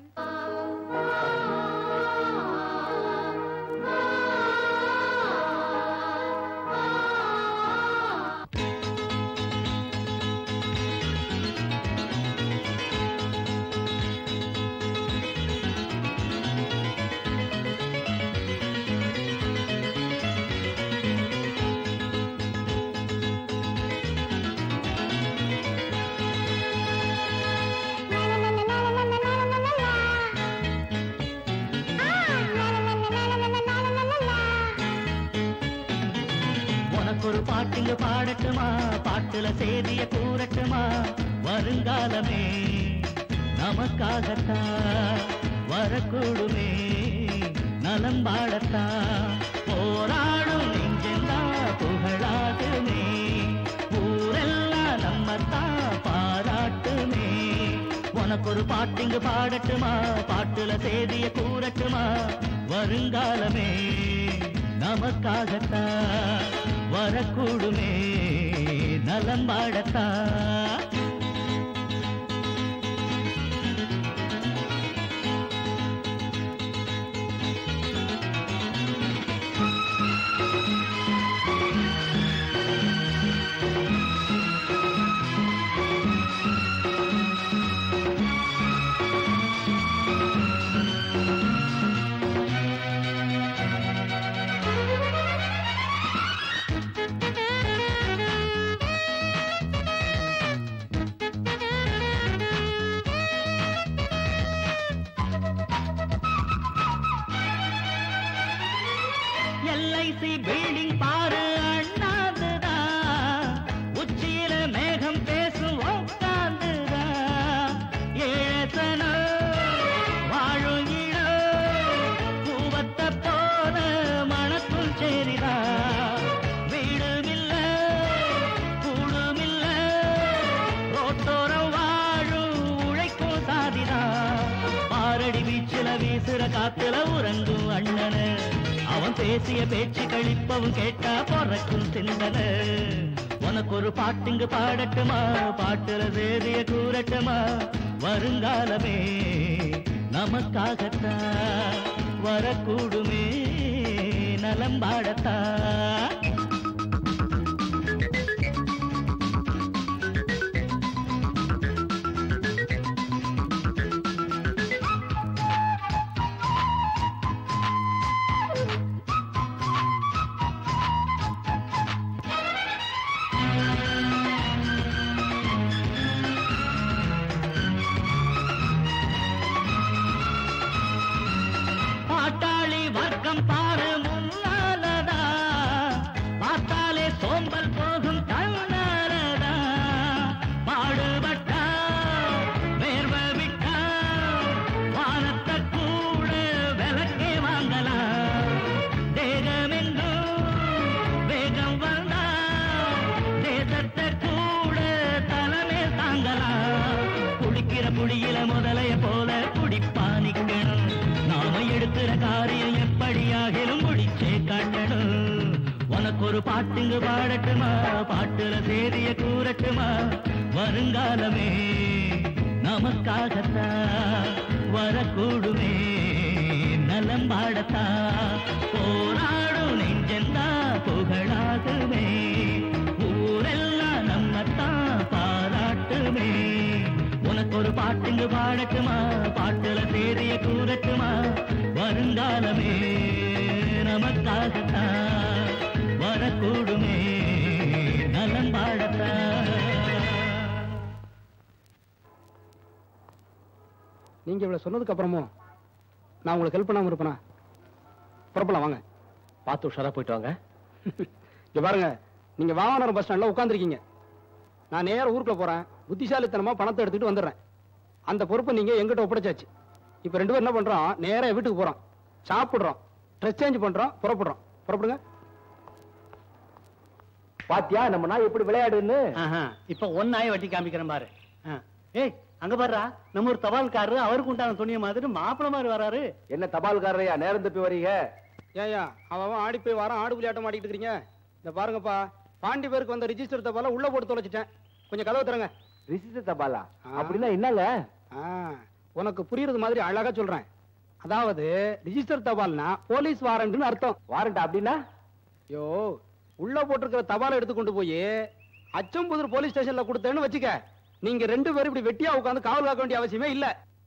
ஒரு பாட்டுங்க பாடட்டுமா, பாட்டுல சேதிய கூறட்டுமா, வருங்காலமே நமக்காகத்தான் வரக்கூடுமே, நலம் வாழத்தான் போராடும் நெஞ்செல்லாம் புகழாகுமே, ஊரெல்லாம் நம்மத்தான் பாராட்டுமே. உனக்கு ஒரு பாட்டுங்க பாடட்டுமா, பாட்டுல சேதிய கூறட்டுமா, வருங்காலமே நமக்காகத்தான் வரக்கூடுமே, நலம் வாழத்தான். எல்ஐசி பில்டிங் பாரு அண்ணாந்துதான், உச்சியில மேகம் பேசும் உட்காந்துதான், ஏழசனோ வாழும் இடம் பூவத்த போல மணக்கும் சேரிதான், வீடுமில்ல கூடுமில்ல ரோட்டோரம் வாழும் உழைக்கும் சாதிதான், பாரடி வீச்சுல வீசுற காத்துல உறங்கும் அண்ணன, அவன் பேசிய பேச்சு கழிப்பவும் கேட்டா பொறக்கும் சிந்தனை. உனக்கு ஒரு பாட்டுங்க பாடட்டுமா, பாட்டுல சேதிய கூறட்டுமா, வருங்காலமே நமக்காகத்தான் வரக்கூடுமே, நலம் வாழத்தான். பாட்டாளி வர்க்கம் பாரு முன்னாலதா, பார்த்தாலே சோம்பல் போகும் தன்னாலதா, பாடுபட்டா வேர்வை விட்டா வானத்தை கூட விலக்கே வாங்கலாம், தேகமெங்கும் வேகம் வந்தா தேசத்தை கூட தலைமே தாங்கலாம், குடிக்கிற புடியில முதலைய போல குடிப்பானிக்கணும், நாம எடுக்கிற காரியம் எப்படியாகிலும் முடிச்சே காட்டணும். உனக்கு ஒரு பாட்டுங்க பாடட்டுமா, பாட்டுல சேதிய கூறட்டுமா, வருங்காலமே நமக்காகத்தான் வரக்கூடுமே, நலம் வாழத்தான் போராடும் நெஞ்செந்தா புகழாகுமே, ஊரெல்லாம் நம்மத்தான் பாராட்டுமே. உனக்கு ஒரு பாட்டுங்க பாடட்டுமா, பாட்டுல சேதிய கூறட்டுமா, வருங்காலமே நமக்காகத்தான் வரக்கூடுமே, நலம் வாழத்தான். நீங்க இவ்வளவு சொன்னதுக்கு அப்புறமும் நான் உங்களுக்கு ஹெல்ப் பண்ணாம இருப்பேனா? புறப்படலாம் வாங்க. பார்த்து உஷாரா போயிட்டு வாங்க. இங்க பாருங்க, நீங்க வாகனம் பஸ் ஸ்டாண்ட்ல உட்காந்துருக்கீங்க. நான் நேர ஊருக்குள்ள போறேன். புத்திசாலித்தனமா பணத்தை எடுத்துட்டு வந்துடுறேன். அந்த பொறுப்பை நீங்க எங்கிட்ட ஒப்படைச்சாச்சு. இப்ப 2 பேரும் என்ன பண்றோம், நேரா வீட்டுக்கு போறோம், சாப்பிடுறோம், ட்ரெஸ் சேஞ்ச் பண்றோம், புறப்படுறோம். புறப்படுங்க. பாத்தியா நம்ம நாய் எப்படி விளையாடுன்னு? இப்ப ஒன்னாய வட்டி காமிக்கிறேன் பாரு. ஏய் அங்க பாருடா, நம்ம ஒரு தபால்காரரு, அவருக்கு உண்டான துணிய மாதிரி மாப்பிள்ள மாதிரி வராரு. என்ன தபால்காரரையா நேரம் தப்பி வரீங்க? ஏயா அவன் ஆடி போய் வாரம் ஆடு விளையாட்டம் ஆடிட்டு இருக்கீங்க. இந்த பாருங்கப்பா, பாண்டி பேருக்கு வந்த ரிஜிஸ்டர் தபால உள்ள போட்டு தொலைச்சிட்டேன். கொஞ்சம் கதவு தரங்க. ரிஜிஸ்டர் தபாலா? அப்படின்னா என்னங்க? உனக்கு புரியுறது மாதிரி அழகா சொல்றேன். அதாவது ரிஜிஸ்டர் தபால்னா போலீஸ் வாரண்ட்னு அர்த்தம். வாரண்ட் அப்படின்னா? யோ, உள்ள போட்டிருக்கிற தபாலை எடுத்து கொண்டு போய் அச்சம்புதூர் போலீஸ் ஸ்டேஷன்ல கொடுத்தேன்னு வச்சுக்க, நீங்க 2 பேரும் இப்படி வெட்டியா உட்காந்து காவல் காக்க வேண்டிய அவசியமே இல்ல.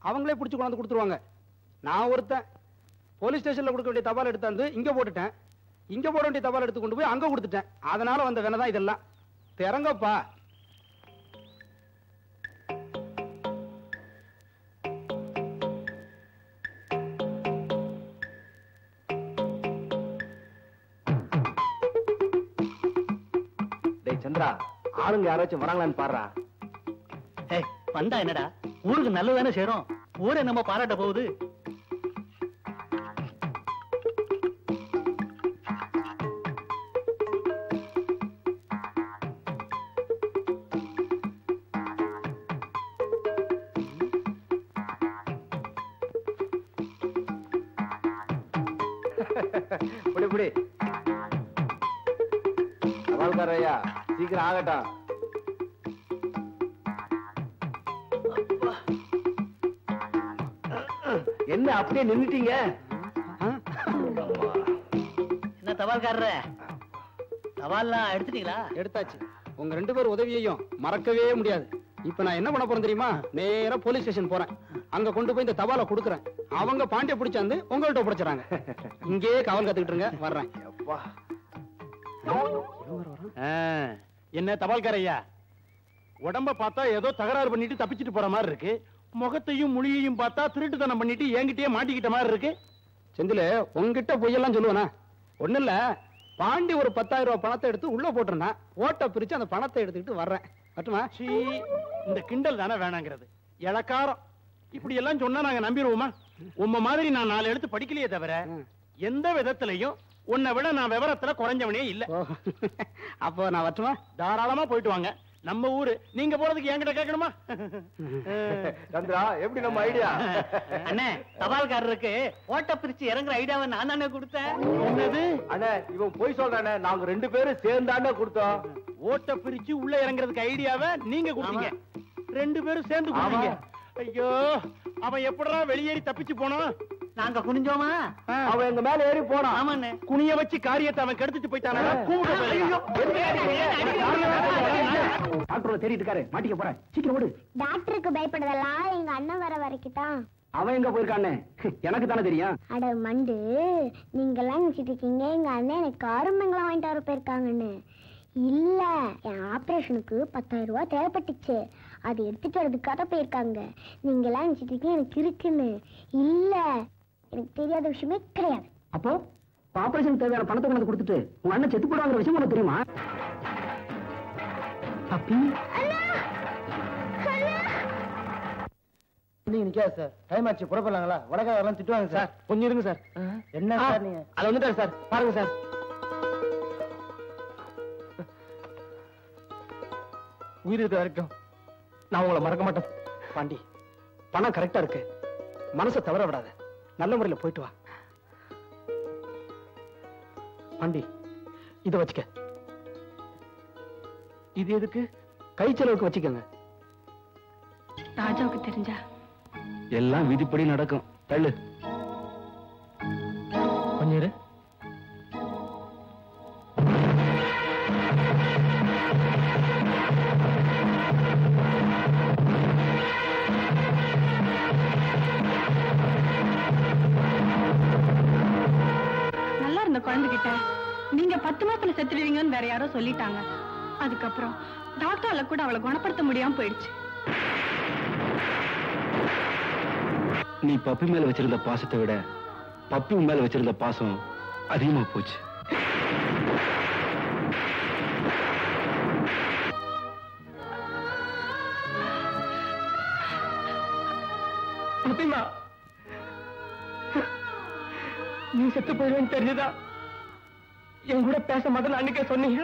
அவங்களே பிடிச்சு கொண்டாந்து கொடுத்துருவாங்க. நான் ஒருத்தன் போலீஸ் ஸ்டேஷன்ல கொடுக்க வேண்டிய தபால் எடுத்தாந்து இங்க போட்டுட்டேன், இங்க போட வேண்டிய தபால் எடுத்து கொண்டு போய் அங்க கொடுத்துட்டேன். அதனால வந்த வேலைதான் இதெல்லாம். திறங்கப்பா. சந்திரா, ஆளுங்க யாராச்சும் வராங்களான்னு பாருடா. ஏய் வந்தா என்னடா, ஊருக்கு நல்லதானே சேரும். ஊரே நம்ம பாராட்ட போகுது. இப்படி தபால்காரையா சீக்கிரம் ஆகட்டும். என்ன அப்படியே நின்னுட்டீங்க? என்ன தபால்காரர, தபால்லாம் எடுத்துட்டீங்களா? எடுத்தாச்சு. உங்க 2 பேர் உதவியையும் மறக்கவே முடியாது. இப்ப நான் என்ன பண்ண போறேன் தெரியுமா? நேரா போலீஸ் ஸ்டேஷன் போறேன். அங்க கொண்டு போய் இந்த தபாலை கொடுக்குறேன். அவங்க பாண்டிய பிடிச்சாந்து உங்கள்ட்ட ஒப்படைச்சாங்க. இங்கே காவல் கத்துக்கிட்டு இருங்க, வர்றேன். என்ன தபால்காரையா, உடம்ப பார்த்தா ஏதோ தகராறு பண்ணிட்டு தப்பிச்சிட்டு போற மாதிரி இருக்கு. முகத்தையும் மொழியையும் பார்த்தா திருட்டுத்தனம் பண்ணிட்டு என்கிட்டயே மாட்டிக்கிட்ட மாதிரி இருக்கு. செந்தில, உங்ககிட்ட பொய்யெல்லாம் சொல்லுவேனா? ஒண்ணு இல்ல, பாண்டி ஒரு 10,000 ரூபாய் பணத்தை எடுத்து உள்ள போட்டுருந்தா ஓட்ட பிரிச்சு அந்த பணத்தை எடுத்துக்கிட்டு வர்றேன். மட்டுமா? இந்த கிண்டல் தானே வேணாங்கிறது. இளக்காரம் இப்படி எல்லாம் சொன்னா நாங்க நம்பிடுவோமா? உம்ம மாதிரி நான் 4 எழுத்து படிக்கலையே தவிர எந்த விதத்திலையும் உன்னை விட நான் விவரத்துல குறைஞ்சவனே இல்ல. அப்போ நான் வரட்டுமா? தாராளமா போயிட்டு வாங்க. நம்ம ஊரு, நீங்க போறதுக்கு என்கிட்ட கேட்கணுமா? சந்திரா, எப்படி நம்ம ஐடியா? அண்ணே, தபால்காரருக்கு ஓட்ட பிரிச்சு இறங்குற ஐடியாவை நான் தானே கொடுத்தேன். என்னது அண்ணே, இவன் போய் சொல்றானே. நாங்க 2 பேரும் சேர்ந்தானே கொடுத்தோம். ஓட்ட பிரிச்சு உள்ள இறங்குறதுக்கு ஐடியாவை நீங்க கொடுத்தீங்க. 2 பேரும் சேர்ந்து கொடுத்தீங்க. ஐயோ, அவன் எப்படா வெளியேறி தப்பிச்சு போனான்? நாங்க குனிஞ்சோமா? அவன் எங்க மேல ஏறி போனான். ஆமாண்ணே. குனிய வச்சு காரியத்தை அவன் கெடுத்துட்டு போயிட்டானே. டாக்டர் தேடிட்டு இருக்காரு, மாட்டிக்க போறேன். சீக்கிரம் ஓடு. டாக்டருக்கு பயப்படுதெல்லாம் எங்க அண்ணன் வர வரைக்கும் தான். அவன் எங்க போயிருக்கானே எனக்கு தானே தெரியும். அட மண்டு, நீங்க எல்லாம் நினைச்சிட்டு இருக்கீங்க எங்க அண்ணன் எனக்கு காரமங்கலம் வாங்கிட்டு வர போயிருக்காங்கன்னு. இல்ல, என் ஆபரேஷனுக்கு 10,000 ரூபாய் தேவைப்பட்டுச்சு. அது எடுத்துட்டு வரதுக்காக போயிருக்காங்க. நீங்க எல்லாம் நினைச்சிட்டு இருக்கீங்க எனக்கு இருக்குன்னு. இல்ல, எனக்கு தெரியாத விஷயமே கிடையாது. அப்போ ஆபரேஷன் தேவையான பணத்தை கொண்டு கொடுத்துட்டு உங்க அண்ணன் செத்து போடுவாங்கிற விஷயம் உனக்கு தெரியுமா? அப்பி நிக்காது சார். டைம் ஆச்சு, புறப்படலாங்களா? வடக்காரெல்லாம் திட்டுவாங்க சார். கொஞ்சம் இருங்க சார். என்ன சார் நீங்க? அது வந்துட்டாரு சார், பாருங்க சார். உயிர் இருக்க வரைக்கும் நான் உங்களை மறக்க மாட்டேன். பாண்டி, பணம் கரெக்டா இருக்கு. மனசை தவற விடாத. நல்ல முறையில் போயிட்டு வா. பாண்டி, இத வச்சுக்க. இது எதுக்கு? கை செலவுக்கு வச்சுக்கங்க. ராஜாவுக்கு தெரிஞ்சா எல்லாம் விதிப்படி நடக்கும். தள்ளு. கொஞ்சம் இரு. நல்லா இருந்த குழந்தைகிட்ட நீங்க 10 மாசத்துல செத்துடுவீங்கன்னு வேற யாரோ சொல்லிட்டாங்க. அதுக்கப்புறம் டாக்டரால கூட அவளை குணப்படுத்த முடியாம போயிடுச்சு. நீ பப்பி மேல வச்சிருந்த பாசத்தை விட பப்பி உன் மேல வச்சிருந்த பாசம் அதிகமா போச்சு. பப்பிமா, நீ செத்து போயிடுவேன்னு தெரிஞ்சுதா என் கூட பேச முதல்ல அன்னைக்கே சொன்னீங்க.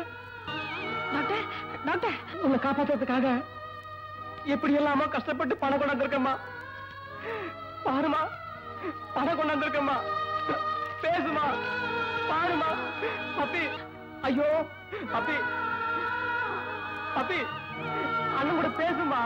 டாக்டர் டாக்டர், உன்னை காப்பாத்துறதுக்காக எப்படி எல்லாமா கஷ்டப்பட்டு பணம் கொண்டாந்துருக்கம்மா. பாருமா, பணம் கொண்டாந்துருக்கம்மா. பேசுமா, பாருமா. பப்பி, ஐயோ பப்பி, பப்பி, அண்ணன் கூட பேசுமா.